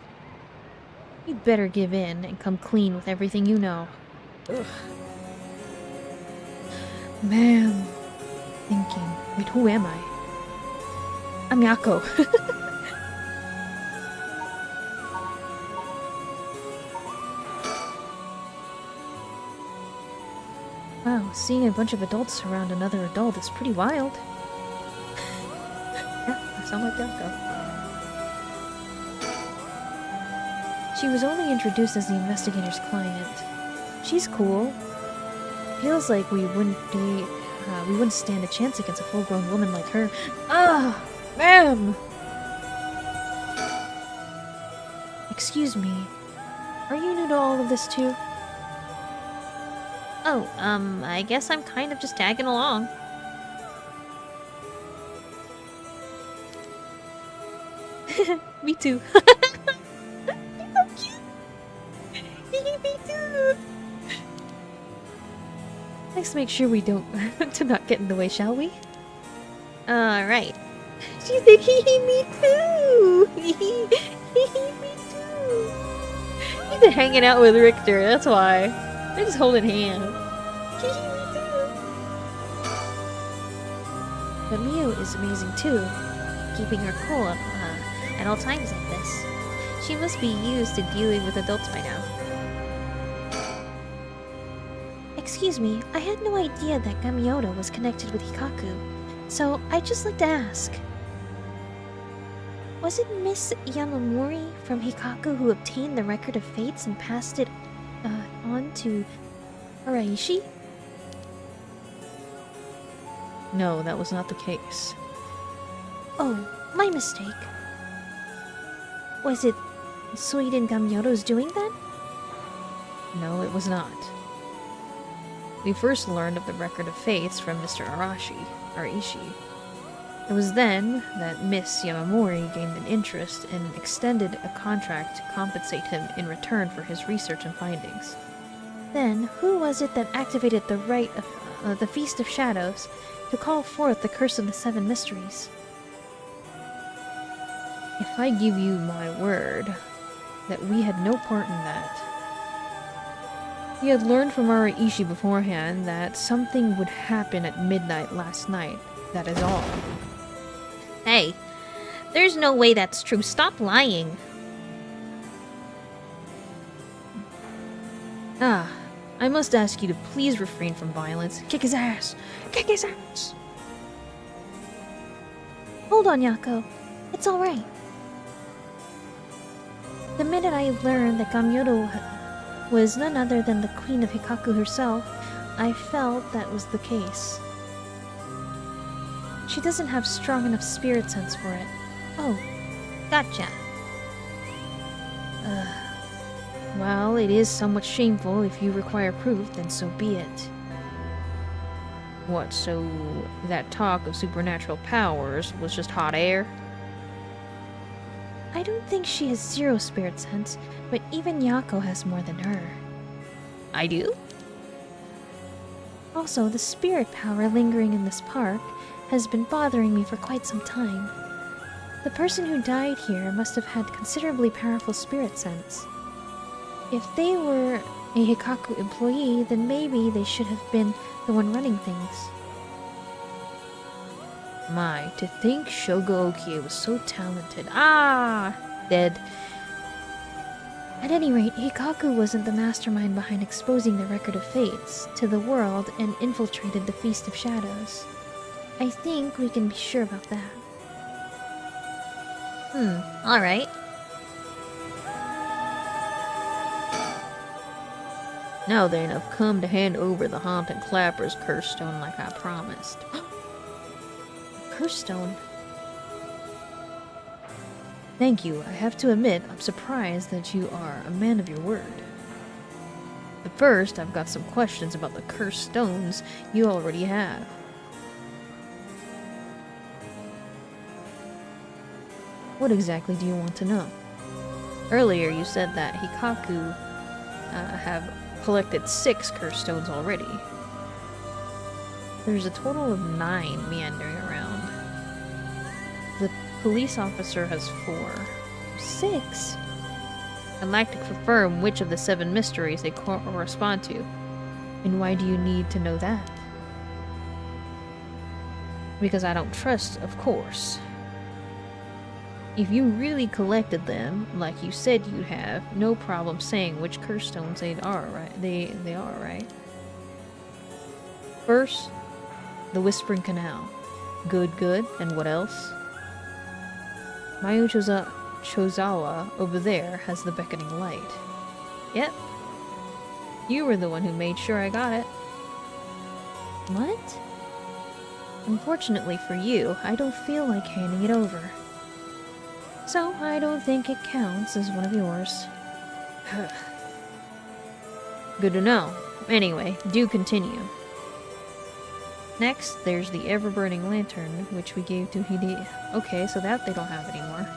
You'd better give in and come clean with everything you know. Ugh. Man. Thinking. Wait, who am I? I'm Yako. Wow, seeing a bunch of adults around another adult is pretty wild. Yeah, I sound like Yako. She was only introduced as the investigator's client. She's cool. Feels like we wouldn't stand a chance against a full-grown woman like her. Ah, ma'am! Excuse me. Are you new to all of this too? Oh, I guess I'm kind of just tagging along. Me too. Me too! Let's make sure we don't to not get in the way, shall we? Alright. She's like, me too! Me too! He's been hanging out with Richter, that's why. They're just holding hands. Me too! But Mio is amazing too. Keeping her cool at all times like this. She must be used to dealing with adults by now. Excuse me, I had no idea that Gamioto was connected with Hikaku, so I'd just like to ask. Was it Miss Yamamori from Hikaku who obtained the Record of Fates and passed it on to Araishi? No, that was not the case. Oh, my mistake. Was it Suiden Gamioto's doing then? No, it was not. We first learned of the Record of Fates from Mr. Arishi. It was then that Miss Yamamori gained an interest and extended a contract to compensate him in return for his research and findings. Then, who was it that activated the rite of the Feast of Shadows to call forth the Curse of the Seven Mysteries? If I give you my word that we had no part in that. We had learned from Arishi beforehand that something would happen at midnight last night. That is all. Hey, there's no way that's true. Stop lying. Ah, I must ask you to please refrain from violence. Kick his ass! Kick his ass! Hold on, Yako. It's alright. The minute I learned that Gamyodo was none other than the Queen of Hikaku herself, I felt that was the case. She doesn't have strong enough spirit sense for it. Oh, gotcha. Well, it is somewhat shameful. If you require proof, then so be it. What, so that talk of supernatural powers was just hot air? I don't think she has zero spirit sense, but even Yako has more than her. I do? Also, the spirit power lingering in this park has been bothering me for quite some time. The person who died here must have had considerably powerful spirit sense. If they were a Hikaku employee, then maybe they should have been the one running things. My, to think Shogo Okie was so talented. Ah! Dead. At any rate, Hikaku wasn't the mastermind behind exposing the Record of Fates to the world and infiltrated the Feast of Shadows. I think we can be sure about that. Alright. Now then, I've come to hand over the Haunted Clapper's curse stone like I promised. Curse stone? Thank you. I have to admit, I'm surprised that you are a man of your word. But first, I've got some questions about the cursed stones you already have. What exactly do you want to know? Earlier, you said that Hikaku have collected 6 cursed stones already. There's a total of 9 meandering around. The police officer has 4. 6? I'd like to confirm which of the 7 mysteries they correspond to. And why do you need to know that? Because I don't trust, of course. If you really collected them, like you said you'd have, no problem saying which curse stones they are, right? They are, right? First, the Whispering Canal. Good, and what else? Mayu Chozawa over there has the Beckoning Light. Yep. You were the one who made sure I got it. What? Unfortunately for you, I don't feel like handing it over. So, I don't think it counts as one of yours. Good to know. Anyway, do continue. Next, there's the ever-burning lantern, which we gave to Hide. Okay, so that they don't have anymore.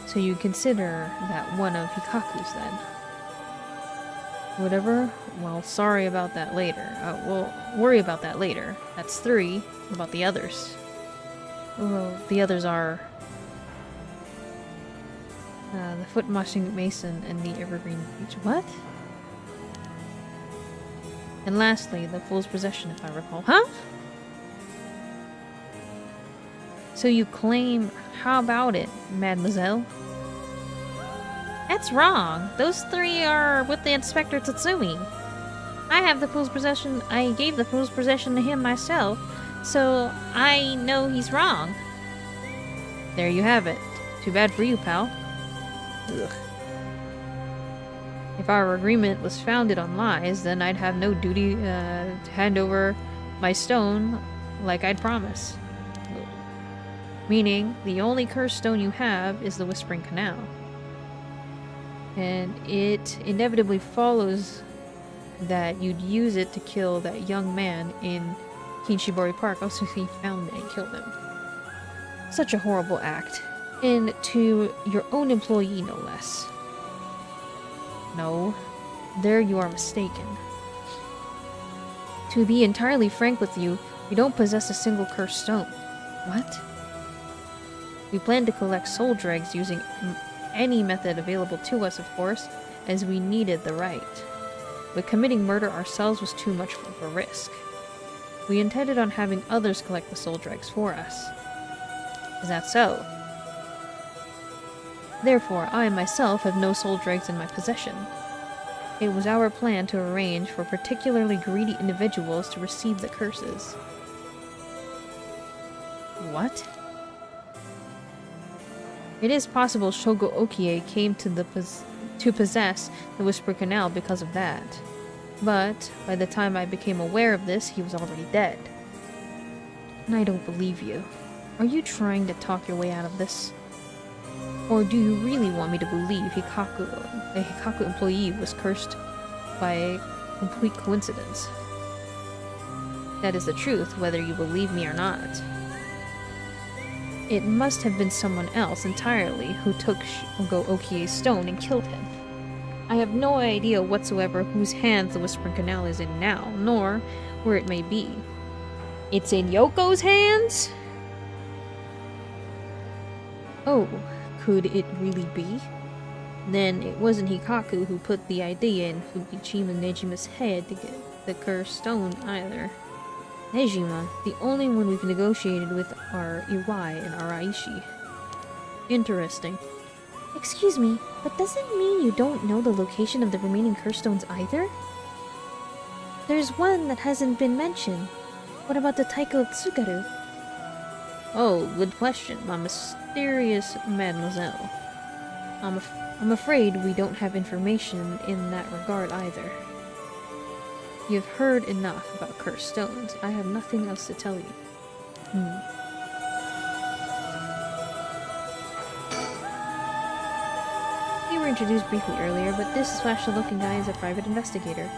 So you consider that one of Hikaku's then. Whatever. Well, sorry about that later. We'll worry about that later. That's 3. What about the others? Well, the others are the Foot Moshing Mason and the Evergreen Beach. What? And lastly, the Fool's Possession, if I recall. Huh? So you claim... How about it, mademoiselle? That's wrong. Those 3 are with the Inspector Tatsumi. I have the Fool's Possession. I gave the Fool's Possession to him myself, so I know he's wrong. There you have it. Too bad for you, pal. Ugh. If our agreement was founded on lies, then I'd have no duty to hand over my stone like I'd promised. Meaning, the only cursed stone you have is the Whispering Canal. And it inevitably follows that you'd use it to kill that young man in Kinshibori Park. Also, he found it and killed him. Such a horrible act. And to your own employee, no less. No, there you are mistaken. To be entirely frank with you, we don't possess a single cursed stone. What? We plan to collect soul dregs using any method available to us, of course, as we needed the right. But committing murder ourselves was too much of a risk. We intended on having others collect the soul dregs for us. Is that so? Therefore, I myself have no soul dregs in my possession. It was our plan to arrange for particularly greedy individuals to receive the curses. What? It is possible Shogo Okie came to possess the Whisper Canal because of that. But by the time I became aware of this, he was already dead. And I don't believe you. Are you trying to talk your way out of this? Or do you really want me to believe a Hikaku employee was cursed by a complete coincidence? That is the truth, whether you believe me or not. It must have been someone else entirely who took Shogo Okie's stone and killed him. I have no idea whatsoever whose hands the Whispering Canal is in now, nor where it may be. It's in Yoko's hands? Oh, could it really be? Then it wasn't Hikaku who put the idea in Fukishima Nejima's head to get the cursed stone either. Nejima, the only one we've negotiated with are Iwai and Araishi. Interesting. Excuse me, but does it mean you don't know the location of the remaining curse stones either? There's one that hasn't been mentioned. What about the Taiko Tsugaru? Oh, good question, my mysterious mademoiselle. I'm afraid we don't have information in that regard either. You've heard enough about cursed stones. I have nothing else to tell you. You were introduced briefly earlier, but this special-looking guy is a private investigator.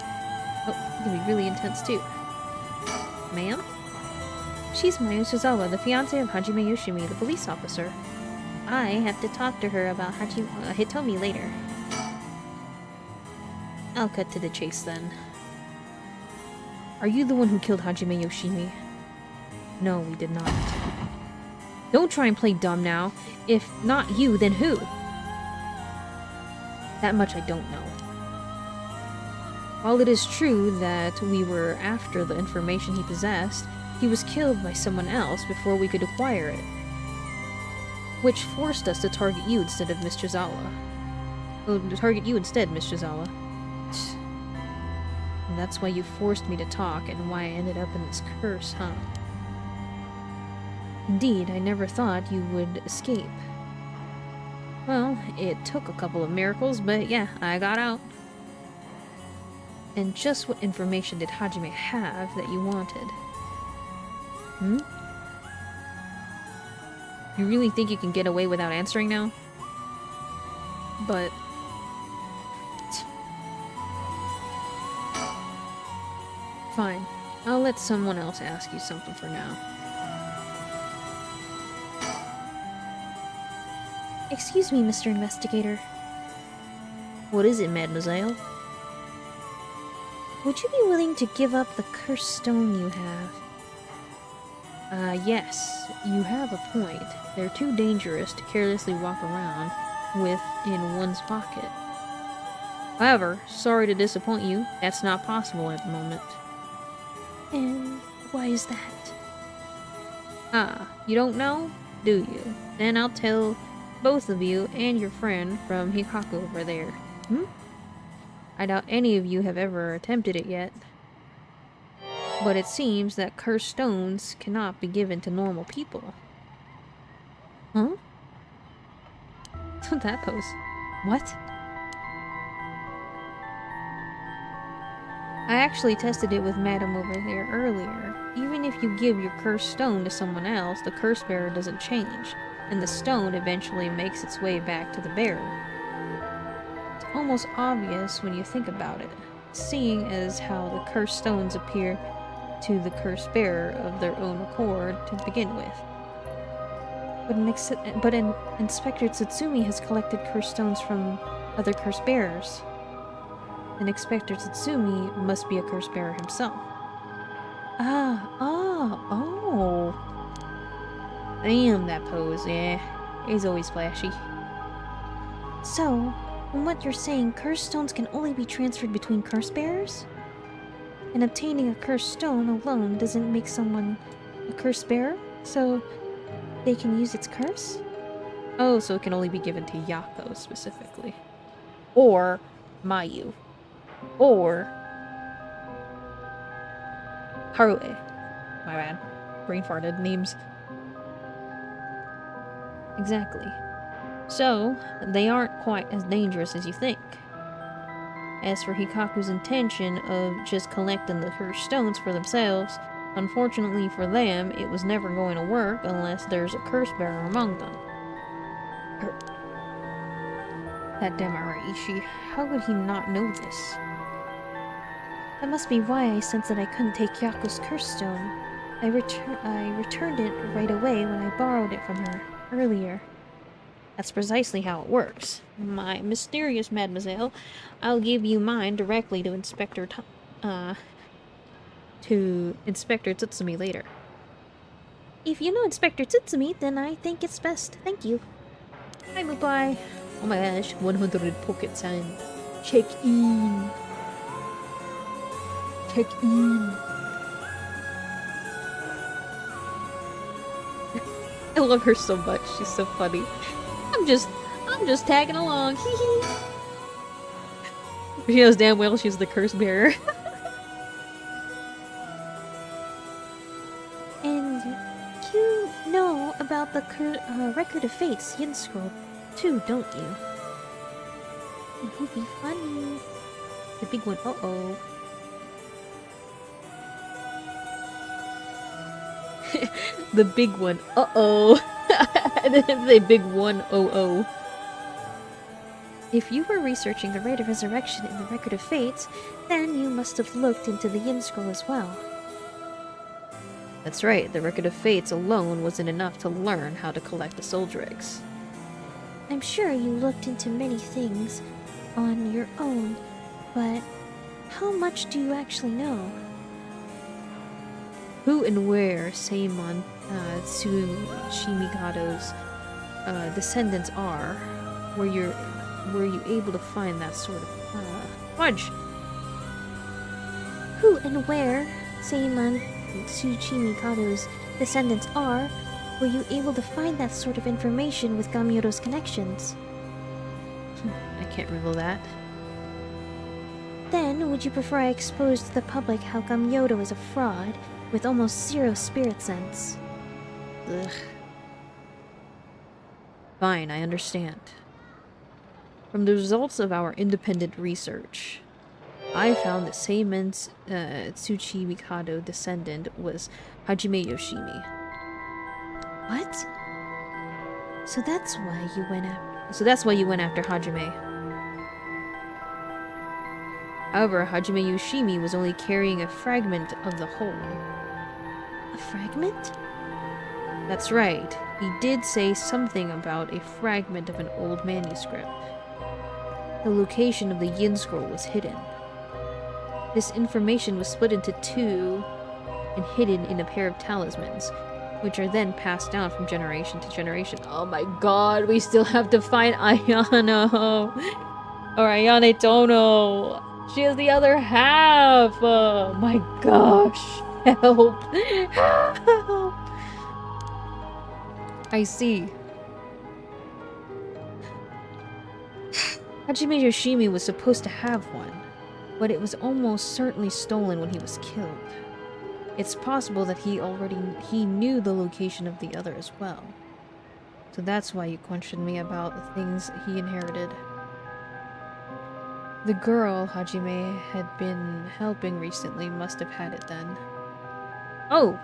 Oh, he can be really intense too. Ma'am? She's Mayu Suzawa, the fiancée of Hajime Yoshimi, the police officer. I have to talk to her about Hitomi later. I'll cut to the chase then. Are you the one who killed Hajime Yoshimi? No, we did not. Don't try and play dumb now. If not you, then who? That much I don't know. While it is true that we were after the information he possessed, he was killed by someone else before we could acquire it. Which forced us to target you instead of Mr. Zawa. Oh, to target you instead, Mr. Zawa. And that's why you forced me to talk and why I ended up in this curse, huh? Indeed, I never thought you would escape. Well, it took a couple of miracles, but yeah, I got out. And just what information did Hajime have that you wanted? You really think you can get away without answering now? But... fine. I'll let someone else ask you something for now. Excuse me, Mr. Investigator. What is it, mademoiselle? Would you be willing to give up the cursed stone you have? Yes, you have a point. They're too dangerous to carelessly walk around with in one's pocket. However, sorry to disappoint you, that's not possible at the moment. And why is that? Ah, you don't know? Do you? Then I'll tell both of you and your friend from Hikaku over there. I doubt any of you have ever attempted it yet. But it seems that cursed stones cannot be given to normal people. Huh? That pose. What? I actually tested it with Madam over there earlier. Even if you give your cursed stone to someone else, the curse bearer doesn't change, and the stone eventually makes its way back to the bearer. almost obvious when you think about it, seeing as how the cursed stones appear to the cursed bearer of their own accord to begin with. But Inspector Tsutsumi has collected cursed stones from other cursed bearers. And Inspector Tsutsumi must be a cursed bearer himself. Oh. Damn, that pose, yeah. He's always flashy. So, from what you're saying, cursed stones can only be transferred between curse bearers? And obtaining a cursed stone alone doesn't make someone a curse bearer, so they can use its curse? Oh, so it can only be given to Yako specifically. Or Mayu. Or Haruo. My bad. Brain farted names. Exactly. So, they aren't quite as dangerous as you think. As for Hikaku's intention of just collecting the cursed stones for themselves, unfortunately for them, it was never going to work unless there's a curse bearer among them. That damn Araishi, how would he not know this? That must be why I sensed that I couldn't take Yako's curse stone. I returned it right away when I borrowed it from her earlier. That's precisely how it works. My mysterious mademoiselle, I'll give you mine directly to Inspector Tsutsumi later. If you know Inspector Tsutsumi, then I think it's best. Thank you. Bye. Oh my gosh, 100 pocket sign. Check in. I love her so much. She's so funny. I'm just tagging along. She knows damn well she's the curse bearer. And you know about the Record of Fates Yin Scroll too, don't you? It would be funny. The big one. Uh-oh. The big one. Uh-oh. The big one. Oh. If you were researching the Rite of Resurrection in the Record of Fates, then you must have looked into the Yin Scroll as well. That's right. The Record of Fates alone wasn't enough to learn how to collect the soul dregs. I'm sure you looked into many things on your own, but how much do you actually know? Who and where Seimon Tsuchimikado's descendants are? Were you able to find that sort of fudge? Who and where Seimon Tsuchimikado's descendants are? Were you able to find that sort of information with Gamyodo's connections? I can't reveal that. Then, would you prefer I expose to the public how Gamyodo is a fraud with almost zero spirit sense? Ugh. Fine, I understand. From the results of our independent research, I found that Seimon's Tsuchimikado descendant was Hajime Yoshimi. What? So that's why you went after Hajime. However, Hajime Yoshimi was only carrying a fragment of the whole. A fragment? That's right. He did say something about a fragment of an old manuscript. The location of the Yin Scroll was hidden. This information was split into two and hidden in a pair of talismans, which are then passed down from generation to generation. Oh my god, we still have to find Ayano! Or Ayane Tono! She has the other half! Oh my gosh! Help! Help! I see. Hajime Yoshimi was supposed to have one, but it was almost certainly stolen when he was killed. It's possible that he knew the location of the other as well. So that's why you questioned me about the things he inherited. The girl Hajime had been helping recently must have had it then. Oh!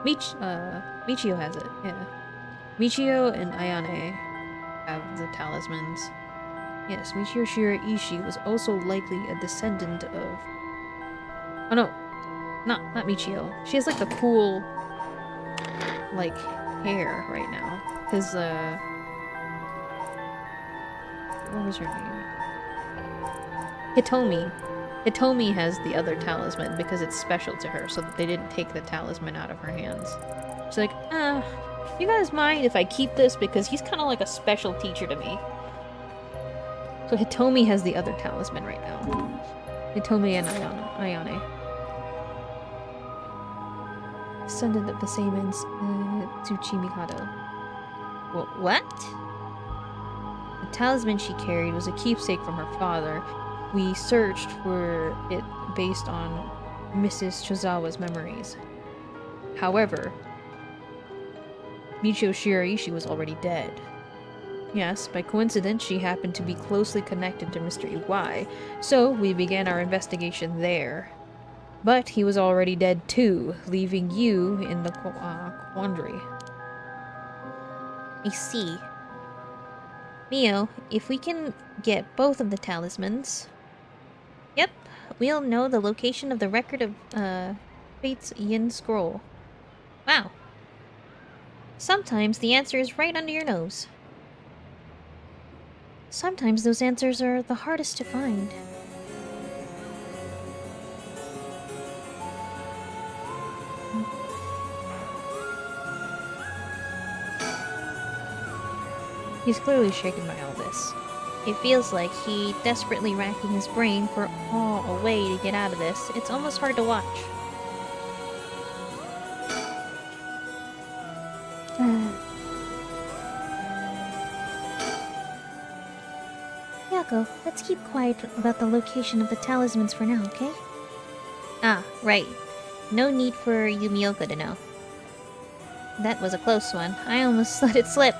Michio has it, yeah. Michio and Ayane have the talismans. Yes, Michio Shiraishi was also likely a descendant of... Oh no, not Michio. She has like the cool, like, hair right now. Cause, what was her name? Hitomi. Hitomi has the other talisman because it's special to her, so that they didn't take the talisman out of her hands. She's like, you guys mind if I keep this? Because he's kind of like a special teacher to me. So Hitomi has the other talisman right now. Hitomi and Ayane. Descendant of the same Tsuchimikado. What? The talisman she carried was a keepsake from her father. We searched for it based on Mrs. Chozawa's memories. However, Michio Shiraishi was already dead. Yes, by coincidence, she happened to be closely connected to Mr. Iwai, so we began our investigation there. But he was already dead too, leaving you in the quandary. I see. Mio, if we can get both of the talismans... Yep, we'll know the location of the record of, Fate's Yin Scroll. Wow. Sometimes the answer is right under your nose. Sometimes those answers are the hardest to find. He's clearly shaken by all this. It feels like he desperately racking his brain for a way to get out of this. It's almost hard to watch. Yako, let's keep quiet about the location of the talismans for now, okay? Ah, right. No need for Yumioka to know. That was a close one. I almost let it slip.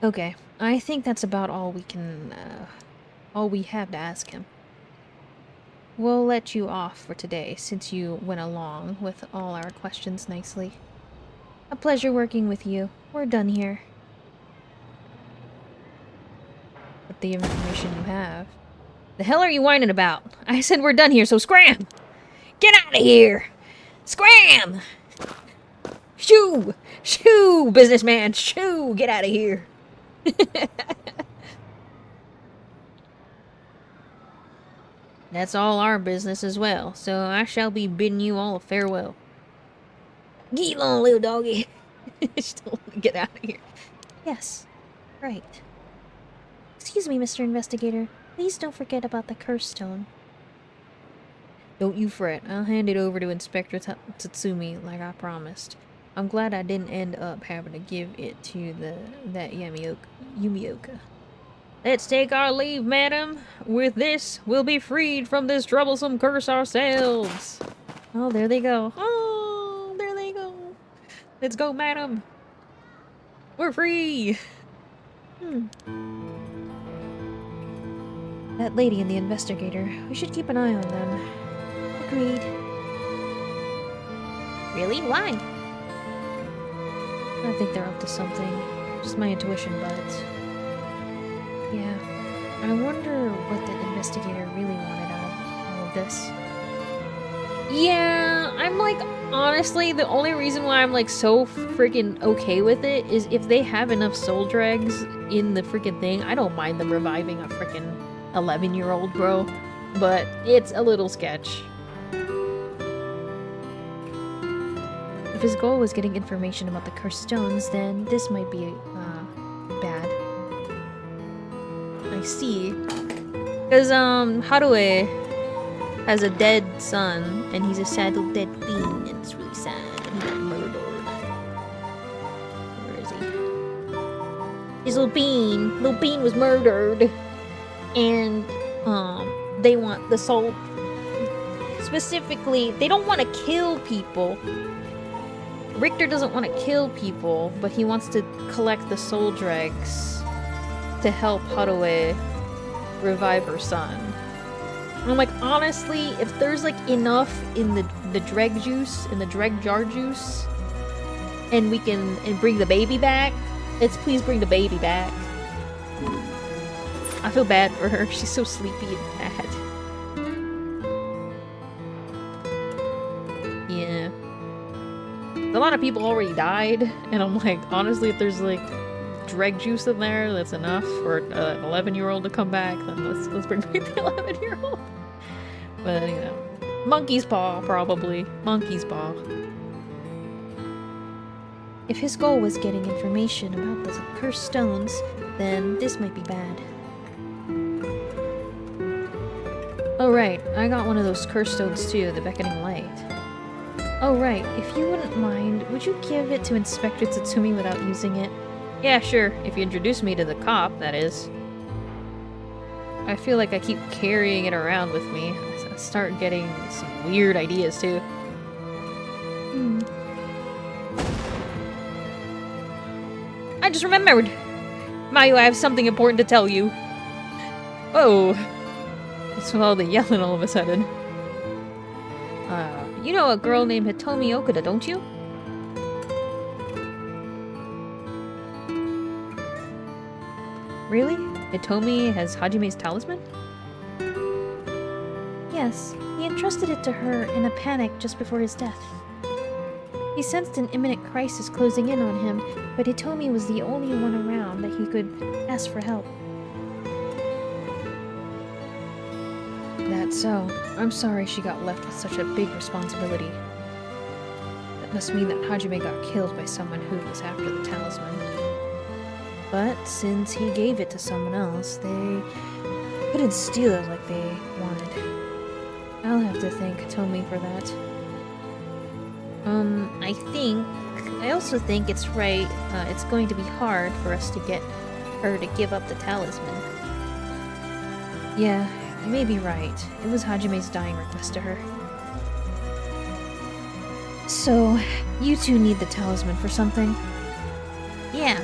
Okay, I think that's about all we have to ask him. We'll let you off for today, since you went along with all our questions nicely. A pleasure working with you. We're done here. With the information you have. The hell are you whining about? I said we're done here, so scram! Get out of here! Scram! Shoo! Shoo, businessman! Shoo! Get out of here! That's all our business as well, so I shall be bidding you all a farewell. Get along, little doggy. Still get out of here. Yes, right. Excuse me, Mr. Investigator. Please don't forget about the curse stone. Don't you fret. I'll hand it over to Inspector Tatsumi like I promised. I'm glad I didn't end up having to give it to that Yumioka. Let's take our leave, madam. With this, we'll be freed from this troublesome curse ourselves. Oh, there they go. Oh, there they go. Let's go, madam. We're free. That lady and the investigator. We should keep an eye on them. Agreed. Really? Why? I think they're up to something. Just my intuition, but... yeah. I wonder what the investigator really wanted out of all of this. Yeah, I'm like, honestly, the only reason why I'm like so freaking okay with it is if they have enough soul dregs in the freaking thing, I don't mind them reviving a freaking 11-year-old, bro. But it's a little sketch. If his goal was getting information about the cursed stones, then this might be, bad. I see. Because, Haruo has a dead son, and he's a sad little dead bean, and it's really sad. He got murdered. Where is he? His little bean was murdered. And, they want the soul... Specifically, they don't want to kill people. Richter doesn't want to kill people, but he wants to collect the soul dregs to help Haruo revive her son. And I'm like, honestly, if there's like enough in the dreg juice, in the dreg jar juice, and we can bring the baby back, It's please bring the baby back. I feel bad for her. She's so sleepy and sad. Yeah. A lot of people already died, and I'm like, honestly, if there's like dreg juice in there, that's enough for an 11-year-old to come back. Then let's bring back the 11-year-old. But you know, monkey's paw probably. Monkey's paw. If his goal was getting information about the cursed stones, then this might be bad. Oh right, I got one of those cursed stones too, the beckoning light. Oh right, if you wouldn't mind, would you give it to Inspector Tatsumi without using it? Yeah, sure, if you introduce me to the cop, that is. I feel like I keep carrying it around with me. I start getting some weird ideas too. I just remembered! Mayu, I have something important to tell you. Whoa. What's with all the yelling all of a sudden? You know a girl named Hitomi Okuda, don't you? Really? Hitomi has Hajime's talisman? Yes, he entrusted it to her in a panic just before his death. He sensed an imminent crisis closing in on him, but Hitomi was the only one around that he could ask for help. That's so. I'm sorry she got left with such a big responsibility. That must mean that Hajime got killed by someone who was after the talisman. But since he gave it to someone else, they couldn't steal it like they wanted. I'll have to thank Hitomi for that. I also think it's right, it's going to be hard for us to get her to give up the talisman. Yeah, you may be right. It was Hajime's dying request to her. So, you two need the talisman for something? Yeah.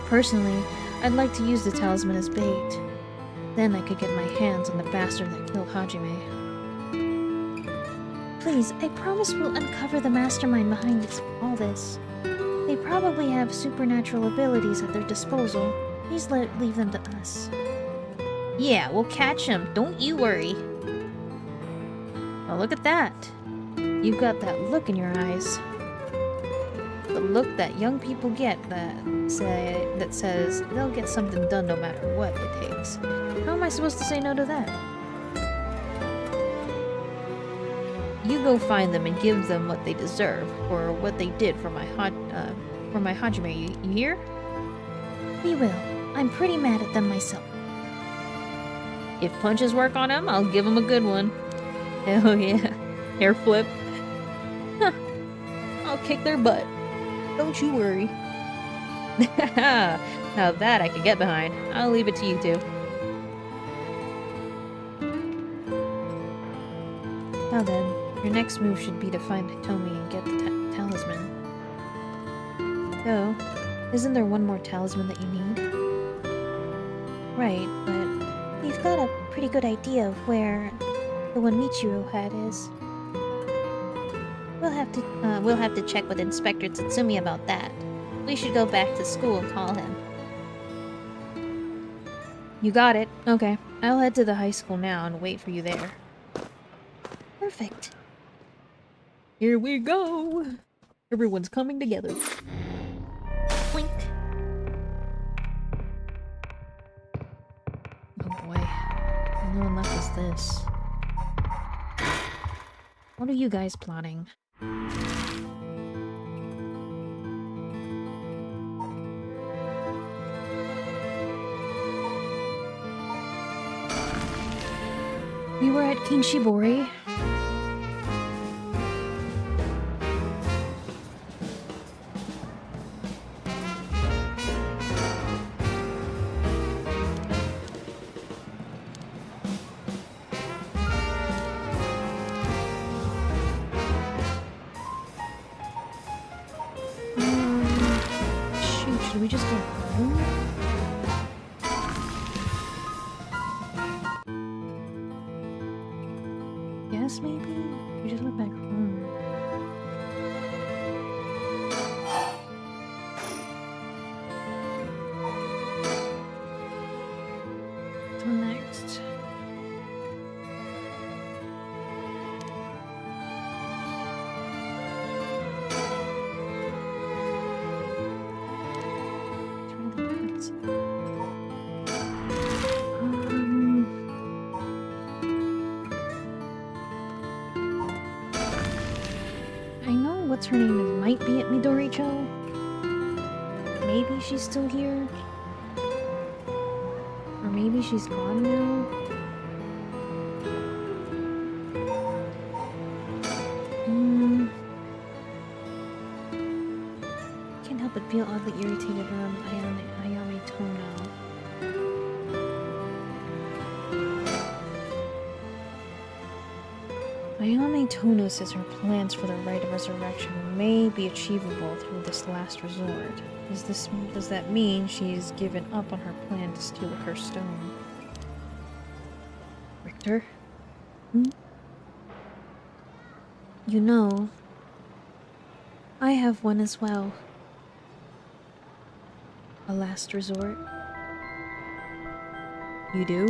Personally, I'd like to use the talisman as bait. Then I could get my hands on the bastard that killed Hajime. Please, I promise we'll uncover the mastermind behind all this. They probably have supernatural abilities at their disposal. Please leave them to us. Yeah, we'll catch him. Don't you worry. Well, look at that. You've got that look in your eyes. The look that young people get that says they'll get something done no matter what it takes. How am I supposed to say no to that? You go find them and give them what they deserve, or what they did for my Hajime, you hear? We will. I'm pretty mad at them myself. If punches work on them, I'll give them a good one. Hell yeah. Hair flip. Huh. I'll kick their butt. Don't you worry. Now that I can get behind. I'll leave it to you two. Now then, your next move should be to find Hitomi and get the talisman. Though, isn't there one more talisman that you need? Right, but we've got a pretty good idea of where the one Michiro had is. We'll have to check with Inspector Tatsumi about that. We should go back to school and call him. You got it. Okay. I'll head to the high school now and wait for you there. Perfect. Here we go. Everyone's coming together. Blink. Oh boy. No one left us this. What are you guys plotting? We were at King Shibori. Shoot, should we just go home? Yes, maybe? We just went back home. next? I know what's her name might be at Midoricho. Maybe she's still here. Or maybe she's gone now. Can't help but feel oddly irritated around Ayame Tono. Ayame Tono says her plans for the rite of resurrection may be achievable through this last resort. Does that mean she's given up on her plan to steal a cursed stone? Richter? You know, I have one as well. A last resort. You do?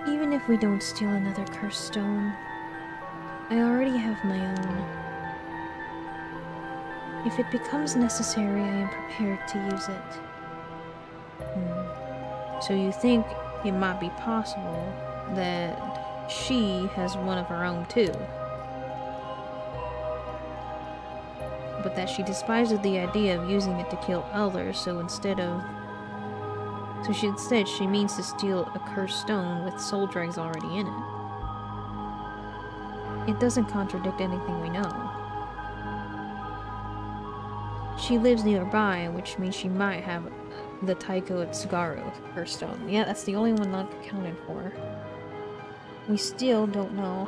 Even if we don't steal another cursed stone, I already have my own. If it becomes necessary, I am prepared to use it. So you think it might be possible that she has one of her own too? But that she despises the idea of using it to kill others, so instead she means to steal a cursed stone with soul dregs already in it. It doesn't contradict anything we know. She lives nearby, which means she might have the Taiko Tsugaru cursed stone. Yeah, that's the only one not accounted for. We still don't know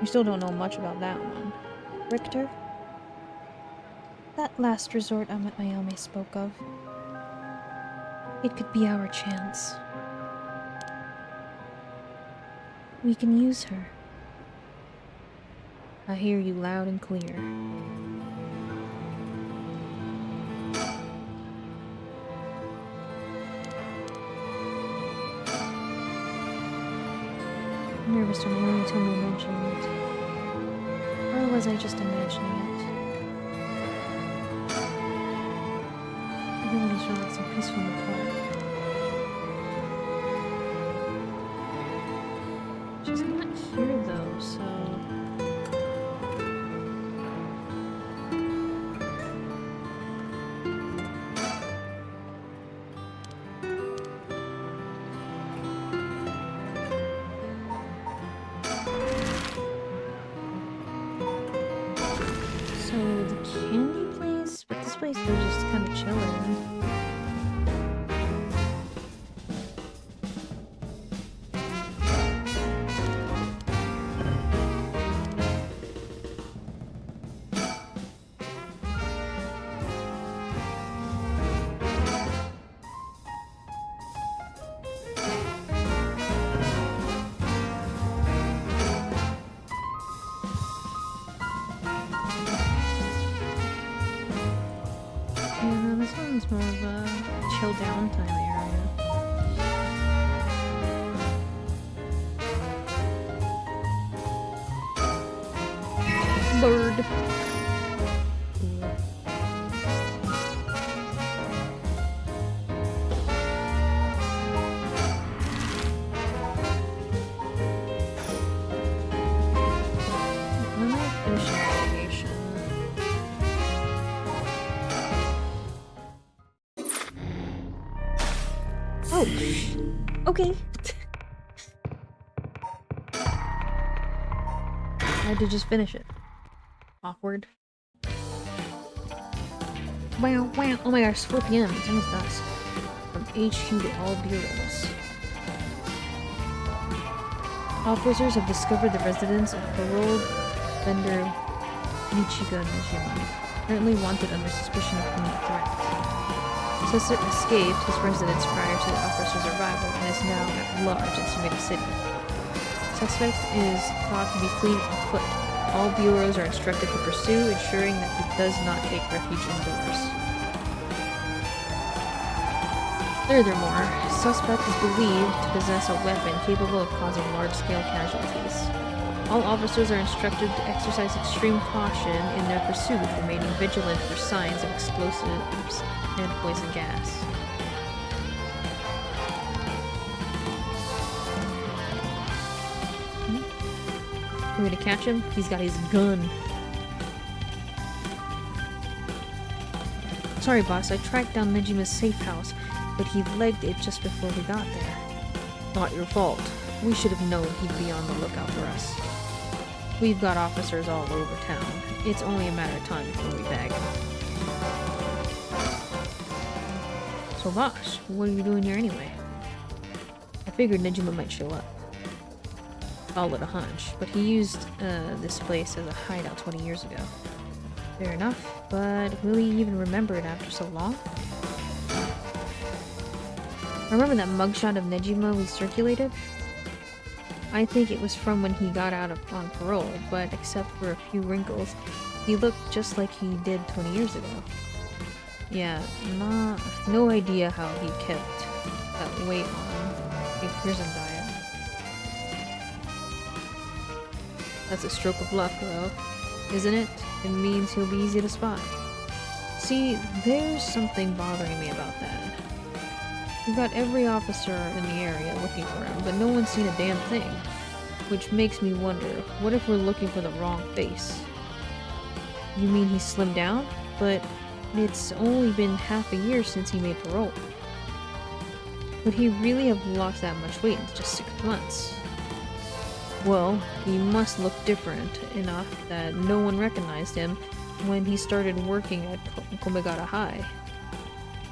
much about that one. Richter? That last resort Ayame spoke of. It could be our chance. We can use her. I hear you loud and clear. I'm nervous when Tomo mentioned it. Or was I just imagining it? Everybody's relaxing peaceful in the park. She's not here though, so... So, the candy place? But this place, they're just kind of chilling. More of a chill downtime area. Bird. Oh. Okay. I had to just finish it. Awkward. Wow, wow. Oh my gosh, 4 p.m. It's almost dusk. From HQ to all bureaus. Officers have discovered the residence of paroled vendor Michigan Nijima, currently wanted under suspicion of criminal threat. Suspect escaped his residence prior to the officer's arrival and is now at large in Sumida City. Suspect is thought to be fleeing on foot. All bureaus are instructed to pursue, ensuring that he does not take refuge indoors. Furthermore, suspect is believed to possess a weapon capable of causing large-scale casualties. All officers are instructed to exercise extreme caution in their pursuit, remaining vigilant for signs of explosives and poison gas. Want me to catch him? He's got his gun. Sorry, boss, I tracked down Nejima's safe house, but he legged it just before we got there. Not your fault. We should have known he'd be on the lookout for us. We've got officers all over town. It's only a matter of time before we bag him. So, boss, what are you doing here anyway? I figured Nejima might show up. Call it a hunch, but he used this place as a hideout 20 years ago. Fair enough, but will he even remember it after so long? Remember that mugshot of Nejima we circulated? I think it was from when he got out on parole, but except for a few wrinkles, he looked just like he did 20 years ago. Yeah, no idea how he kept that weight on a prison diet. That's a stroke of luck, though, isn't it? It means he'll be easy to spot. See, there's something bothering me about that. We've got every officer in the area looking for him, but no one's seen a damn thing. Which makes me wonder, what if we're looking for the wrong face? You mean he slimmed down? But it's only been half a year since he made parole. Would he really have lost that much weight in just 6 months? Well, he must look different enough that no one recognized him when he started working at Komegata High.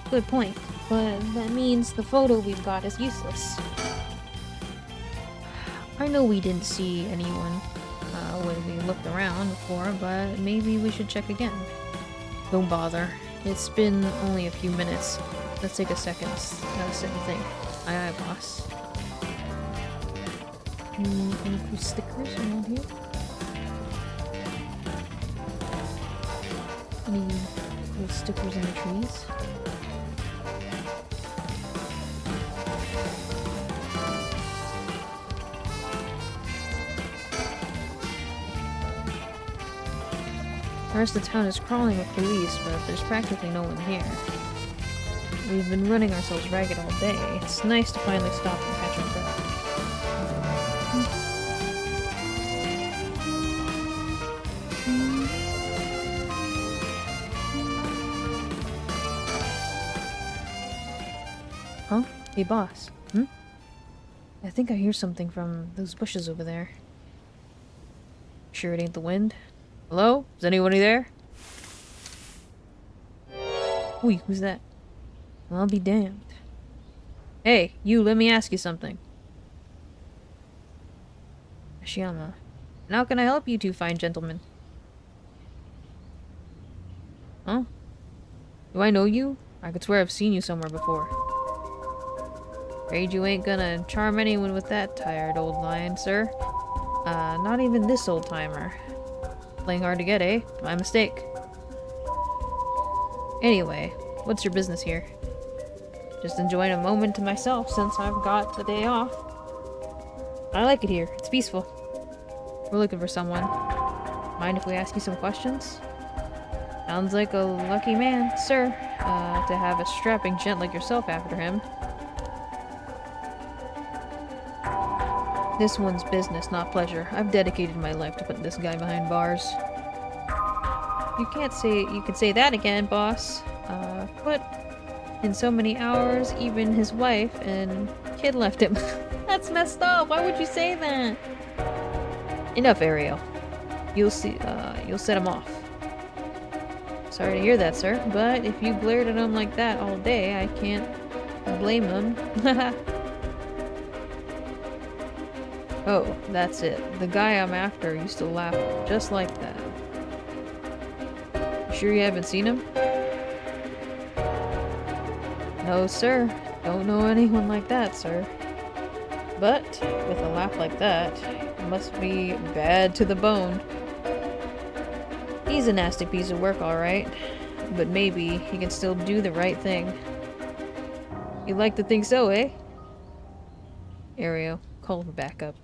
Good point, but that means the photo we've got is useless. I know we didn't see anyone when we looked around before, but maybe we should check again. Don't bother. It's been only a few minutes. Let's take a second sit and think. Aye, boss. Any cool stickers around here? Any cool stickers in the trees? The rest of the town is crawling with police, but there's practically no one here. We've been running ourselves ragged all day. It's nice to finally stop and catch our breath. Huh? Hey, boss. I think I hear something from those bushes over there. Sure it ain't the wind? Hello? Is anybody there? Wait, who's that? I'll be damned. Hey, you, let me ask you something. Ashiyama. And how can I help you two fine gentlemen? Huh? Do I know you? I could swear I've seen you somewhere before. Afraid you ain't gonna charm anyone with that tired old lion, sir. Not even this old-timer. Playing hard to get, eh? My mistake. Anyway, what's your business here? Just enjoying a moment to myself since I've got the day off. I like it here. It's peaceful. We're looking for someone. Mind if we ask you some questions? Sounds like a lucky man, sir, to have a strapping gent like yourself after him. This one's business, not pleasure. I've dedicated my life to putting this guy behind bars. You could say that again, boss. But in so many hours, even his wife and kid left him. That's messed up. Why would you say that? Enough, Ariel. You'll see, you'll set him off. Sorry to hear that, sir, but if you glared at him like that all day, I can't blame him. Oh, that's it. The guy I'm after used to laugh just like that. You sure you haven't seen him? No, sir. Don't know anyone like that, sir. But, with a laugh like that, it must be bad to the bone. He's a nasty piece of work, alright. But maybe he can still do the right thing. You like to think so, eh? Ariel, call for backup.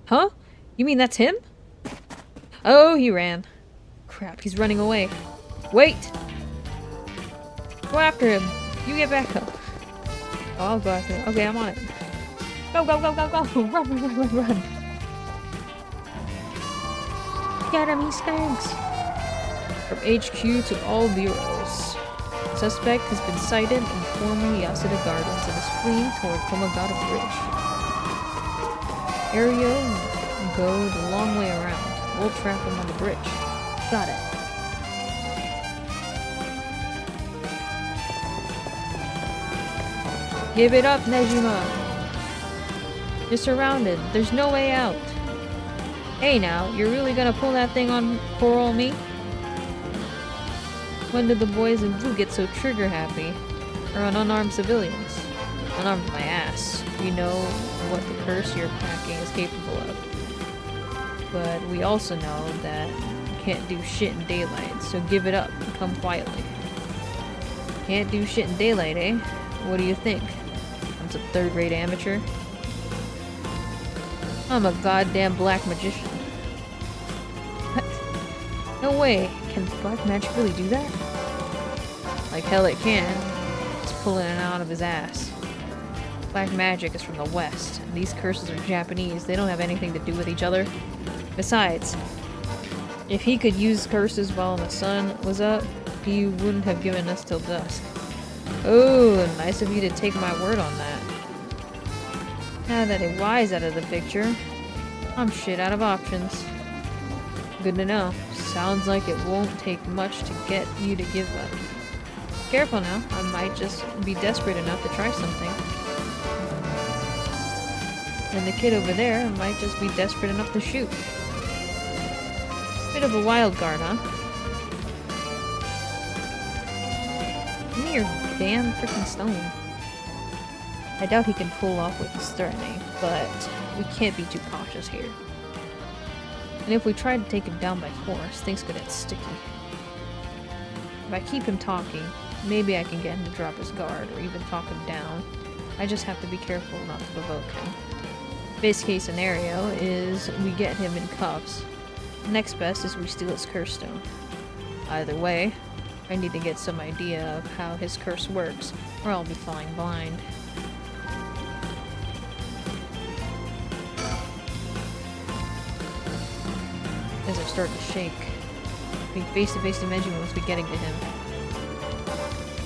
Huh? You mean that's him? Oh, he ran. Crap, he's running away. Wait! Go after him. You get back up. Oh, I'll go after him. Okay, I'm on it. Go, go, go, go, go! Run, run, run, run, run! Get him, he stinks. From HQ to all bureaus. Suspect has been sighted in former Yasuda Gardens and is fleeing toward Komagata Bridge. Area go the long way around. We'll trap him on the bridge. Got it. Give it up, Nejima! You're surrounded. There's no way out. Hey now, you're really gonna pull that thing on poor old me? When did the boys in blue get so trigger happy? Or on unarmed civilians? Unarmed my ass. We know what the curse you're packing is capable of. But we also know that you can't do shit in daylight, so give it up and come quietly. Can't do shit in daylight, eh? What do you think? I'm some third-rate amateur? I'm a goddamn black magician. What? No way. Can black magic really do that? Like hell it can. It's pulling it out of his ass. Black magic is from the West, and these curses are Japanese. They don't have anything to do with each other. Besides, if he could use curses while the sun was up, he wouldn't have given us till dusk. Oh, nice of you to take my word on that. Now that a Y's out of the picture, I'm shit out of options. Good to know. Sounds like it won't take much to get you to give up. Careful now, I might just be desperate enough to try something. And the kid over there might just be desperate enough to shoot. Bit of a wild card, huh? Give me your damn freaking stone. I doubt he can pull off what he's threatening, but we can't be too cautious here. And if we try to take him down by force, things could get sticky. If I keep him talking, maybe I can get him to drop his guard or even talk him down. I just have to be careful not to provoke him. Base case scenario is we get him in cuffs. Next best is we steal his curse stone. Either way, I need to get some idea of how his curse works, or I'll be flying blind. As I start to shake, being face-to-face dimension must be getting to him.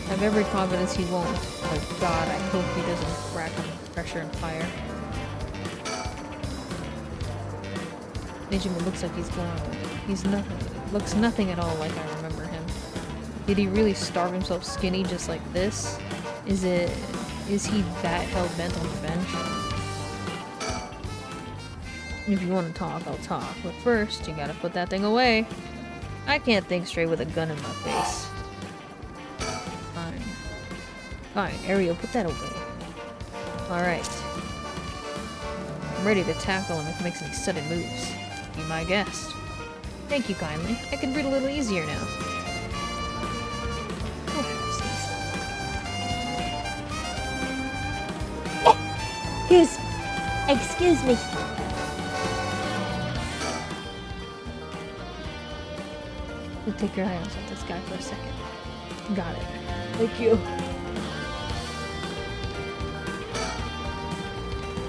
I have every confidence he won't, but God, I hope he doesn't rack on pressure and fire. Nejima looks like looks nothing at all like I remember him. Did he really starve himself skinny just like this? Is he that hell-bent on revenge? If you want to talk, I'll talk. But first, you gotta put that thing away. I can't think straight with a gun in my face. Fine. Fine, Ariel, put that away. Alright. I'm ready to tackle him if he makes any sudden moves. Be my guest. Thank you kindly. I can breathe a little easier now. Excuse me. You'll take your eyes off this guy for a second. Got it. Thank you.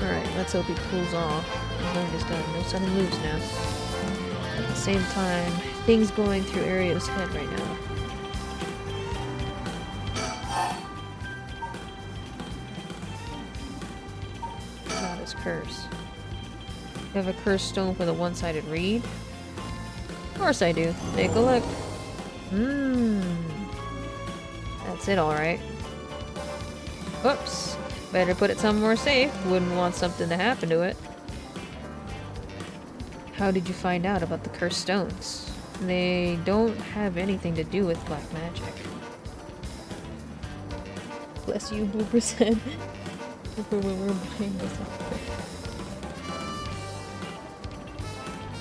Alright, let's hope he cools off. He's learned his gun. No sudden moves now. At the same time, things going through Ariel's head right now. Not his curse. You have a cursed stone for the one-sided reed? Of course I do. Take a look. That's it, alright. Whoops. Better put it somewhere safe. Wouldn't want something to happen to it. How did you find out about the cursed stones? They don't have anything to do with black magic. Bless you, Blooper said. Blooper when we're buying this outfit.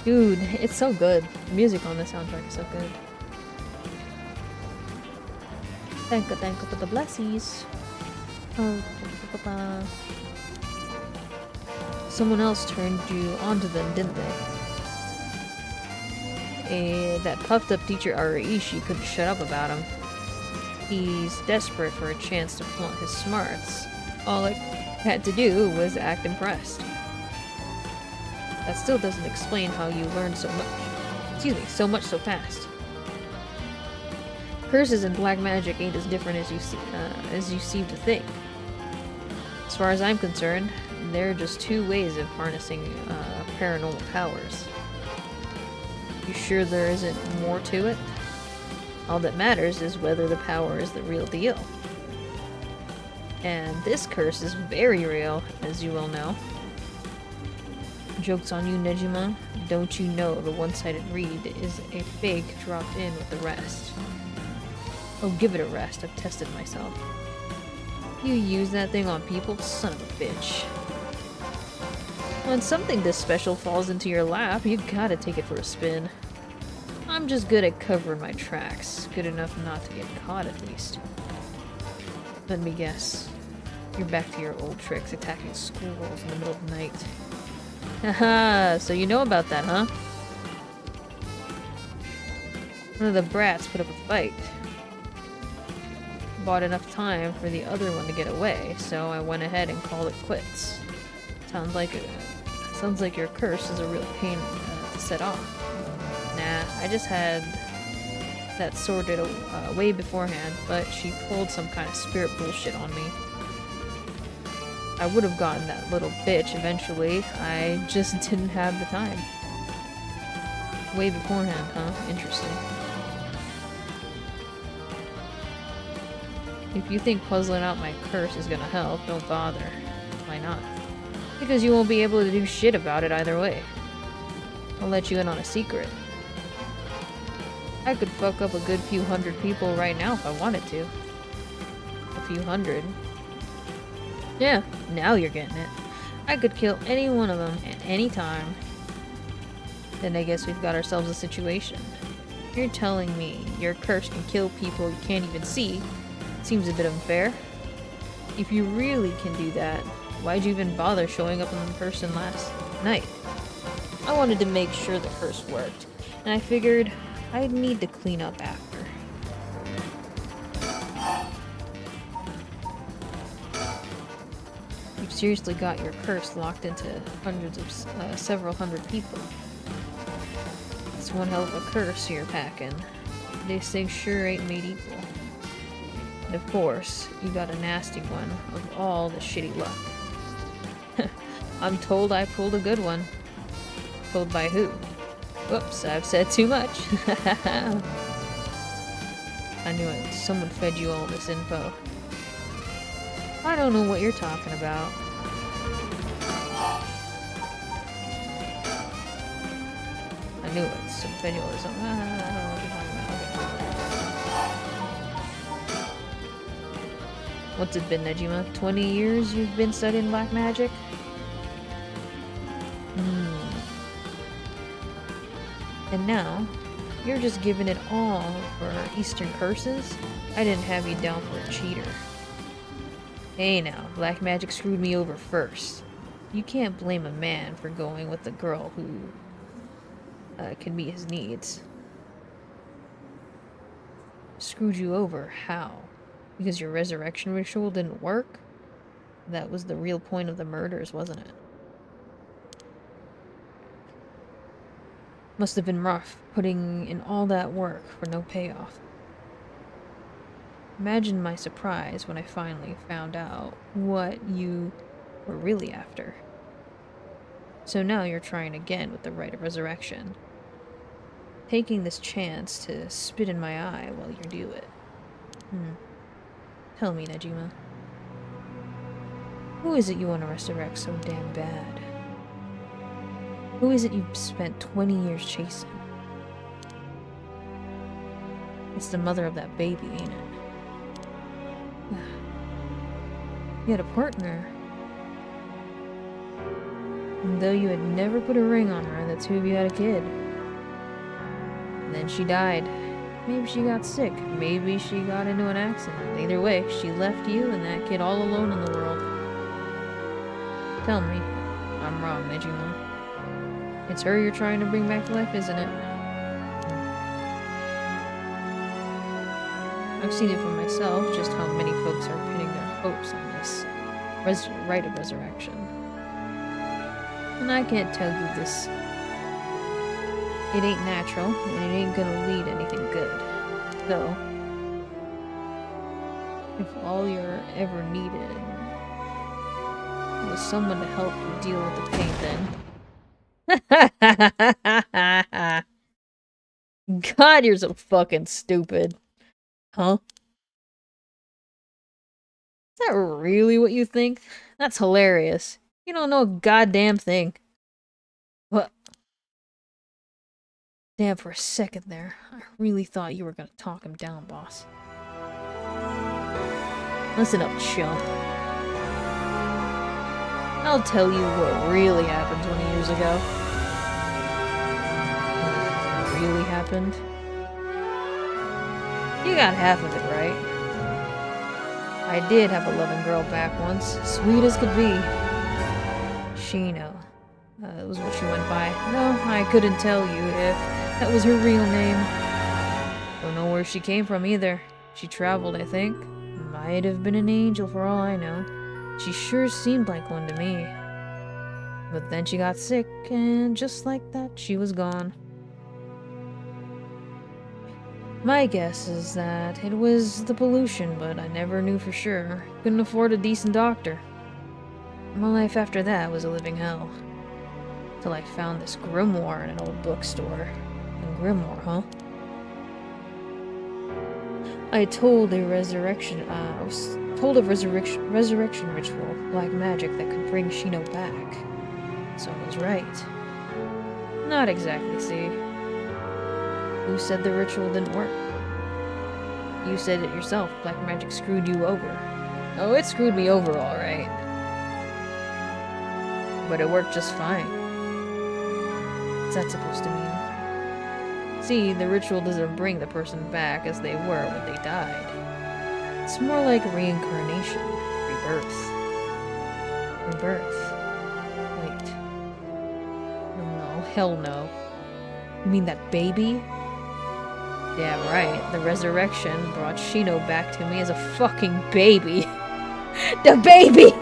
Dude, it's so good. The music on the soundtrack is so good. Thank you for the blessies. Oh, someone else turned you onto them, didn't they? That puffed up teacher Araishi couldn't shut up about him. He's desperate for a chance to flaunt his smarts. All I had to do was act impressed. That still doesn't explain how you learned so much. Excuse me, so much so fast. Curses and black magic ain't as different as you seem to think. As far as I'm concerned, there are just two ways of harnessing paranormal powers. You sure there isn't more to it? All that matters is whether the power is the real deal. And this curse is very real, as you well know. Joke's on you, Nejima. Don't you know the one-sided reed is a fake dropped in with the rest? Oh, give it a rest. I've tested myself. You use that thing on people? Son of a bitch. When something this special falls into your lap, you gotta take it for a spin. I'm just good at covering my tracks. Good enough not to get caught, at least. Let me guess. You're back to your old tricks, attacking squirrels in the middle of the night. Haha, so you know about that, huh? One of the brats put up a fight. Bought enough time for the other one to get away, so I went ahead and called it quits. Sounds like your curse is a real pain to set off. Nah, I just had that sorted way beforehand, but she pulled some kind of spirit bullshit on me. I would have gotten that little bitch eventually, I just didn't have the time. Way beforehand, huh? Interesting. If you think puzzling out my curse is gonna help, don't bother. Why not? Because you won't be able to do shit about it either way. I'll let you in on a secret. I could fuck up a good few hundred people right now if I wanted to. A few hundred. Yeah, now you're getting it. I could kill any one of them at any time. Then I guess we've got ourselves a situation. You're telling me your curse can kill people you can't even see. Seems a bit unfair. If you really can do that, why'd you even bother showing up in person last night? I wanted to make sure the curse worked, and I figured I'd need to clean up after. You've seriously got your curse locked into hundreds of several hundred people. It's one hell of a curse you're packing. These things sure ain't made equal. And of course, you got a nasty one of all the shitty luck. I'm told I pulled a good one. Told by who? Whoops, I've said too much. I knew it. Someone fed you all this info. I don't know what you're talking about. I knew it. Some fed you all this. I don't know what you're talking about. Okay. What's it been, Nejima? 20 years you've been studying black magic? And now, you're just giving it all for Eastern curses? I didn't have you down for a cheater. Hey now, black magic screwed me over first. You can't blame a man for going with a girl who can meet his needs. Screwed you over, how? Because your resurrection ritual didn't work? That was the real point of the murders, wasn't it? Must have been rough, putting in all that work for no payoff. Imagine my surprise when I finally found out what you were really after. So now you're trying again with the rite of resurrection. Taking this chance to spit in my eye while you do it. Tell me, Nejima. Who is it you want to resurrect so damn bad? Who is it you've spent 20 years chasing? It's the mother of that baby, ain't it? You had a partner. And though you had never put a ring on her, the two of you had a kid. And then she died. Maybe she got sick. Maybe she got into an accident. Either way, she left you and that kid all alone in the world. Tell me, I'm wrong, Nejima. It's her you're trying to bring back to life, isn't it? I've seen it for myself, just how many folks are pinning their hopes on this rite of resurrection. And I can't tell you this. It ain't natural, and it ain't gonna lead to anything good. Though, if all you're ever needed was someone to help you deal with the pain, then... God, you're so fucking stupid. Huh? Is that really what you think? That's hilarious. You don't know a goddamn thing. What? Damn, for a second there, I really thought you were gonna talk him down, boss. Listen up, chump. I'll tell you what really happened 20 years ago. What really happened? You got half of it right. I did have a loving girl back once, sweet as could be. Shino. That was what she went by. No, I couldn't tell you if that was her real name. Don't know where she came from either. She traveled, I think. Might have been an angel for all I know. She sure seemed like one to me. But then she got sick, and just like that, she was gone. My guess is that it was the pollution, but I never knew for sure. Couldn't afford a decent doctor. My life after that was a living hell. Till I found this grimoire in an old bookstore. A grimoire, huh? I told a resurrection, resurrection ritual, black magic that could bring Shino back. So I was right. Not exactly, see. Who said the ritual didn't work? You said it yourself, black magic screwed you over. Oh, it screwed me over alright. But it worked just fine. What's that supposed to mean? See, the ritual doesn't bring the person back as they were when they died. It's more like reincarnation, rebirth. Rebirth. Wait. No, hell no. You mean that baby? Yeah, right. The resurrection brought Shino back to me as a fucking baby. The baby!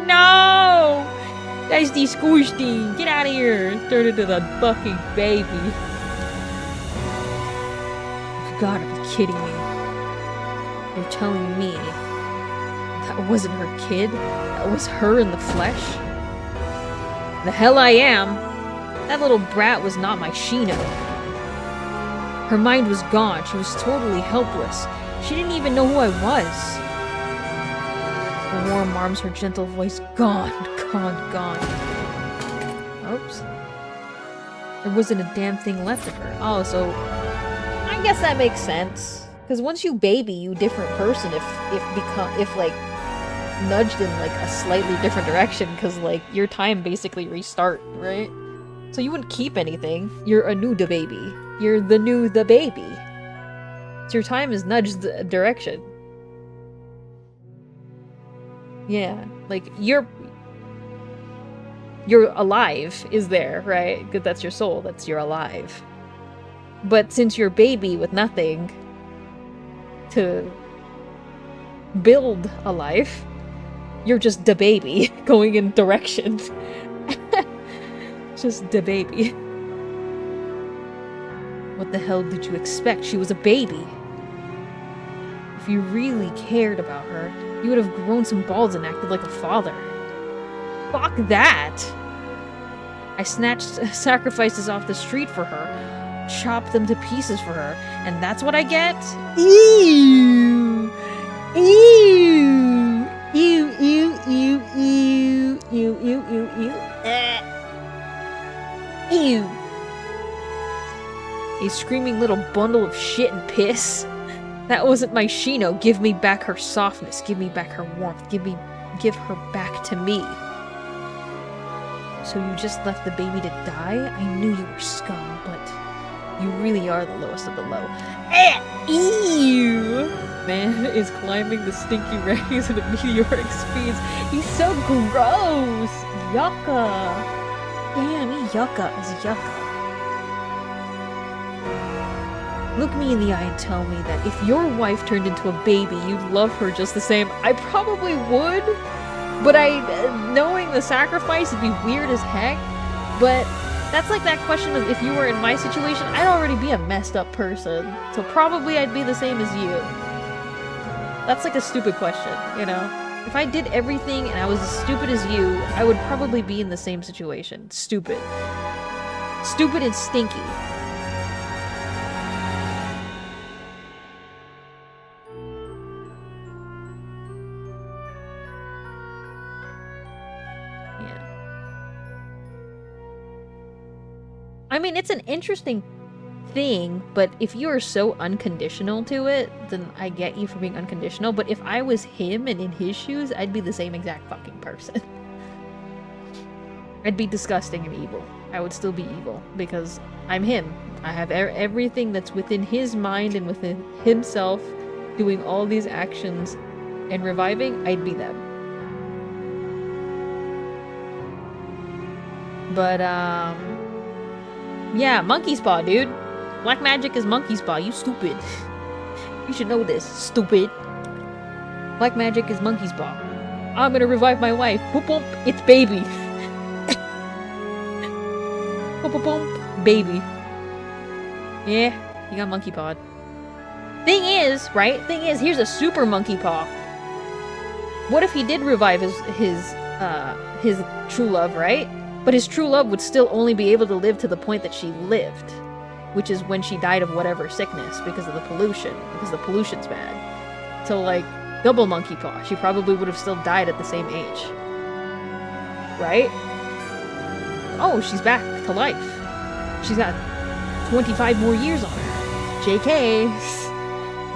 No! That's disgusting! Get out of here! Turn into the fucking baby. You've gotta be kidding me. You're telling me that wasn't her kid? That was her in the flesh? The hell I am! That little brat was not my Shino. Her mind was gone. She was totally helpless. She didn't even know who I was. Her warm arms, her gentle voice, gone, gone. Oops. There wasn't a damn thing left of her. Oh, so I guess that makes sense. Because once you baby, you different person if like nudged in like a slightly different direction, because like your time basically restart, right? So you wouldn't keep anything. You're a new baby. You're the new baby. So your time is nudged the direction. Yeah, like you're alive is there, right? Because that's your soul. That's you're alive. But since you're a baby with nothing to build a life, you're just the baby going in directions. Just the baby. What the hell did you expect? She was a baby. If you really cared about her, you would have grown some balls and acted like a father. Fuck that! I snatched sacrifices off the street for her, chopped them to pieces for her, and that's what I get? Ew! Ew! Ew, ew, ew, ew, ew, ew, ew, ew. Ew! A screaming little bundle of shit and piss. That wasn't my Shino. Give me back her softness. Give me back her warmth. Give her back to me. So you just left the baby to die? I knew you were scum, but You really are the lowest of the low. Ew! Man is climbing the stinky rays at meteoric speeds. He's so gross! Yucca! Damn, he yucca is yucca. Look me in the eye and tell me that if your wife turned into a baby, you'd love her just the same. I probably would, but knowing the sacrifice would be weird as heck. But that's like that question of if you were in my situation, I'd already be a messed up person. So probably I'd be the same as you. That's like a stupid question, you know? If I did everything and I was as stupid as you, I would probably be in the same situation. Stupid. Stupid and stinky. I mean, it's an interesting thing, but if you are so unconditional to it, then I get you for being unconditional, but if I was him and in his shoes, I'd be the same exact fucking person. I'd be disgusting and evil. I would still be evil, because I'm him. I have everything that's within his mind and within himself, doing all these actions and reviving, I'd be them. But, yeah, monkey's paw, dude. Black magic is monkey's paw. You stupid. You should know this, stupid. Black magic is monkey's paw. I'm gonna revive my wife. Boop boop. It's baby. Boop boop boop. Baby. Yeah, you got monkey paw. Thing is, right? Thing is, here's a super monkey paw. What if he did revive his true love, right? But his true love would still only be able to live to the point that she lived, which is when she died of whatever sickness because of the pollution, because the pollution's bad. So, like, double monkey paw, she probably would have still died at the same age. Right? Oh, she's back to life. She's got 25 more years on her. JK.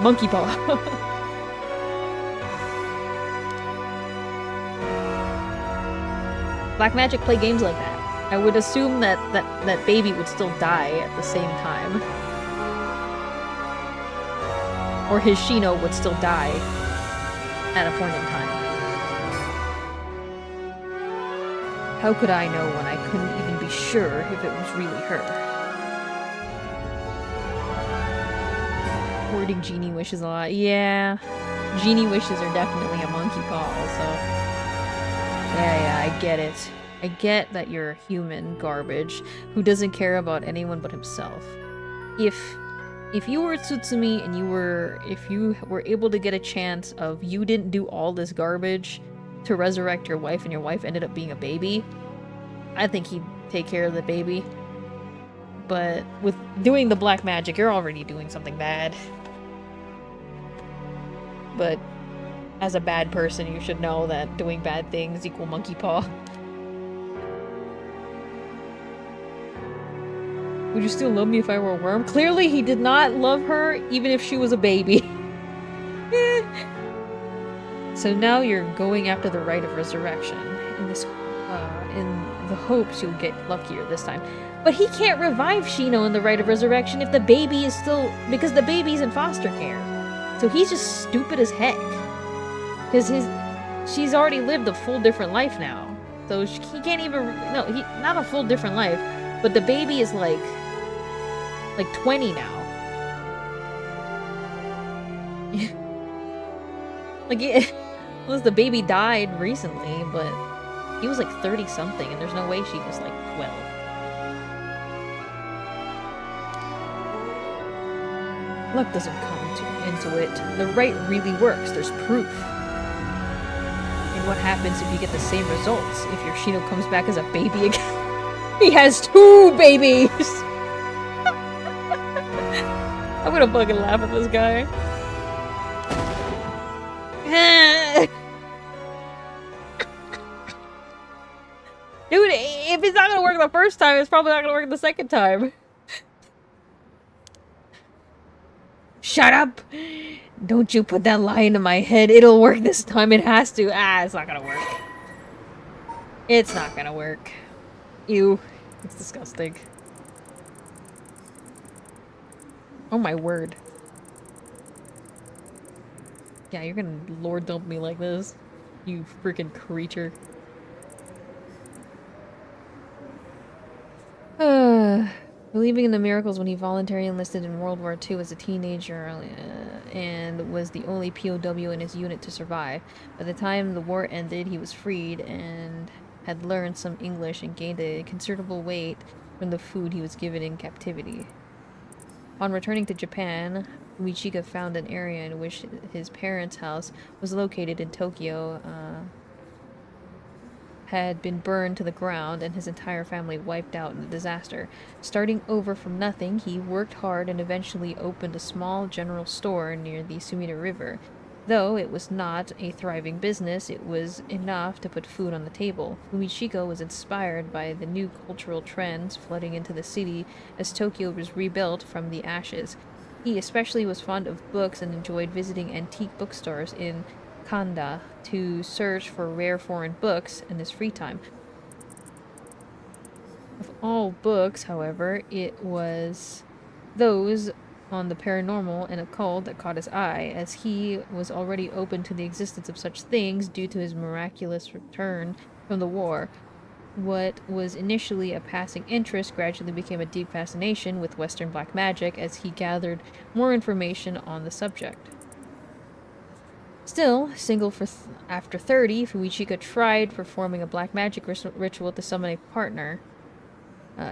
Monkey paw. Black magic play games like that. I would assume that baby would still die at the same time. Or his Shino would still die at a point in time. How could I know when I couldn't even be sure if it was really her? Hoarding genie wishes a lot. Yeah. Genie wishes are definitely a monkey paw also. Yeah, I get it. I get that you're a human garbage who doesn't care about anyone but himself. If you were Tsutsumi and if you were able to get a chance of you didn't do all this garbage to resurrect your wife and your wife ended up being a baby, I think he'd take care of the baby. But with doing the black magic, you're already doing something bad. But as a bad person, you should know that doing bad things equal monkey paw. Would you still love me if I were a worm? Clearly he did not love her, even if she was a baby. So now you're going after the rite of resurrection. In the hopes you'll get luckier this time. But he can't revive Shino in the rite of resurrection if the baby is still... because the baby's in foster care. So he's just stupid as heck. Because she's already lived a full different life now. So he can't even... no, not a full different life. But the baby is like 20 now. Unless the baby died recently, but he was like 30 something and there's no way she was like 12. Luck doesn't come into it. The rite really works. There's proof. And what happens if you get the same results? If your Shino comes back as a baby again? He has 2 babies! I'm gonna fucking laugh at this guy. Dude, if it's not gonna work the first time, it's probably not gonna work the second time. Shut up! Don't you put that lie into my head. It'll work this time. It has to. Ah, it's not gonna work. It's not gonna work. Ew. It's disgusting. Oh my word. Yeah, you're gonna lord dump me like this. You freaking creature. Believing in the miracles when he voluntarily enlisted in World War II as a teenager and was the only POW in his unit to survive. By the time the war ended, he was freed and had learned some English and gained a considerable weight from the food he was given in captivity. On returning to Japan, Umichika found an area in which his parents' house was located in Tokyo had been burned to the ground and his entire family wiped out in the disaster. Starting over from nothing, he worked hard and eventually opened a small general store near the Sumida River. Though it was not a thriving business, it was enough to put food on the table. Fumichiko was inspired by the new cultural trends flooding into the city as Tokyo was rebuilt from the ashes. He especially was fond of books and enjoyed visiting antique bookstores in Kanda to search for rare foreign books in his free time. Of all books, however, it was those on the paranormal and occult that caught his eye, as he was already open to the existence of such things due to his miraculous return from the war. What was initially a passing interest gradually became a deep fascination with Western black magic as he gathered more information on the subject. Still, single for after 30, Fumichika tried performing a black magic ritual to summon a partner.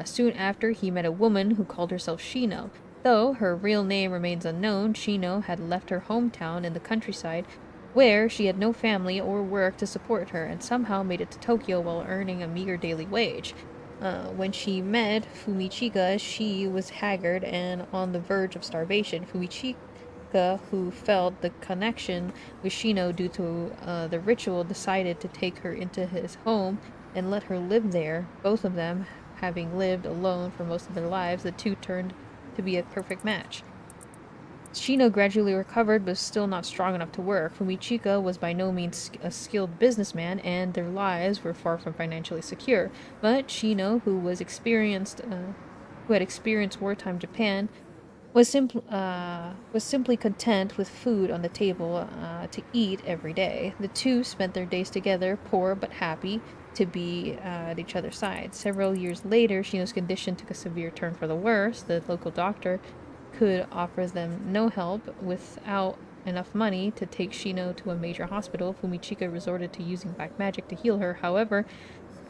Soon after, he met a woman who called herself Shino. Though her real name remains unknown, Shino had left her hometown in the countryside, where she had no family or work to support her, and somehow made it to Tokyo while earning a meager daily wage. When she met Fumichika, she was haggard and on the verge of starvation. Fumichika, who felt the connection with Shino due to the ritual, decided to take her into his home and let her live there. Both of them having lived alone for most of their lives, the two turned to be a perfect match. Shino gradually recovered, but still not strong enough to work. Fumichika was by no means a skilled businessman, and their lives were far from financially secure. But Shino, who had experienced wartime Japan, was simply content with food on the table to eat every day. The two spent their days together, poor but happy to be at each other's side. Several years later, Shino's condition took a severe turn for the worse. The local doctor could offer them no help. Without enough money to take Shino to a major hospital, Fumichika resorted to using black magic to heal her. However,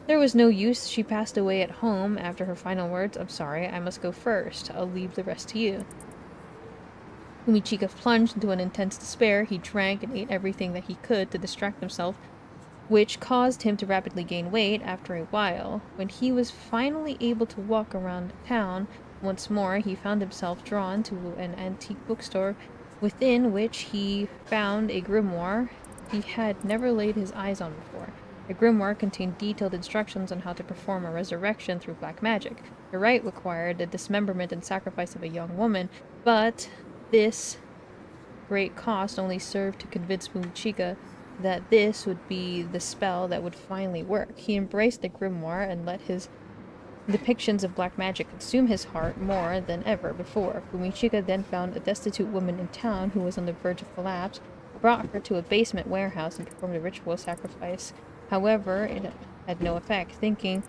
there was no use. She passed away at home after her final words, "I'm sorry, I must go first. I'll leave the rest to you." Fumichika plunged into an intense despair. He drank and ate everything that he could to distract himself, which caused him to rapidly gain weight after a while. When he was finally able to walk around town once more, he found himself drawn to an antique bookstore within which he found a grimoire he had never laid his eyes on before. The grimoire contained detailed instructions on how to perform a resurrection through black magic. The rite required the dismemberment and sacrifice of a young woman, but this great cost only served to convince Fumichika that this would be the spell that would finally work. He embraced the grimoire and let his depictions of black magic consume his heart more than ever before. Fumichika then found a destitute woman in town who was on the verge of collapse, brought her to a basement warehouse and performed a ritual sacrifice. However, it had no effect. Thinking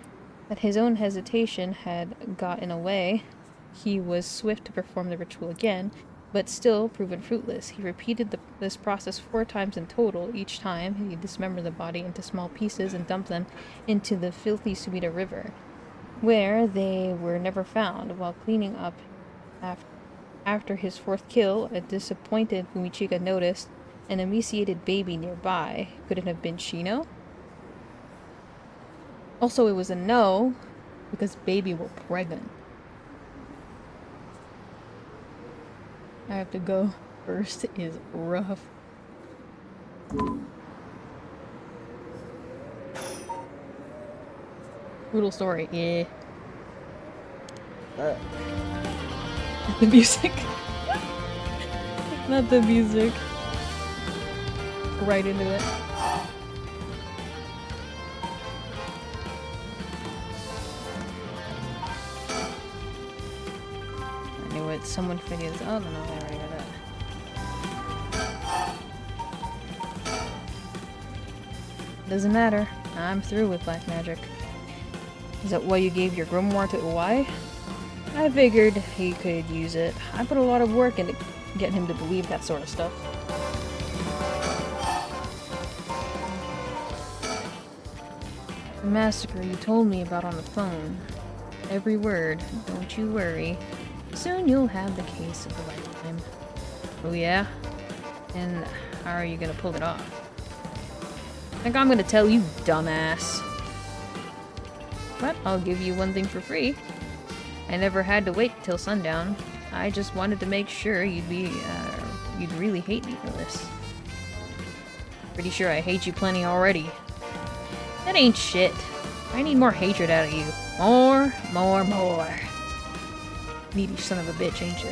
that his own hesitation had got in the way, he was swift to perform the ritual again, but still proven fruitless. He repeated this process 4 times in total. Each time, he dismembered the body into small pieces and dumped them into the filthy Sumida River, where they were never found. While cleaning up after his 4th kill, a disappointed Fumichika noticed an emaciated baby nearby. Could it have been Shino? Also, it was a no, because baby were pregnant. I have to go first is rough. Brutal story, yeah. The music. Not the music. Right into it. I knew it. did someone figure this? Oh, no, I already got that. Doesn't matter. I'm through with black magic. Is that why you gave your grimoire to Uwai? I figured he could use it. I put a lot of work into getting him to believe that sort of stuff. The massacre you told me about on the phone. Every word. Don't you worry. Soon you'll have the case of a lifetime. Oh yeah? And how are you gonna pull it off? Think I'm gonna tell you, dumbass. But I'll give you one thing for free. I never had to wait till sundown. I just wanted to make sure you'd really hate me for this. Pretty sure I hate you plenty already. That ain't shit. I need more hatred out of you. More. Needy son of a bitch, ain't you?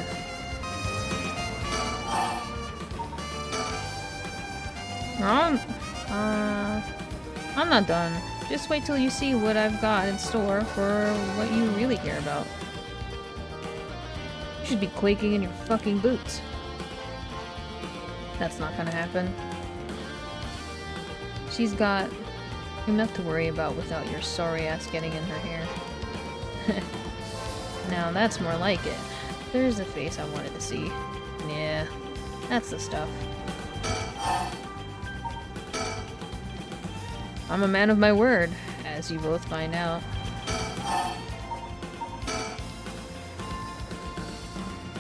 I'm not done. Just wait till you see what I've got in store for what you really care about. You should be quaking in your fucking boots. That's not gonna happen. She's got enough to worry about without your sorry ass getting in her hair. Now that's more like it. There's the face I wanted to see. Yeah, that's the stuff. I'm a man of my word, as you both find out.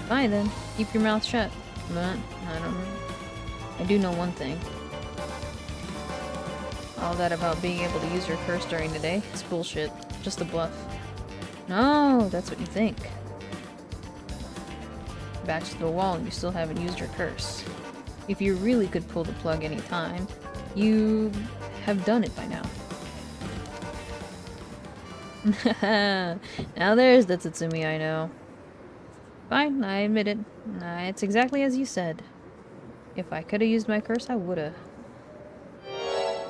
Fine then, keep your mouth shut. But, I do know one thing. All that about being able to use your curse during the day, it's bullshit. Just a bluff. No, that's what you think. Back to the wall and you still haven't used your curse. If you really could pull the plug any time, you have done it by now. Now there's the Tsutsumi I know. Fine, I admit it. It's exactly as you said. If I could have used my curse, I would have.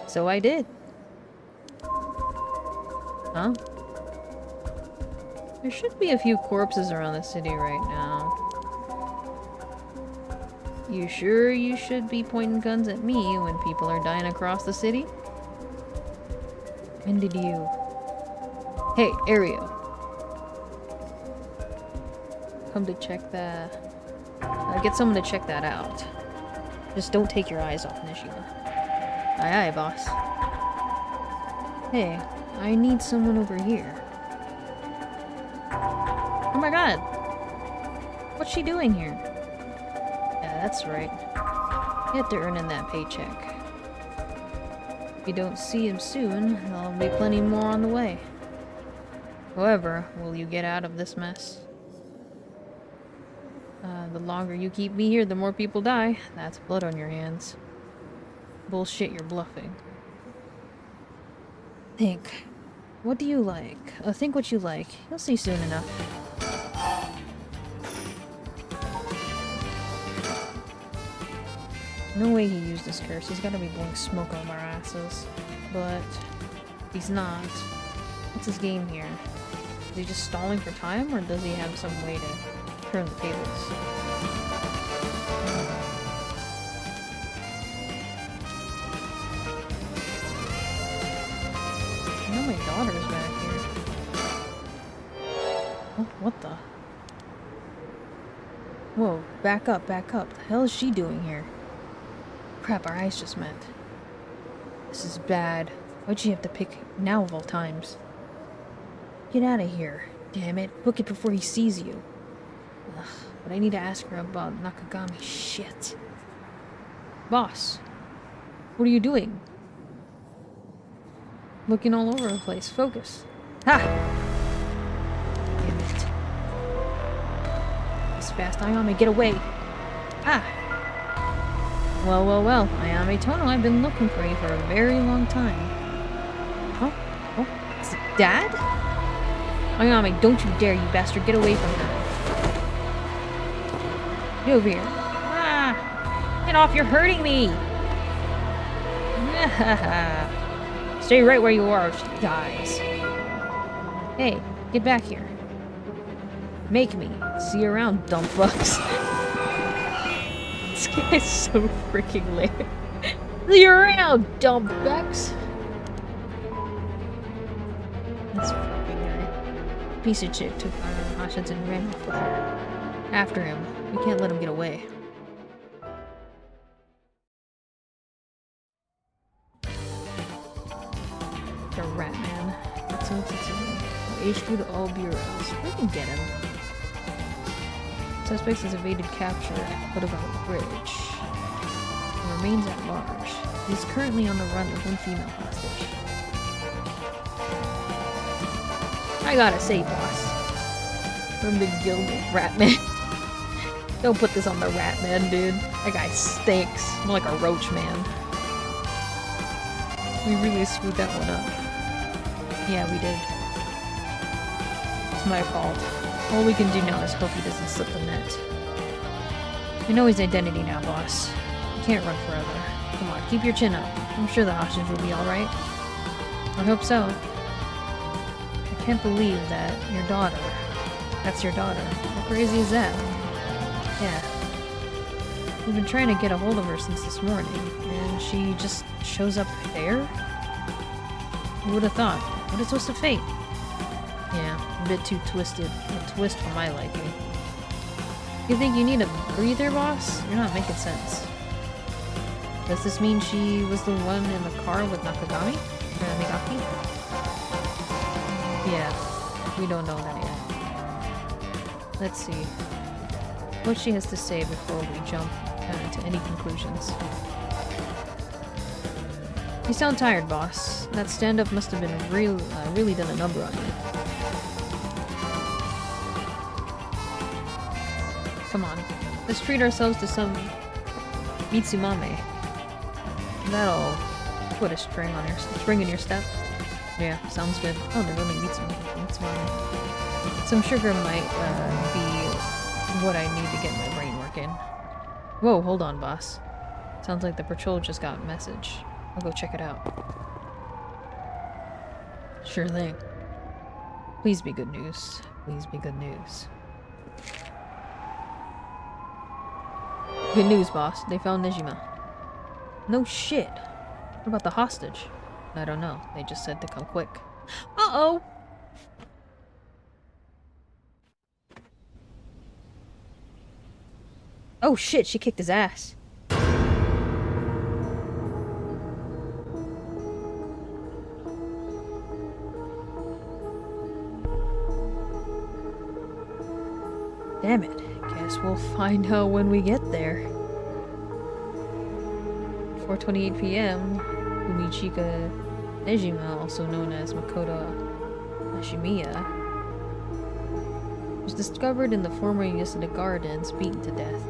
So I did. Huh? There should be a few corpses around the city right now. You sure you should be pointing guns at me when people are dying across the city? When did you... Hey, Ario. Come to check that... get someone to check that out. Just don't take your eyes off Nishima. Aye aye, boss. Hey, I need someone over here. Oh my god! What's she doing here? Yeah, that's right. You have to earn in that paycheck. If you don't see him soon, there'll be plenty more on the way. However, will you get out of this mess? The longer you keep me here, the more people die. That's blood on your hands. Bullshit, you're bluffing. Think. What do you like? Think what you like. You'll see soon enough. No way he used this curse. He's gotta be blowing smoke on our asses. But he's not. What's his game here? Is he just stalling for time, or does he have some way to turn the tables? I know my daughter's back here. Oh, what the? Whoa, back up, back up. The hell is she doing here? Crap, our eyes just met. This is bad. Why'd she have to pick now of all times? Get out of here. Damn it. Book it before he sees you. Ugh, but I need to ask her about Nakagami. Shit. Boss. What are you doing? Looking all over the place. Focus. Ha! Damn it. This fast Ayame, get away. Ah! Well, well, well. Ayame Tono, I've been looking for you for a very long time. Oh? Oh? Is it Dad? Ayame, don't you dare, you bastard. Get away from her. Get over here. Ah! Get off, you're hurting me! Stay right where you are or she dies. Hey, get back here. Make me. See you around, dumb fucks. This guy's so freaking lame. See you around, dumb fucks. This fucking guy. Piece of shit took our Hashins and ran off with her. After him. We can't let him get away. The rat man. That's so HQ to all bureaus. We can get him. Suspects has evaded capture at Footavant Bridge. And remains at large. He's currently on the run with one female hostage. I gotta say, boss. From the guild of Ratman. Don't put this on the Ratman, dude. That guy stinks. More like a roach man. We really screwed that one up. Yeah, we did. It's my fault. All we can do now is hope he doesn't slip the net. We know his identity now, boss. He can't run forever. Come on, keep your chin up. I'm sure the hostage will be alright. I hope so. I can't believe that your daughter... That's your daughter. How crazy is that? Yeah. We've been trying to get a hold of her since this morning, and she just shows up there? Who would have thought? What a twist of fate. Yeah, a bit too twisted. A twist for my liking. You think you need a breather, boss? You're not making sense. Does this mean she was the one in the car with Nakagami? Nagaki? Yeah, we don't know that yet. Let's see what she has to say before we jump to any conclusions. You sound tired, boss. That stand-up must have been really done a number on you. Come on, let's treat ourselves to some Mitsumame. That'll put a string in your step. Yeah, sounds good. Oh, there's only Mitsumame. Some sugar might be what I need to get my brain working. Whoa, hold on, boss. Sounds like the patrol just got a message. I'll go check it out. Sure thing. Please be good news. Please be good news. Good news, boss. They found Nejima. No shit. What about the hostage? I don't know. They just said to come quick. Uh-oh! Oh shit, she kicked his ass. Damn it. Guess we'll find out when we get there. 4:28 p.m. Umichika Nejima, also known as Makoto Ashimiya, was discovered in the former Yasuda Gardens, beaten to death.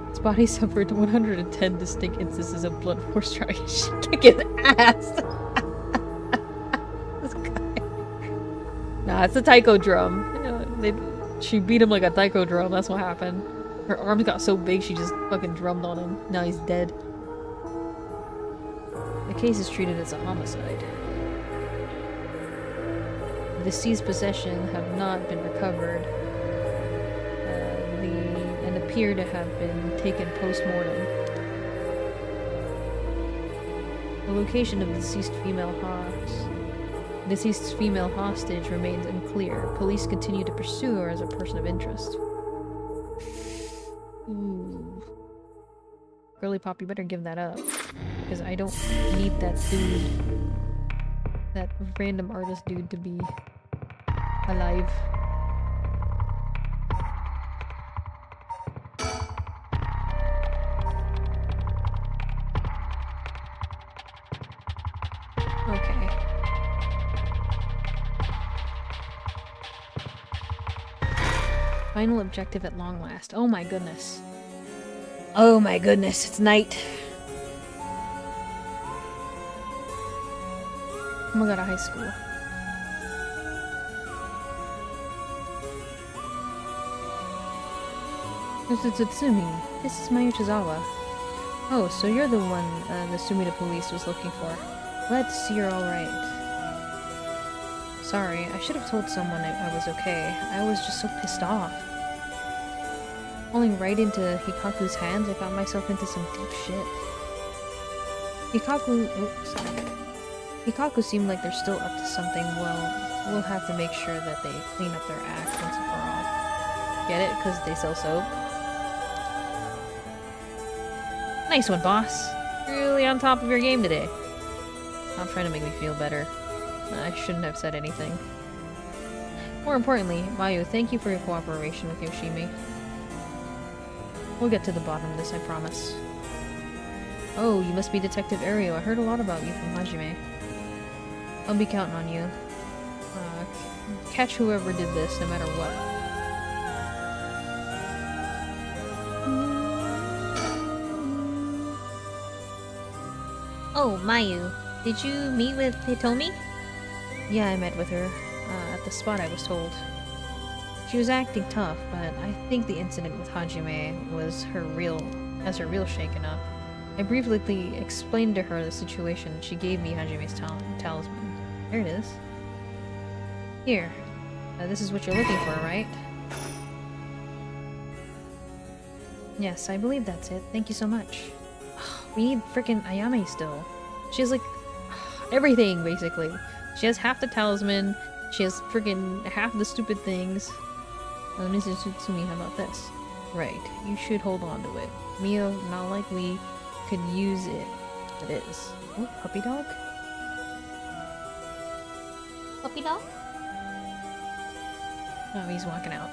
His body suffered 110 distinct instances of blunt force trauma. She kicked his ass! This guy. Nah, it's a taiko drum. She beat him like a taiko drum, that's what happened. Her arms got so big she just fucking drummed on him. Now he's dead. The case is treated as a homicide. The deceased possessions have not been recovered and appear to have been taken post-mortem. The location of the deceased female hostage remains unclear. Police continue to pursue her as a person of interest. Ooh. Girly Pop, you better give that up. Because I don't need that dude, that random artist dude, to be alive. Okay. Final objective at long last. Oh my goodness. Oh my goodness, it's night. I'm gonna go to high school. This is Tatsumi. This is Mayuchizawa. Oh, so you're the one the Sumida police was looking for. Glad to see you're alright. Sorry, I should have told someone I was okay. I was just so pissed off. Falling right into Hikaku's hands, I got myself into some deep shit. Hikaku seemed like they're still up to something. Well, we'll have to make sure that they clean up their act once and for all. Get it? Because they sell soap? Nice one, boss. Really on top of your game today. Stop trying to make me feel better. I shouldn't have said anything. More importantly, Mayu, thank you for your cooperation with Yoshimi. We'll get to the bottom of this, I promise. Oh, you must be Detective Ario. I heard a lot about you from Hajime. I'll be counting on you. Catch whoever did this, no matter what. Oh, Mayu, did you meet with Hitomi? Yeah, I met with her, at the spot I was told. She was acting tough, but I think the incident with Hajime was her real shaken up. I briefly explained to her the situation. She gave me Hajime's talisman. There it is. Here. This is what you're looking for, right? Yes, I believe that's it. Thank you so much. We need frickin' Ayame still. She has, like, everything, basically. She has half the talisman. She has frickin' half the stupid things. Mrs. Tsutsumi, how about this? Right, you should hold on to it. Mio, not like we could use it. It is. Oh, puppy dog? Puppy dog? Oh, he's walking out.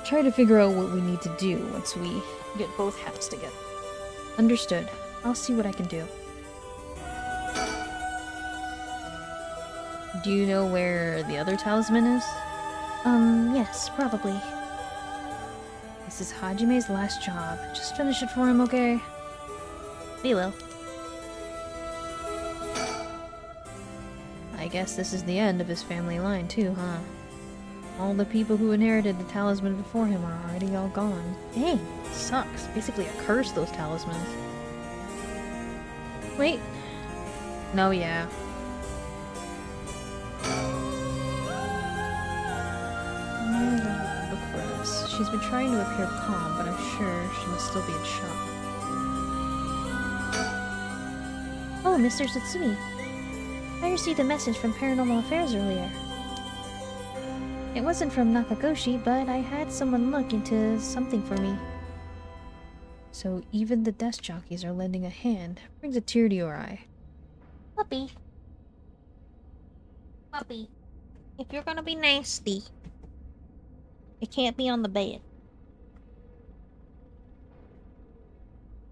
Try to figure out what we need to do once we get both hats together. Understood. I'll see what I can do. Do you know where the other talisman is? Yes, probably. This is Hajime's last job. Just finish it for him, okay? We will. I guess this is the end of his family line too, huh? All the people who inherited the talisman before him are already all gone. Dang, sucks. Basically a curse, those talismans. Wait. No, yeah. Look for us. She's been trying to appear calm, but I'm sure she must still be in shock. Oh, Mr. Tsutsumi. I received a message from Paranormal Affairs earlier. It wasn't from Nakagoshi, but I had someone look into something for me. So even the desk jockeys are lending a hand. Brings a tear to your eye. Puppy. Puppy. If you're gonna be nasty, it can't be on the bed.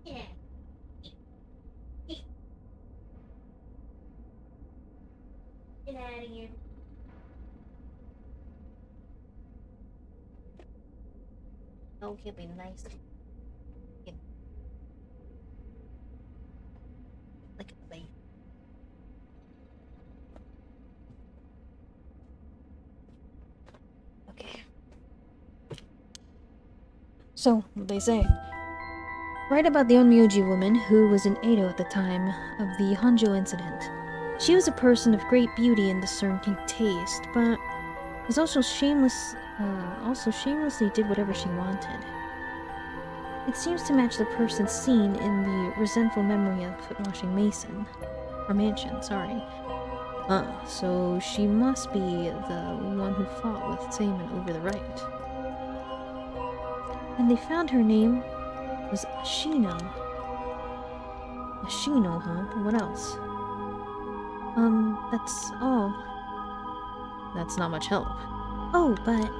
Yeah. Get out of here. No, can't be nice. Look at me. Okay. So, what they say. Write about the Onmyoji woman who was in Edo at the time of the Honjo incident. She was a person of great beauty and discerning taste, but was also shamelessly did whatever she wanted. It seems to match the person seen in the resentful memory of Footwashing Mason. Or Mansion, sorry. So she must be the one who fought with Seaman over the right. And they found her name was Ashino. Ashino, huh? What else? That's all. That's not much help. Oh, but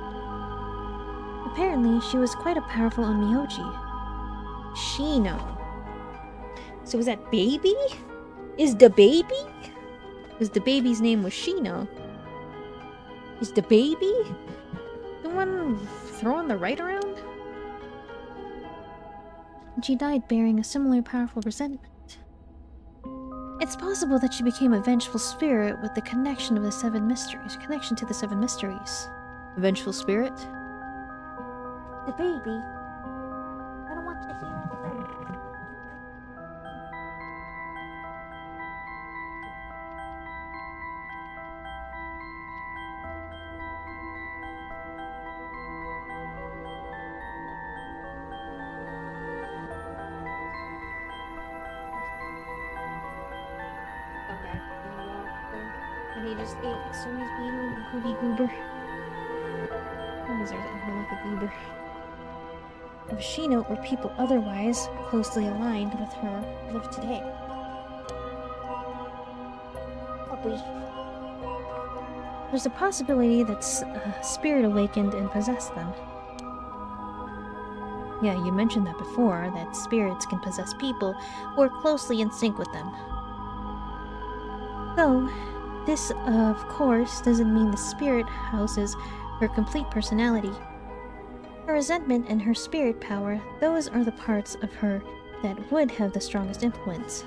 apparently she was quite a powerful Onmyoji. Shino. So is that baby? Is the baby? Because the baby's name was Shino. Is the baby the one throwing the right around? And she died bearing a similar powerful resentment. It's possible that she became a vengeful spirit with the connection to the seven mysteries. A vengeful spirit? The baby. I don't want you to see the baby. he just ate Sumi's beetle and Hooby Goober. These are like a goober. If Ashino or people otherwise closely aligned with her live today. Probably. There's a possibility that spirit awakened and possessed them. Yeah, you mentioned that before, that spirits can possess people who are closely in sync with them. Though, this, of course, doesn't mean the spirit houses her complete personality. Her resentment and her spirit power, those are the parts of her that would have the strongest influence.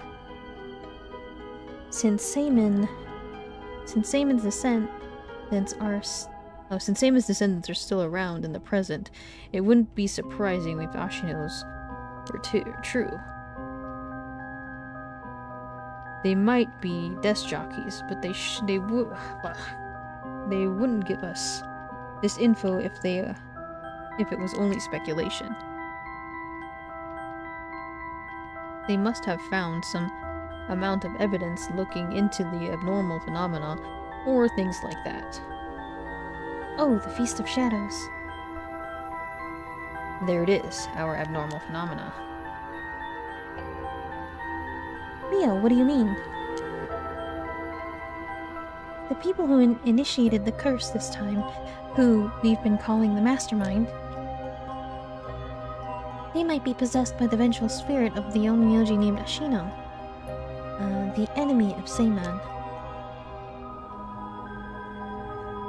Since Seimon's descendants are still around in the present, it wouldn't be surprising if Ashino's were true. They might be desk jockeys, but they wouldn't give us this info if it was only speculation. They must have found some amount of evidence looking into the abnormal phenomena, or things like that. Oh, the Feast of Shadows. There it is, our abnormal phenomena. Mio, what do you mean? The people who initiated the curse this time, who we've been calling the Mastermind, they might be possessed by the vengeful spirit of the Onmyoji named Ashino, the enemy of Seiman.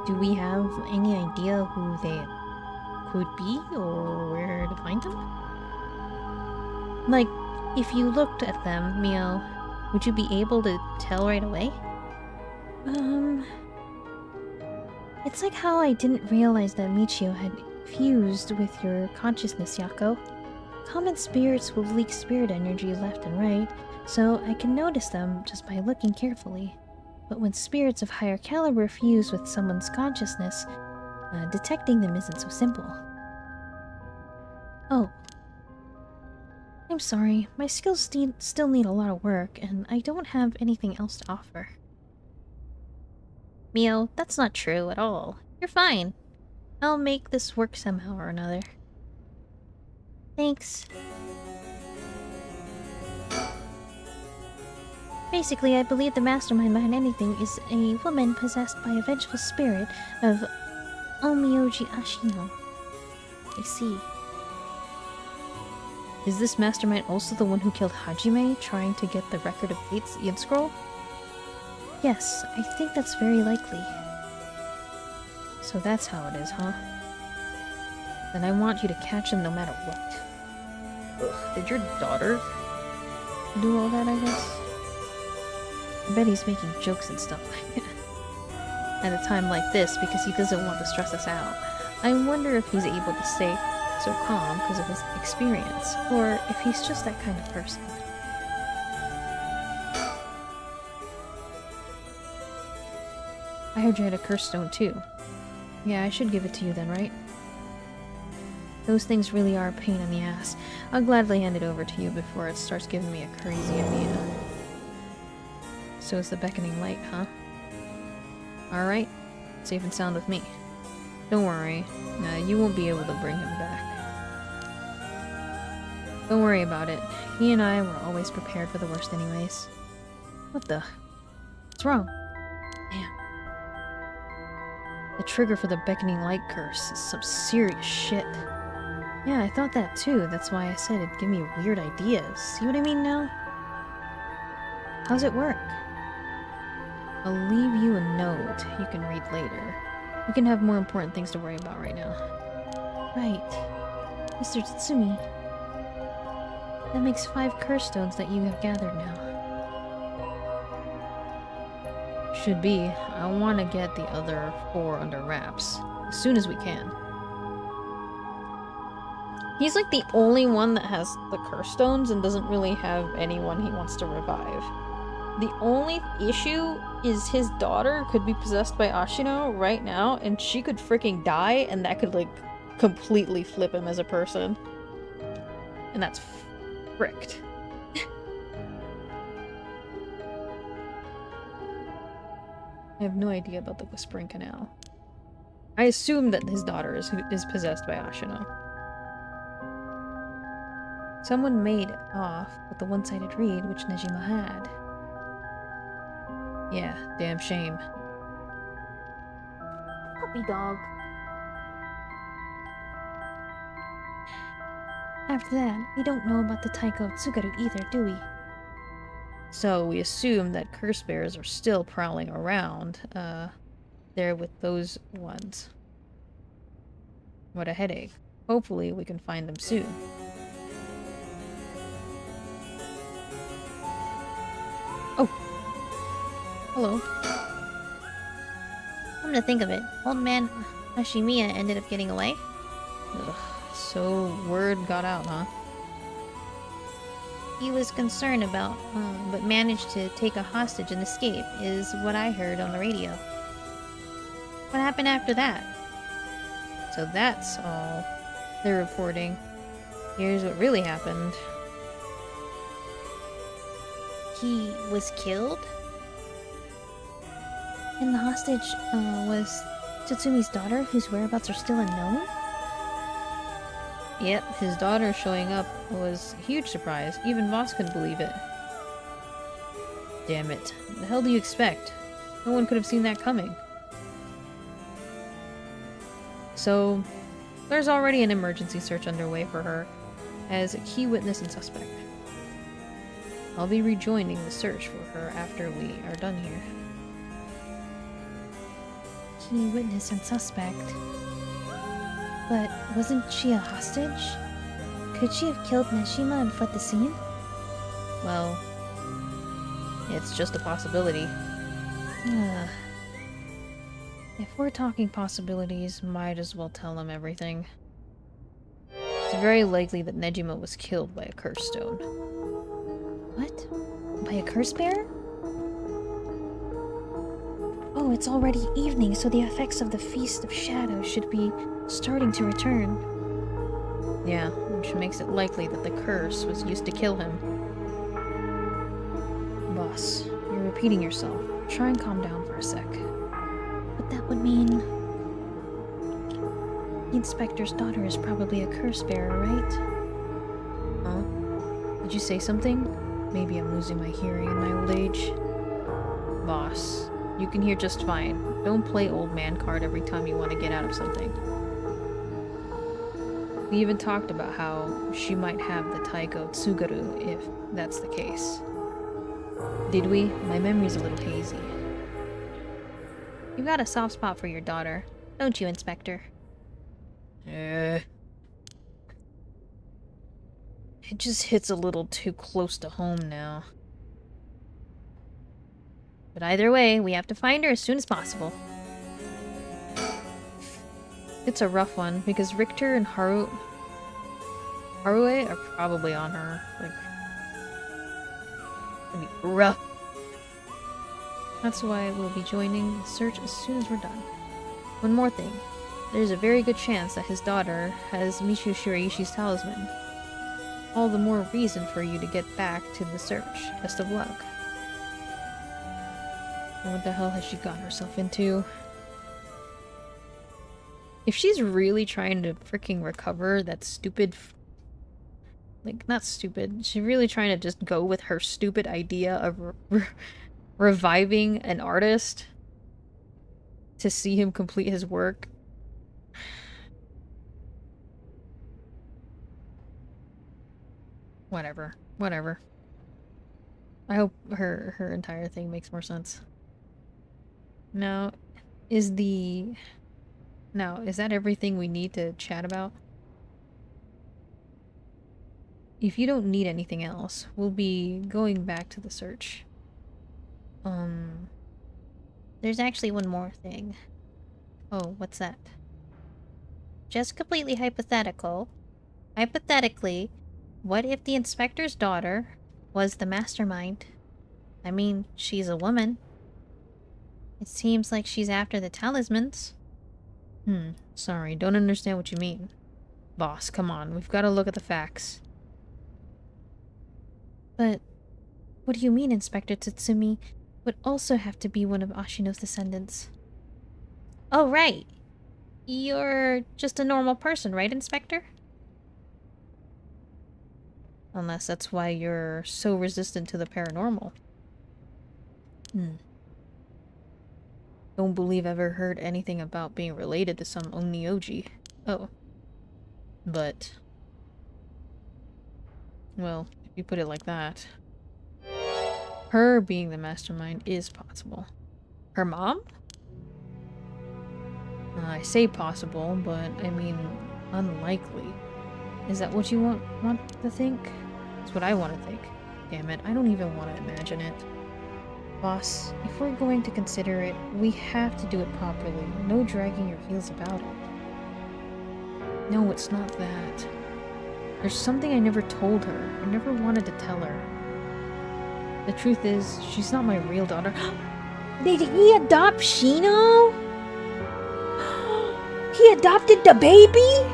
Do we have any idea who they could be, or where to find them? Like, if you looked at them, Mio, would you be able to tell right away? It's like how I didn't realize that Michio had fused with your consciousness, Yako. Common spirits will leak spirit energy left and right, so I can notice them just by looking carefully. But when spirits of higher caliber fuse with someone's consciousness, detecting them isn't so simple. Oh. I'm sorry, my skills still need a lot of work, and I don't have anything else to offer. Mio, that's not true at all. You're fine. I'll make this work somehow or another. Thanks. Basically, I believe the mastermind behind anything is a woman possessed by a vengeful spirit of Onmyoji Ashino. I see. Is this mastermind also the one who killed Hajime, trying to get the record of dates Yin Scroll? Yes, I think that's very likely. So that's how it is, huh? Then I want you to catch him no matter what. Ugh, did your daughter do all that, I guess? I bet he's making jokes and stuff like that. At a time like this, because he doesn't want to stress us out. I wonder if he's able to stay so calm because of his experience, or if he's just that kind of person. I heard you had a curse stone too. Yeah, I should give it to you then, right? Those things really are a pain in the ass. I'll gladly hand it over to you before it starts giving me a crazy idea. So it's the beckoning light, huh? Alright, safe and sound with me. Don't worry, you won't be able to bring him back. Don't worry about it. He and I were always prepared for the worst anyways. What the? What's wrong? Damn. The trigger for the beckoning light curse is some serious shit. Yeah, I thought that too. That's why I said it'd give me weird ideas. See what I mean now? How's it work? I'll leave you a note you can read later. You can have more important things to worry about right now. Right. Mr. Tatsumi. That makes 5 curse stones that you have gathered now. Should be. I want to get the other 4 under wraps. As soon as we can. He's like the only one that has the curse stones and doesn't really have anyone he wants to revive. The only issue is his daughter could be possessed by Ashino right now, and she could freaking die, and that could, like, completely flip him as a person. And that's fricked. I have no idea about the Whispering Canal. I assume that his daughter is possessed by Ashino. Someone made off with the one-sided reed which Nejima had. Yeah, damn shame. Puppy dog. After that, we don't know about the Taiko Tsugaru either, do we? So we assume that curse bears are still prowling around, there with those ones. What a headache. Hopefully we can find them soon. Oh! Hello. Come to think of it, old man Hashimiya ended up getting away. Ugh, so word got out, huh? He was concerned about, but managed to take a hostage and escape, is what I heard on the radio. What happened after that? So that's all they're reporting. Here's what really happened. He was killed? And the hostage, was Tatsumi's daughter, whose whereabouts are still unknown? Yep, his daughter showing up was a huge surprise. Even Voss couldn't believe it. Damn it. What the hell do you expect? No one could have seen that coming. So, there's already an emergency search underway for her as a key witness and suspect. I'll be rejoining the search for her after we are done here. Key witness and suspect. But wasn't she a hostage? Could she have killed Neshima and fled the scene? Well, it's just a possibility. Ugh. If we're talking possibilities, might as well tell them everything. It's very likely that Nejima was killed by a curse stone. What? By a curse bear? Oh, it's already evening, so the effects of the Feast of Shadows should be starting to return. Yeah, which makes it likely that the curse was used to kill him. Boss, you're repeating yourself. Try and calm down for a sec. But that would mean... the inspector's daughter is probably a curse bearer, right? Huh? Did you say something? Maybe I'm losing my hearing in my old age. Boss, you can hear just fine. Don't play old man card every time you want to get out of something. We even talked about how she might have the Taiko Tsugaru if that's the case. Did we? My memory's a little hazy. You got a soft spot for your daughter, don't you, Inspector? It just hits a little too close to home now. But either way, we have to find her as soon as possible. It's a rough one, because Richter and Harue are probably on her. Like, it'll be rough. That's why we'll be joining the search as soon as we're done. One more thing. There's a very good chance that his daughter has Mishu Shiraishi's talisman. All the more reason for you to get back to the search. Best of luck. And what the hell has she gotten herself into? If she's really trying to freaking recover that stupid... like, not stupid. She's really trying to just go with her stupid idea of reviving an artist to see him complete his work. Whatever. Whatever. I hope her entire thing makes more sense. Now, is that everything we need to chat about? If you don't need anything else, we'll be going back to the search. There's actually one more thing. Oh, what's that? Just completely hypothetical. Hypothetically, what if the inspector's daughter was the mastermind? I mean, she's a woman. It seems like she's after the talismans. Sorry, don't understand what you mean. Boss, come on, we've got to look at the facts. But what do you mean, Inspector Tatsumi? would also have to be one of Ashino's descendants. Oh, right. You're just a normal person, right, Inspector? Unless that's why you're so resistant to the paranormal. Don't believe I've ever heard anything about being related to some Onmyoji. Oh. But... well, if you put it like that. Her being the mastermind is possible. Her mom? I say possible, but I mean unlikely. Is that what you want to think? That's what I want to think. Damn it, I don't even want to imagine it. Boss, if we're going to consider it, we have to do it properly. No dragging your heels about it. No, it's not that. There's something I never told her. I never wanted to tell her. The truth is, she's not my real daughter. Did he adopt Shino? He adopted the baby?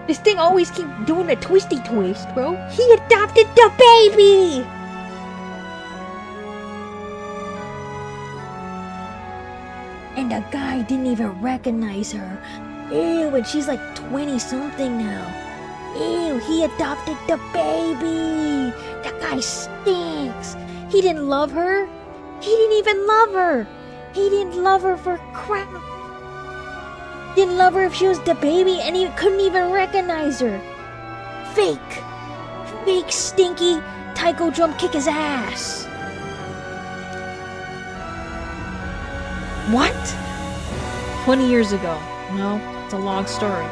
This thing always keep doing a twisty twist, bro. He adopted the baby! And the guy didn't even recognize her. Ew, and she's like 20-something now. Ew, he adopted the baby! That guy stinks! He didn't love her. He didn't even love her. He didn't love her for crap. Didn't love her if she was the baby, and he couldn't even recognize her. Fake. Fake, stinky taiko drum kick his ass. What? 20 years ago. No, it's a long story.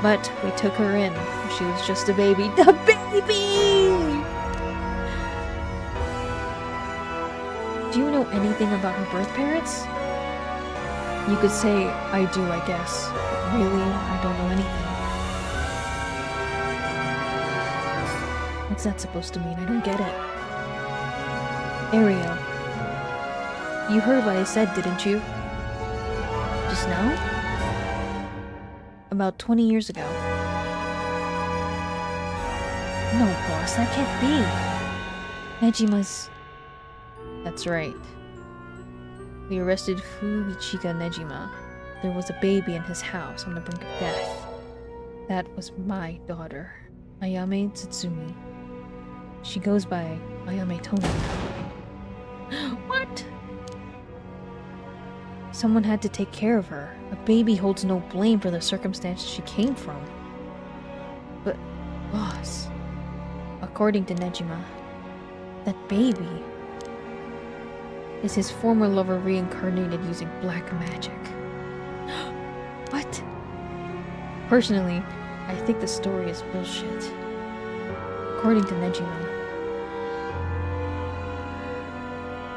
But we took her in. She was just a baby. The baby! Do you know anything about her birth parents? You could say, I do, I guess. But really, I don't know anything. What's that supposed to mean? I don't get it. Ariel. You heard what I said, didn't you? Just now? About 20 years ago. No, boss, that can't be. Nejima's... That's right. We arrested Fuichika Nejima. There was a baby in his house on the brink of death. That was my daughter, Ayame Tsutsumi. She goes by Ayame Tono. What? Someone had to take care of her. A baby holds no blame for the circumstances she came from. But, boss, according to Nejima, that baby is his former lover reincarnated using black magic. What? Personally, I think the story is bullshit. According to Nejima.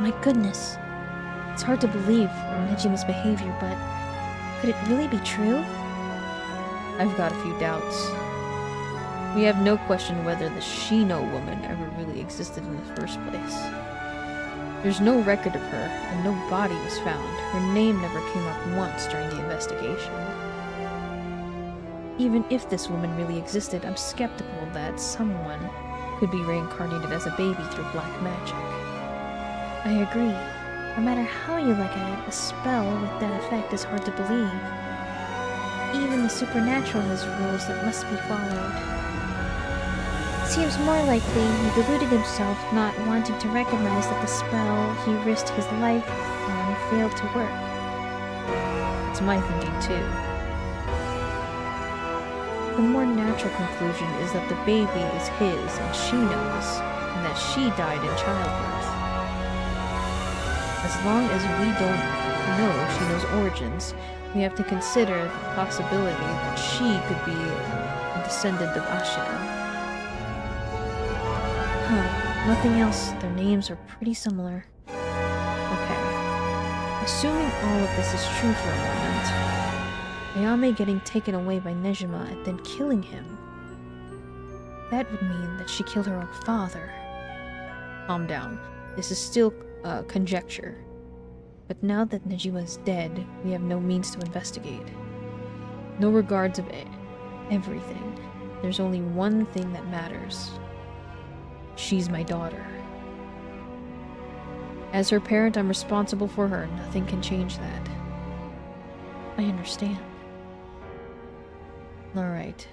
My goodness. It's hard to believe Nejima's behavior, but could it really be true? I've got a few doubts. We have no question whether the Shino woman ever really existed in the first place. There's no record of her, and no body was found. Her name never came up once during the investigation. Even if this woman really existed, I'm skeptical that someone could be reincarnated as a baby through black magic. I agree. No matter how you look at it, a spell with that effect is hard to believe. Even the supernatural has rules that must be followed. Seems more likely he deluded himself, not wanting to recognize that the spell he risked his life on failed to work. It's my thinking too. The more natural conclusion is that the baby is his and she knows, and that she died in childbirth. As long as we don't know Shino's origins, we have to consider the possibility that she could be a descendant of Ashino. Nothing else. Their names are pretty similar. Okay. Assuming all of this is true for a moment, Ayame getting taken away by Nejima and then killing him, that would mean that she killed her own father. Calm down. This is still conjecture. But now that Nejima is dead, we have no means to investigate. No regards of everything. There's only one thing that matters. She's my daughter. As her parent, I'm responsible for her. Nothing can change that. I understand. Alright.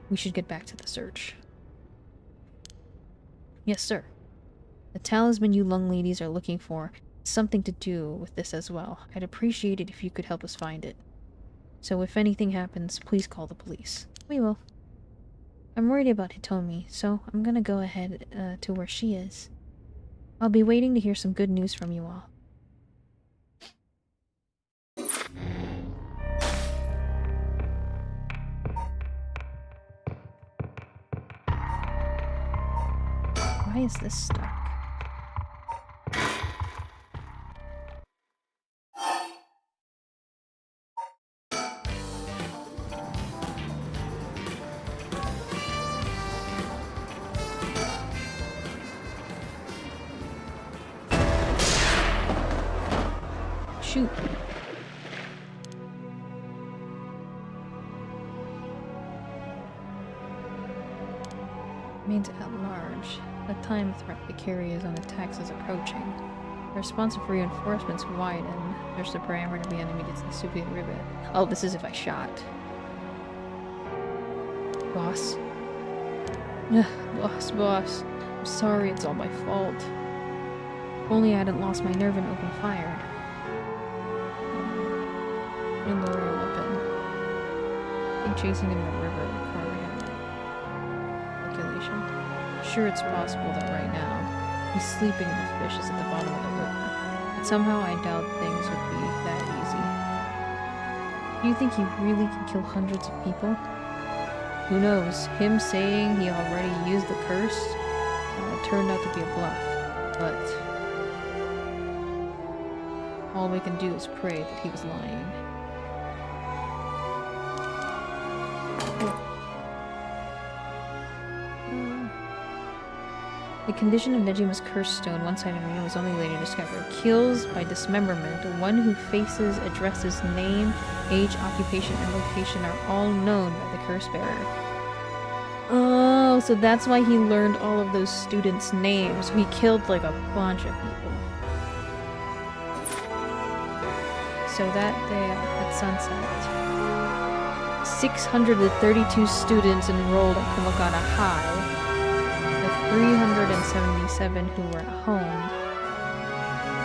We should get back to the search. Yes, sir. The talisman you lung ladies are looking for has something to do with this as well. I'd appreciate it if you could help us find it. So if anything happens, please call the police. We will. I'm worried about Hitomi, so I'm gonna go ahead to where she is. I'll be waiting to hear some good news from you all. Why is this stuck? Shoot. Remains at large. The time threat the carriers on attacks is approaching. The response of reinforcements widen. There's the parameter of the enemy gets the Soviet rivet. Oh, this is if I shot. Boss. Boss. I'm sorry, it's all my fault. If only I hadn't lost my nerve and opened fire. And lower a weapon. I'm chasing him in the river requiring calculation. Sure, it's possible that right now he's sleeping in the fishes at the bottom of the river, but somehow I doubt things would be that easy. Do you think he really can kill hundreds of people? Who knows? Him saying he already used the curse turned out to be a bluff, but all we can do is pray that he was lying. The condition of Nejima's curse stone, one-sided ring, was only later discovered. Kills by dismemberment. One who faces, addresses, name, age, occupation, and location are all known by the curse bearer. Oh, so that's why he learned all of those students' names. He killed like a bunch of people. So that day at sunset, 632 students enrolled at Kumakana High. 377 who were at home,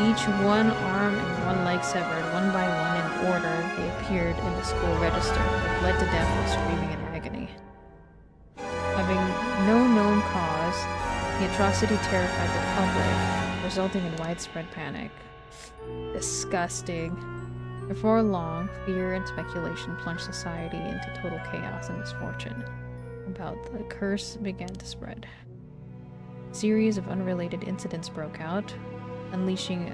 each one arm and one leg severed, one by one in order they appeared in the school register, but bled to death while screaming in agony. Having no known cause, the atrocity terrified the public, resulting in widespread panic. Disgusting. Before long, fear and speculation plunged society into total chaos and misfortune. About the curse began to spread. A series of unrelated incidents broke out, unleashing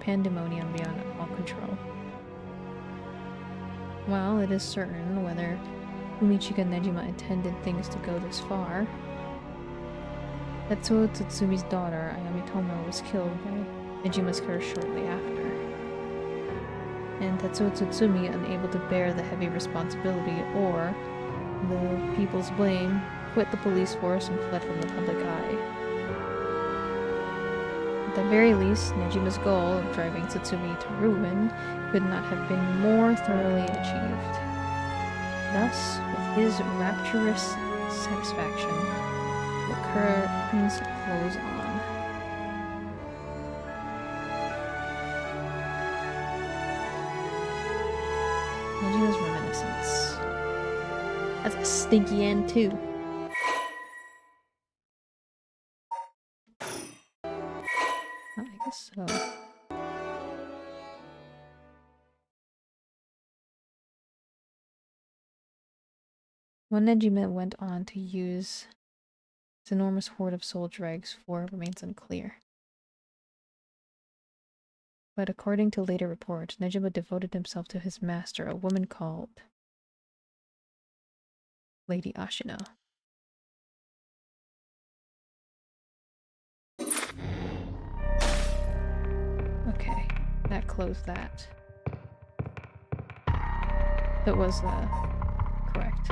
pandemonium beyond all control. While it is certain whether Umichika Nejima intended things to go this far, Tetsuo Tsutsumi's daughter, Ayami Tomo, was killed by Nejima's curse shortly after. And Tetsuo Tsutsumi, unable to bear the heavy responsibility or the people's blame, quit the police force and fled from the public eye. At the very least, Nejima's goal of driving Tsutsumi to ruin could not have been more thoroughly achieved. Thus, with his rapturous satisfaction, the curtains close on. Nejima's reminiscence. That's a stinky end, too. I guess so. When Nejima went on to use his enormous hoard of soul dregs for remains unclear. But according to later reports, Nejima devoted himself to his master, a woman called Lady Ashina. Okay, that closed that. That was correct.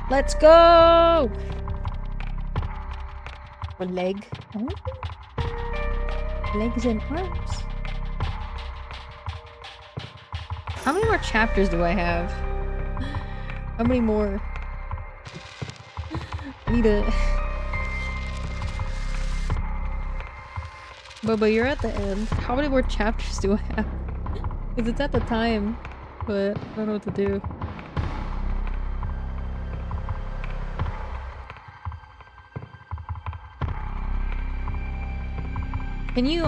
Let's go! Or leg. Oh. Legs and arms. How many more chapters do I have? How many more? I need a... Bubba, you're at the end. How many more chapters do I have? Because it's at the time, but I don't know what to do. Can you,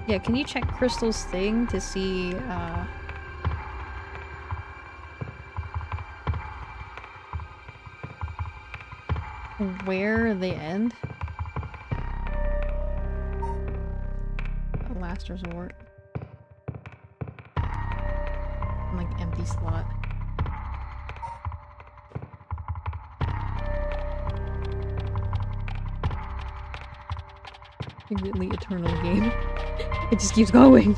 yeah, can you check Crystal's thing to see, where they end? Last resort. Like empty slot. The eternal game. It just keeps going.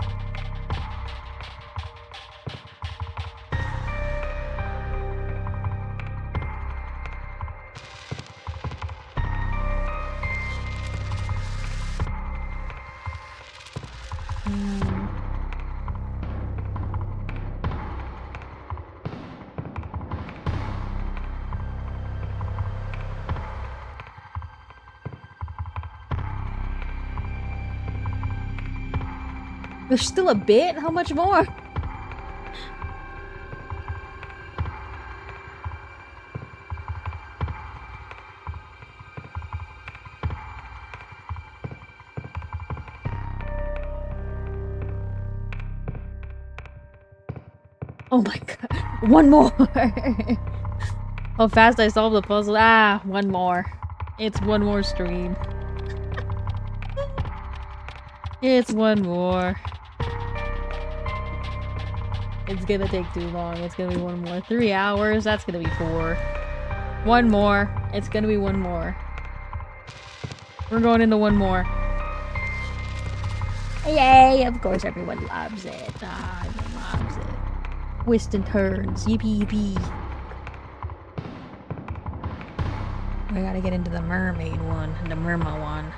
There's still a bit? How much more? Oh my god. One more! How fast I solved the puzzle. Ah, one more. It's one more stream. It's one more. It's gonna take too long. It's gonna be one more. 3 hours? That's gonna be 4. One more. It's gonna be one more. We're going into one more. Yay! Of course everyone loves it. Ah, everyone loves it. Twists and turns. Yippee yippee. We gotta get into the mermaid one. The merma one.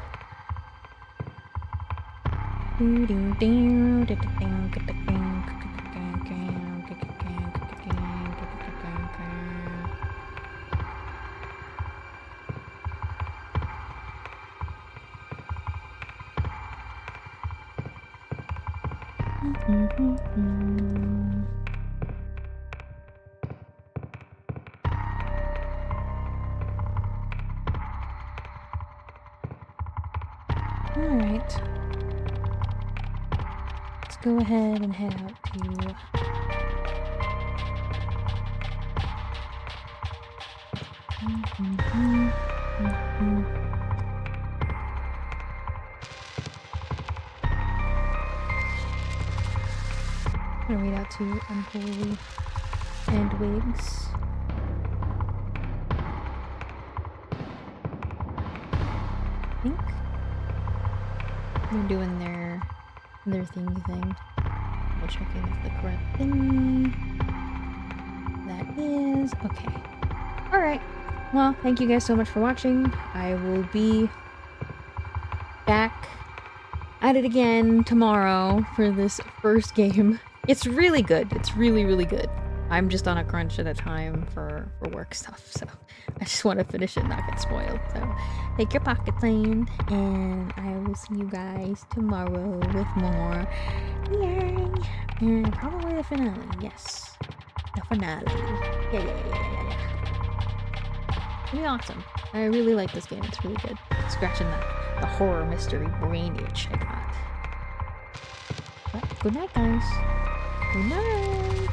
Alright. Let's go ahead and head out to... I'm gonna read out to Unholy and Wigs. I think they're doing their thing. Double checking if the correct thing that is okay. Alright. Well, thank you guys so much for watching. I will be back at it again tomorrow for this first game. It's really good. It's really, really good. I'm just on a crunch at a time for work stuff, so I just want to finish it and not get spoiled. So take your pocket sand, and I will see you guys tomorrow with more. Yay! And probably the finale. Yes, the finale. Yeah. It'll be awesome. I really like this game. It's really good. Scratching the horror mystery brain itch I got. But good night, guys. Good night.